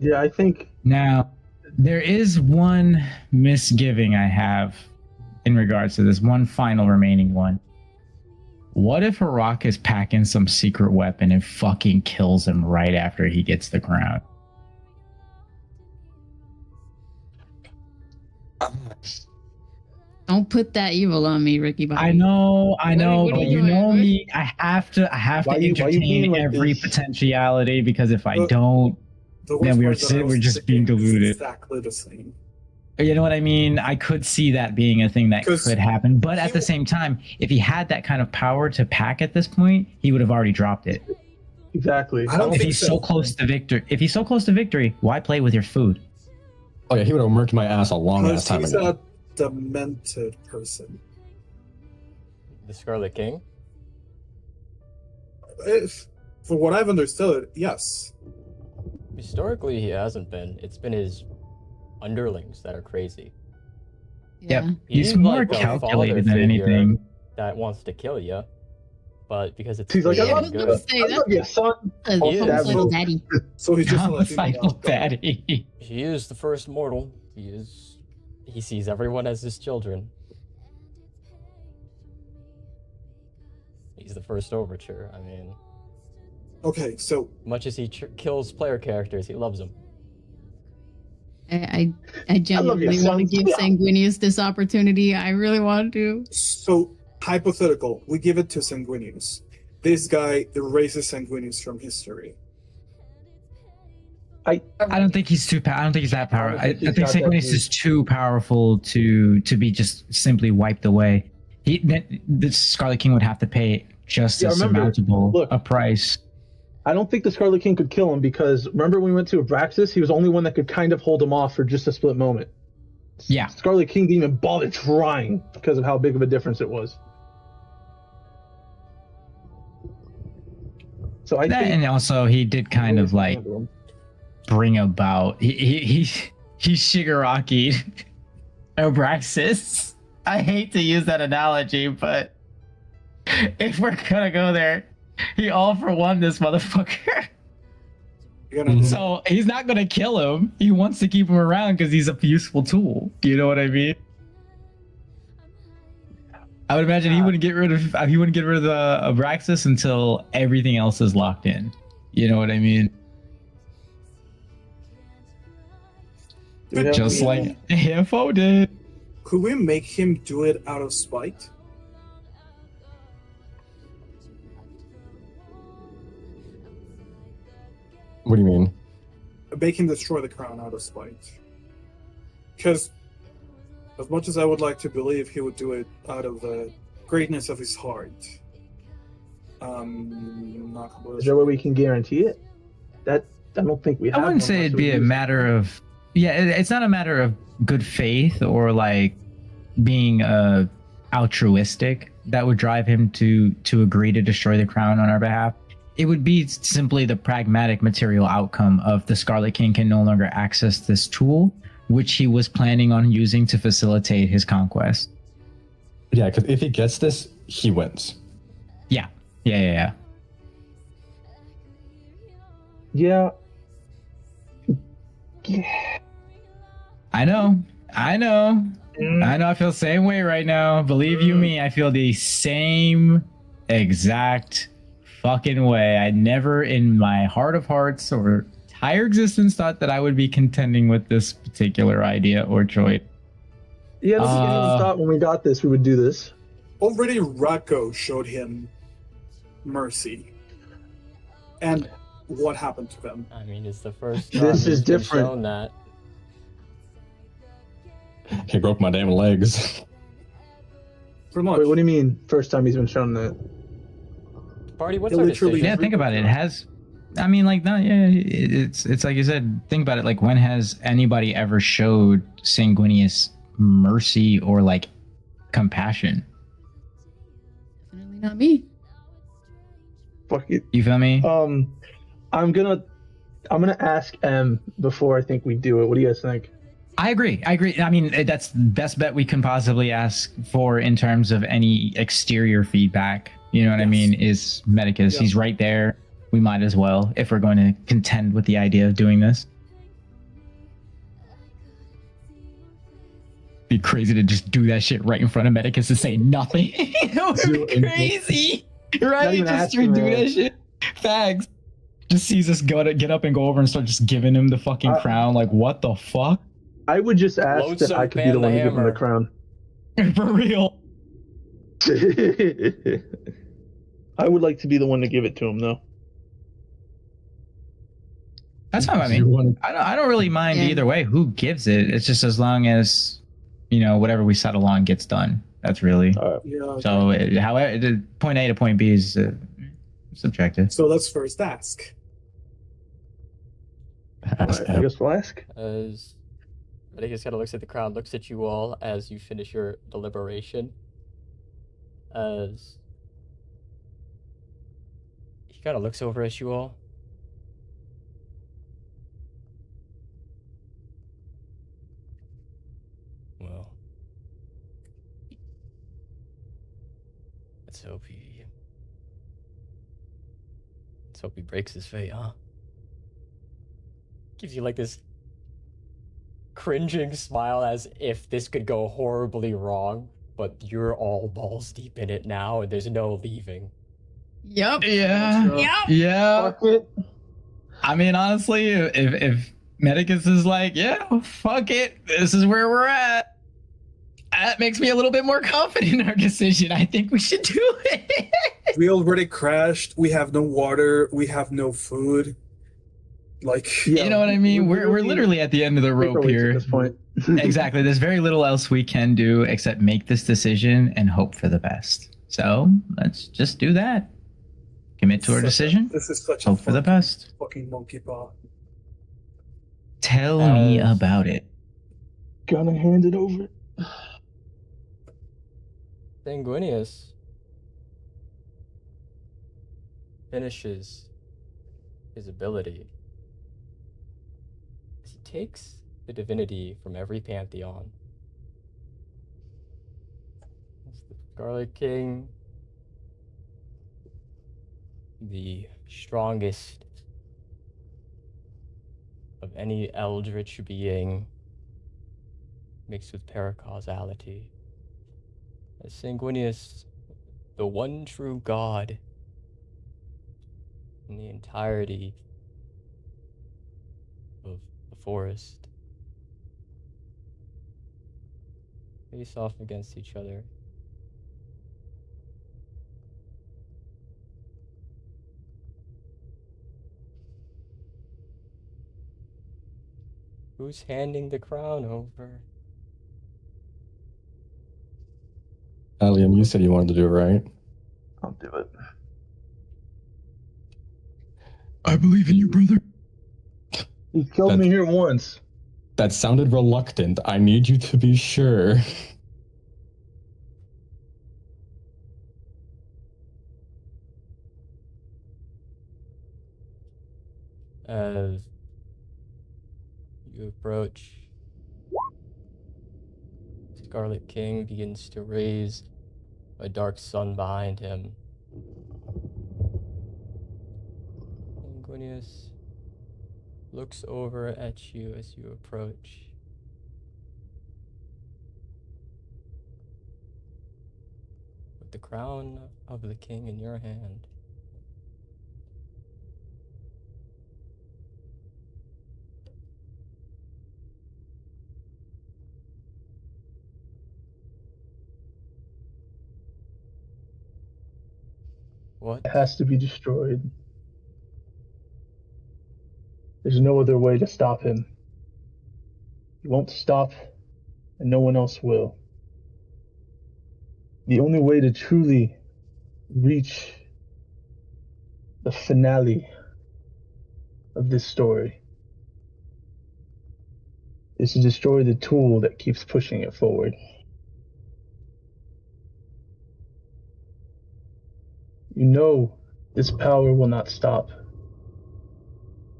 Yeah, I think... Now, there is one misgiving I have in regards to this, one final remaining one. What if Harak is packing some secret weapon and fucking kills him right after he gets the crown? Don't put that evil on me, Ricky Bobby. I know, What are but you you doing, know man? me. I have to entertain like every this? potentiality, because if I don't, The then worst part is that I we're was just being thinking deluded. Exactly the same. You know what I mean? I could see that being a thing that 'Cause could happen, but at he the same time, if he had that kind of power to pack at this point, he would have already dropped it. Exactly. I don't If think he's so. so close to victory, why play with your food? Oh yeah, he would have murked my ass a long ass Because time he's ago. a demented person. The Scarlet King? If, for what I've understood, yes. Historically, he hasn't been. It's been his underlings that are crazy. Yeah. He's He's more like a calculated father than figure anything. that wants to kill you, but because it's He's like, free I and love good. Say I that. love you, son. He is. Homicidal daddy. So he's just Homicidal daddy. He is the first mortal. He sees everyone as his children. He's the first overture. I mean, Okay, so much as he kills player characters, he loves them. I genuinely son. want to give Yeah. Sanguinius this opportunity. I really want to. hypothetical, we give it to Sanguinius. This guy erases Sanguinius from history. I don't think he's I don't think he's that powerful. I think he's not that Sanguinius good. is too powerful to be just simply wiped away. The Scarlet King would have to pay just Yeah, as remember, surmountable look. a price. I don't think the Scarlet King could kill him because remember when we went to Abraxis, he was the only one that could kind of hold him off for just a split moment. Yeah. Scarlet King didn't even bother trying because of how big of a difference it was. So I think And also he did kind of like bring about he Shigaraki'd Abraxis. I hate to use that analogy, but if we're gonna go there, he all for one this motherfucker. You're gonna So he's not gonna kill him. He wants to keep him around because he's a useful tool. You know what I mean? I would imagine he wouldn't get rid of the Abraxis until everything else is locked in. You know what I mean? we have- Just like AFO did. Could we make him do it out of spite? What do you mean? Make him destroy the crown out of spite. Because, as much as I would like to believe he would do it out of the greatness of his heart, not completely is there a way we can guarantee it? That I don't think we have. I wouldn't one say unless it'd we be a use- matter of it's not a matter of good faith or like being altruistic that would drive him to agree to destroy the crown on our behalf. it would be simply the pragmatic material outcome of the Scarlet King can no longer access this tool, which he was planning on using to facilitate his conquest. Yeah, because if he gets this, he wins. Yeah. Yeah. I know. I feel the same way right now. Believe you me, I feel the same exact fucking way. I never in my heart of hearts or entire existence thought that I would be contending with this particular idea or choice. Yeah, I don't think anyone thought when we got this we would do this. Already Rako showed him mercy. And what happened to them? I mean, it's the first This time is he's been different. shown that. He broke my damn legs. Pretty much. Wait, what do you mean? First time he's been shown that? Party, what's It our literally- decision? Yeah, think about it. It has. I mean, like, no, yeah, it's like you said. Think about it. Like, when has anybody ever showed Sanguinius mercy or like compassion? Definitely not me. Fuck it. You feel me? I'm gonna ask M before I think we do it. What do you guys think? I agree. I mean, that's the best bet we can possibly ask for in terms of any exterior feedback. You know what I Yes. mean? Is Medicus. Yeah. He's right there. We might as well, if we're going to contend with the idea of doing this. Be crazy to just do that shit right in front of Medicus and say nothing. It would be crazy. Right? even Just asking, do man. that shit. Fags. Just sees us get up and go over and start just giving him the fucking crown. Like, what the fuck? I would just ask that Lonesome I could be the man one the to give him the hammer. crown. For real. I would like to be the one to give it to him, though. That's fine by me. You want I don't really mind Yeah. either way who gives it. It's just as long as, you know, whatever we settle on gets done. That's really. Yeah. So, however, the point A to point B is subjective. So let's first ask. ask Alright, I guess we'll ask. As Medicus kind of looks at the crowd, looks at you all as you finish your deliberation. As he kind of looks over at you all. Well, let's hope he breaks his fate, huh? Gives you like this cringing smile as if this could go horribly wrong, but you're all balls deep in it now and there's no leaving. Yep. Yeah. Yep. Yeah. Fuck it. I mean, honestly, if Medicus is like, yeah, fuck it, this is where we're at, that makes me a little bit more confident in our decision. I think we should do it. We already crashed. We have no water. We have no food. Like, Yeah, You know what I mean? We're literally literally at the end of the rope paperweights here. at this point. Exactly. There's very little else we can do except make this decision and hope for the best. So let's just do that. Commit to our decision. This is such Hope a for the best. fucking monkey paw. Tell me about it. Gonna hand it over. Sanguinius finishes his ability as he takes the divinity from every pantheon. As the Scarlet King, the strongest of any eldritch being mixed with paracausality. As Sanguinius, the one true god in the entirety of the forest, face off against each other. Who's handing the crown over? Allium, you said you wanted to do it, right? I'll do it. I believe in you, brother. He killed me here once. That sounded reluctant. I need you to be sure. approach, Scarlet King begins to raise a dark sun behind him. Sanguinius looks over at you as you approach. With the crown of the king in your hand. What? It has to be destroyed. There's no other way to stop him. He won't stop, and no one else will. The only way to truly reach the finale of this story is to destroy the tool that keeps pushing it forward. You know this power will not stop.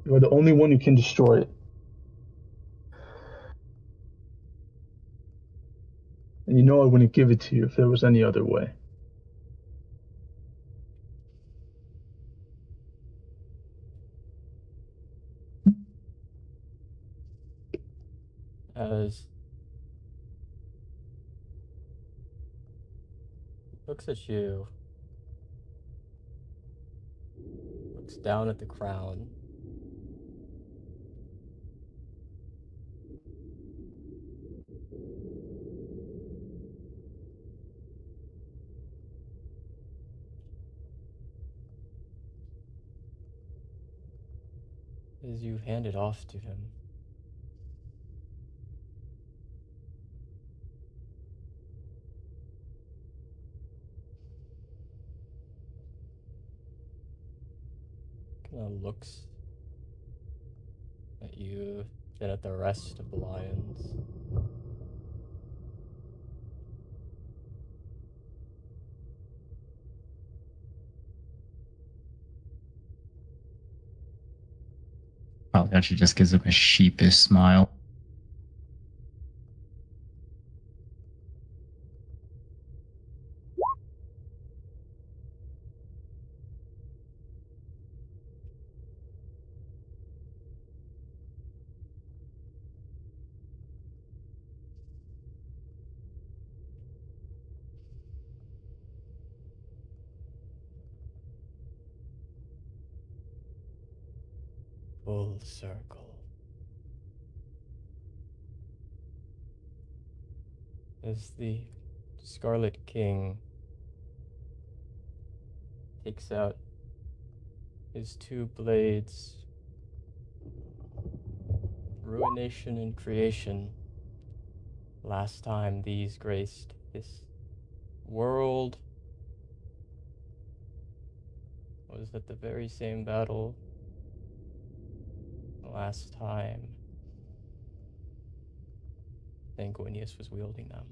You are the only one who can destroy it. And you know I wouldn't give it to you if there was any other way. As looks at you, looks down at the crown. As you hand it off to him. Kind of looks at you, then at the rest of the lions. Probably actually just gives him a sheepish smile. Full circle. As the Scarlet King takes out his two blades, ruination and creation. Last time these graced this world was at the very same battle last time Sanguinius was wielding them.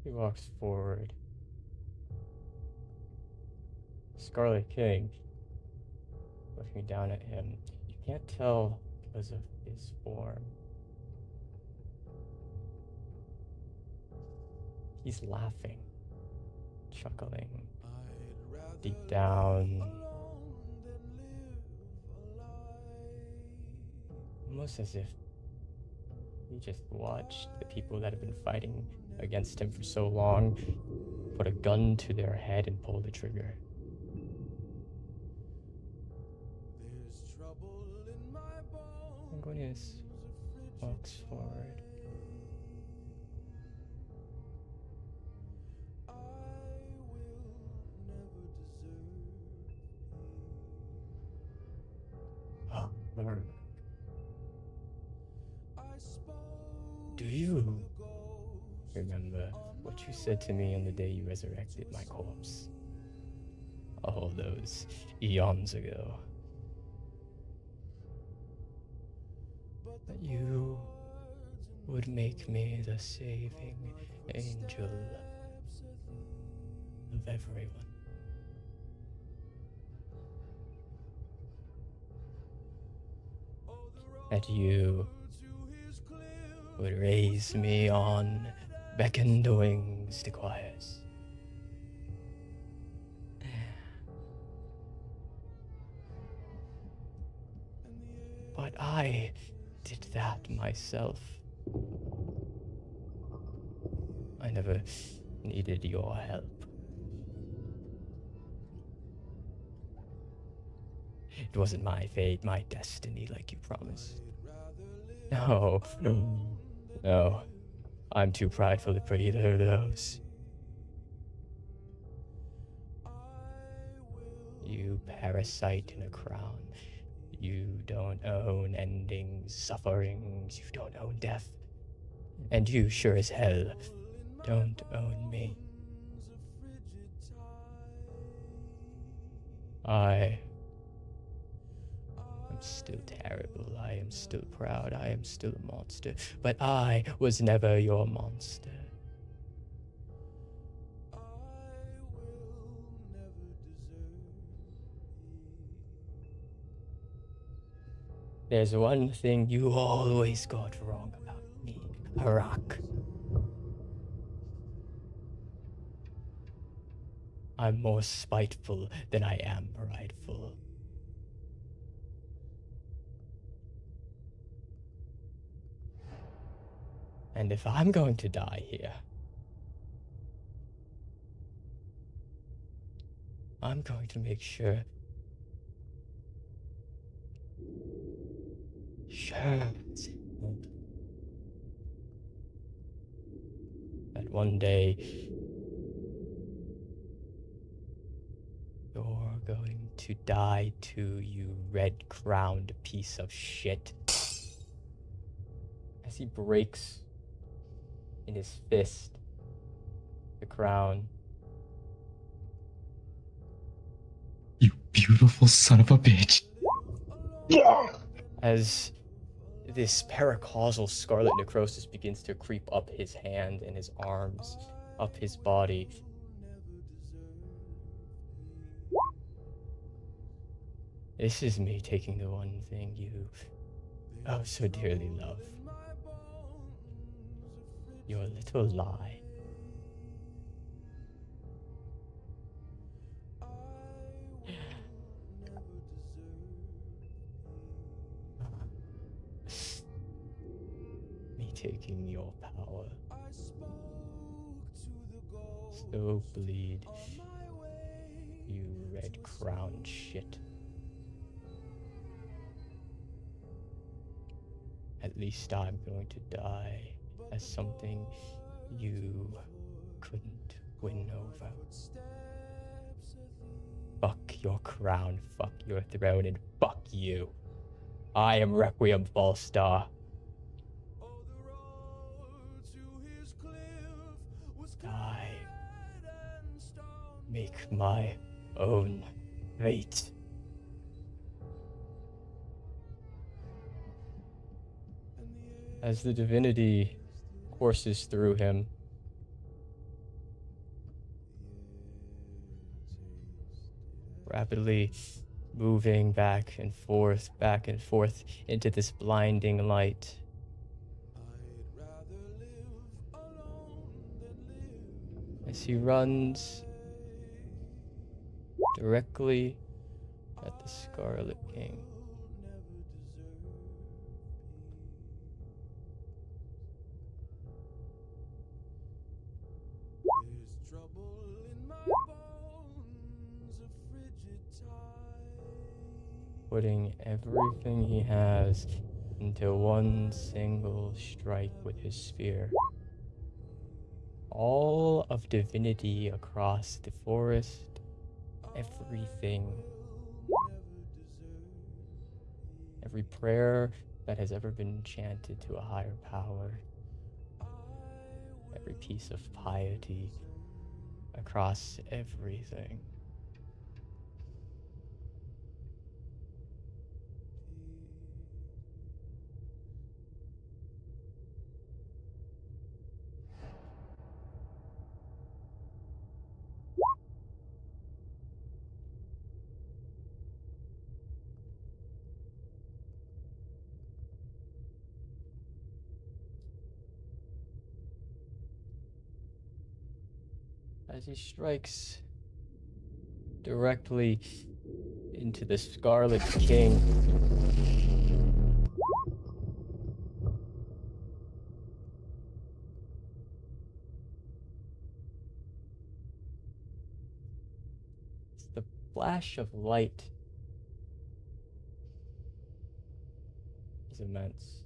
He walks forward. Scarlet King, looking down at him, you can't tell because of his form. He's laughing, chuckling, deep down. Almost as if he just watched the people that have been fighting against him for so long put a gun to their head and pull the trigger. Sanguinius walks forward. Do you remember what you said to me on the day you resurrected my corpse? All those eons ago. That you would make me the saving angel everyone. That you would raise me on beckoned wings to choirs. But I did that myself. I never needed your help. It wasn't my fate, my destiny, like you promised. No. I'm too prideful for either of those. You parasite in a crown. You don't own endings, sufferings. You don't own death. And you sure as hell don't own me. I am still terrible. I am still proud. I am still a monster. But I was never your monster. There's one thing you always got wrong about me, Harak. I'm more spiteful than I am prideful. And if I'm going to die here, I'm going to make sure that one day you're going to die too, you red-crowned piece of shit. As he breaks in his fist the crown. You beautiful son of a bitch. As this paracausal scarlet necrosis begins to creep up his hand and his arms, up his body. This is me taking the one thing you oh so dearly love. Your little lie. Me taking your power. So bleed, you red-crowned shit. At least I'm going to die as something you couldn't win over. Fuck your crown, fuck your throne, and fuck you. I am Requiem Fallstar. I make my own fate. As the divinity courses through him, rapidly moving back and forth into this blinding light. As he runs directly at the Scarlet King. Putting everything he has into one single strike with his spear. All of divinity across the forest, everything. Every prayer that has ever been chanted to a higher power. Every piece of piety across everything. as he strikes directly into the Scarlet King. The flash of light is immense.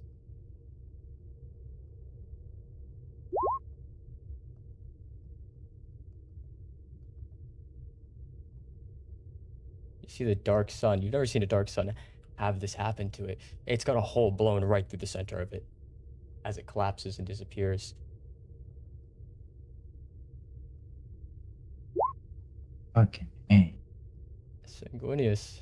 You see the dark sun. You've never seen a dark sun have this happen to it. It's got a hole blown right through the center of it as it collapses and disappears. Fucking A. Sanguinius.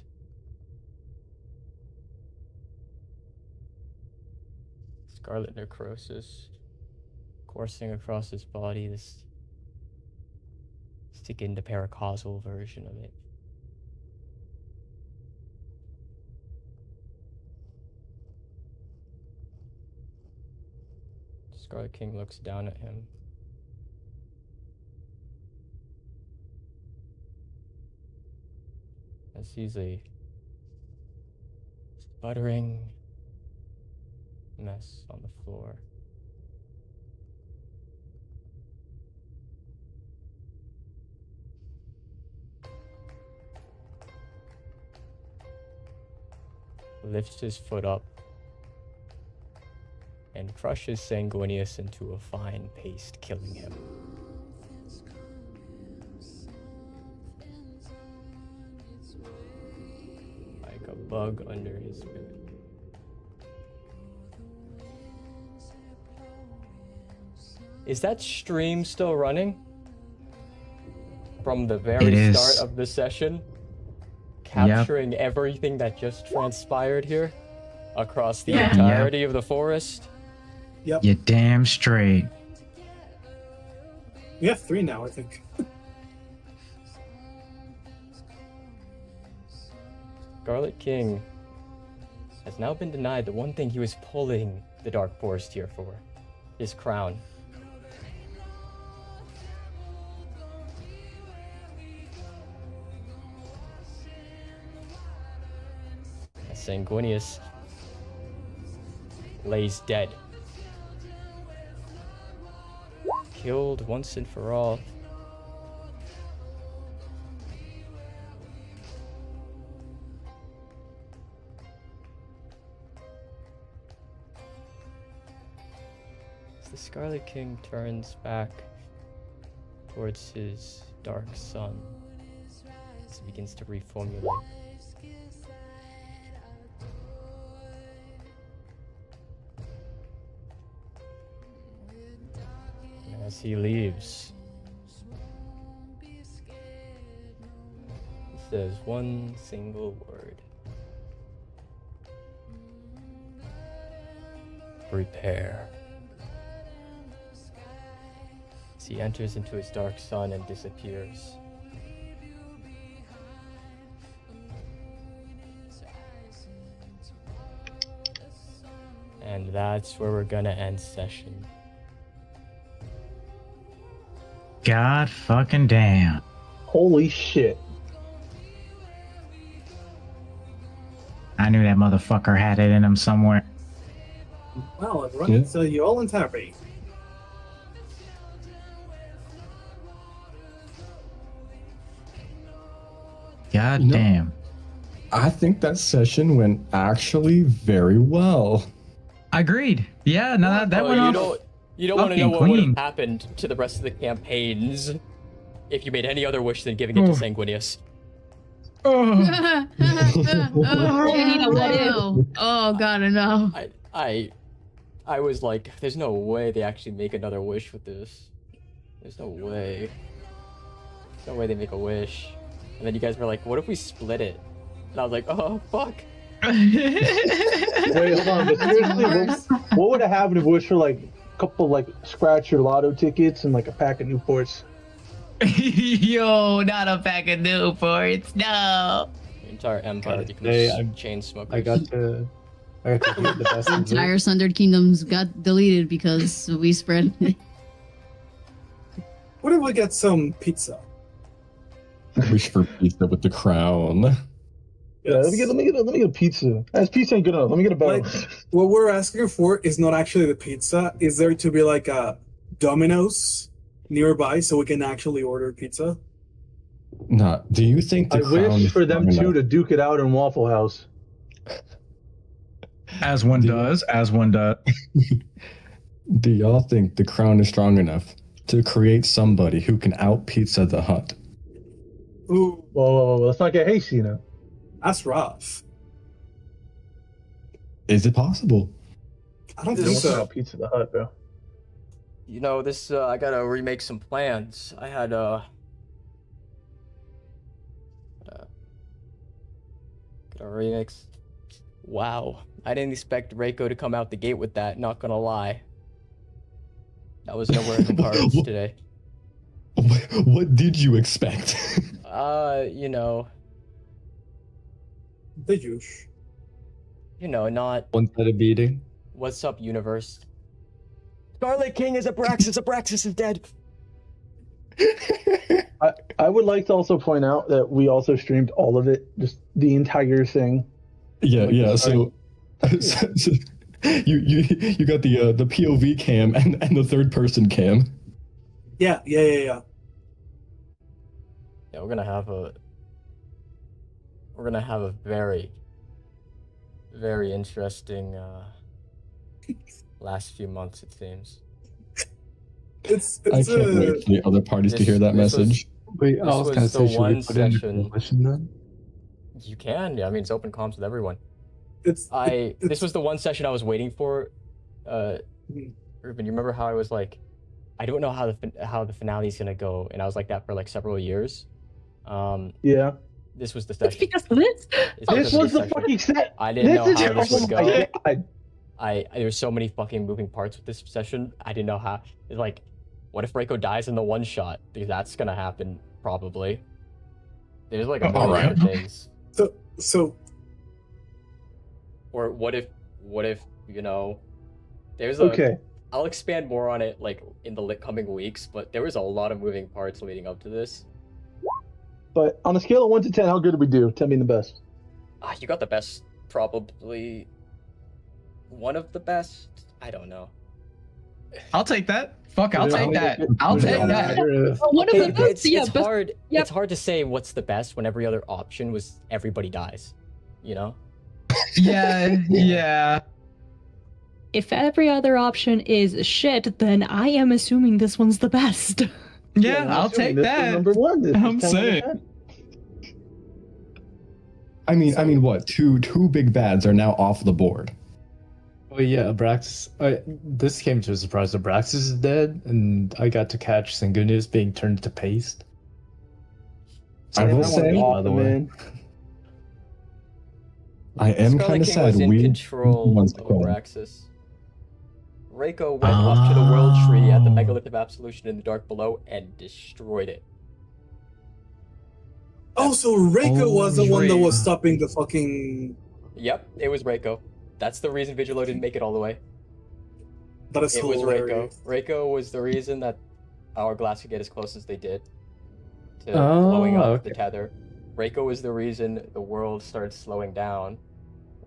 Scarlet necrosis coursing across his body, this sticking to paracausal version of it. Scarlet King looks down at him. And sees a sputtering mess on the floor. Lifts his foot up and crushes Sanguinius into a fine paste, killing him. Like a bug under his boot. Is that stream still running? From the very start of the session? Capturing everything that just transpired here? Across the entirety of the forest? Yep. You're damn straight. We have 3 now, I think. Scarlet King has now been denied the one thing he was pulling the Dark Forest here for. His crown. As Sanguinius lays dead. Killed once and for all. As the Scarlet King turns back towards his dark sun, as he begins to reformulate. As he leaves, he says one single word. Prepare. As he enters into his dark sun and disappears. And that's where we're gonna end session. God fucking damn. Holy shit. I knew that motherfucker had it in him somewhere. Well, everyone, it's you all in therapy. God damn. I think that session went actually very well. Agreed. Yeah, no, that went off. You don't want to know what clean. would have happened to the rest of the campaigns if you made any other wish than giving it to Sanguinius. Oh god, enough. I was like, there's no way they actually make another wish with this. There's no way. There's no way they make a wish. And then you guys were like, what if we split it? And I was like, oh fuck. Wait, hold on. But seriously, what would have happened if we wish for like a couple like scratch your lotto tickets and like a pack of Newports? Yo, not a pack of Newports, no. The entire empire becomes chain smokers. I got to hear the best. Entire Sundered Kingdoms got deleted because we spread it. What if we get some pizza? Wish for pizza with the crown. Yeah, let me get a pizza. As pizza ain't good enough. Let me get a better. Like, what we're asking for is not actually the pizza. Is there to be like a Domino's nearby so we can actually order pizza? Nah, do you think the I crown wish is for them strong two enough? to duke it out in Waffle House. As one does. Do y'all think the crown is strong enough to create somebody who can out pizza the Hut? Ooh, Whoa, let's not get hasty, you know. that's rough. Is it possible? I don't They think want to so. out Pizza the Hut, bro. You know, this, I gotta remake some plans. I had, gotta remix. Wow. I didn't expect Reiko to come out the gate with that, not gonna lie. That was nowhere in the cards today. What did you expect? You know, The juice. not One-sided beating. what's up, universe. Scarlet King is Abraxis. Abraxis is dead. I would like to also point out that we also streamed all of it, just the entire thing. Yeah. So you got the POV cam and the third person cam. Yeah. Yeah, we're gonna have a very, very interesting last few months, it seems. It's I can't wait for the other parties to hear that this was- message. Wait, I This was was gonna the say, should one we put in session- a coalition then? You can, yeah. I mean, it's open comms with everyone. it's This was the one session I was waiting for. Mhm. Ruben, you remember how I was like, I don't know how the finale is gonna go, and I was like that for like several years. Yeah. This was the It's session. because of this. It's This because of was the session. fucking set. I didn't know how this oh would my go. God. There's so many fucking moving parts with this session. I didn't know how. It's like, what if Reiko dies in the one shot? Because that's gonna happen probably. There's like a million Alright. other things. So Or what if there's a. Okay. I'll expand more on it like in the coming weeks, but there was a lot of moving parts leading up to this. But on a scale of 1 to 10, how good did we do? 10 being the best. You got the best, probably one of the best. I don't know. I'll take that. Fuck, I'll Put it take on- that. put I'll it take on that. either of- One of the best. It's Best- hard. yep. It's hard to say what's the best when every other option was everybody dies. You know. Yeah. If every other option is shit, then I am assuming this one's the best. Yeah, I'm I'll assuming take this is that. Number one. This is I'm 10 out of saying. 10. I mean, what? Two big bads are now off the board. Well, yeah, Abraxis. This came to a surprise. Abraxis is dead, and I got to catch Sanguinius being turned to paste. I will That one's say, awesome, by the way. man. I am Scarlet kind of King sad was in we control once of called. Abraxis. Reiko went up to the world tree at the megalith of Absolution in the dark below and destroyed it. Oh, so Reiko was the one that was Traitor. stopping the fucking. Yep, it was Reiko. That's the reason Vigilo didn't make it all the way. That is It was Reiko. hilarious. Reiko was the reason that Hourglass could get as close as they did to Oh, blowing up okay. the tether. Reiko was the reason the world started slowing down.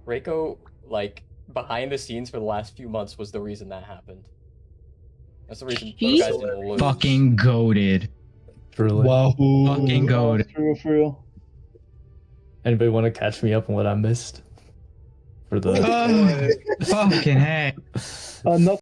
Reiko, like, behind the scenes for the last few months was the reason that happened. That's the reason those guys didn't lose. Fucking goaded. Truly. Wahoo! Fucking goaded. For real. Anybody want to catch me up on what I missed? For the Fucking hey. Nothing.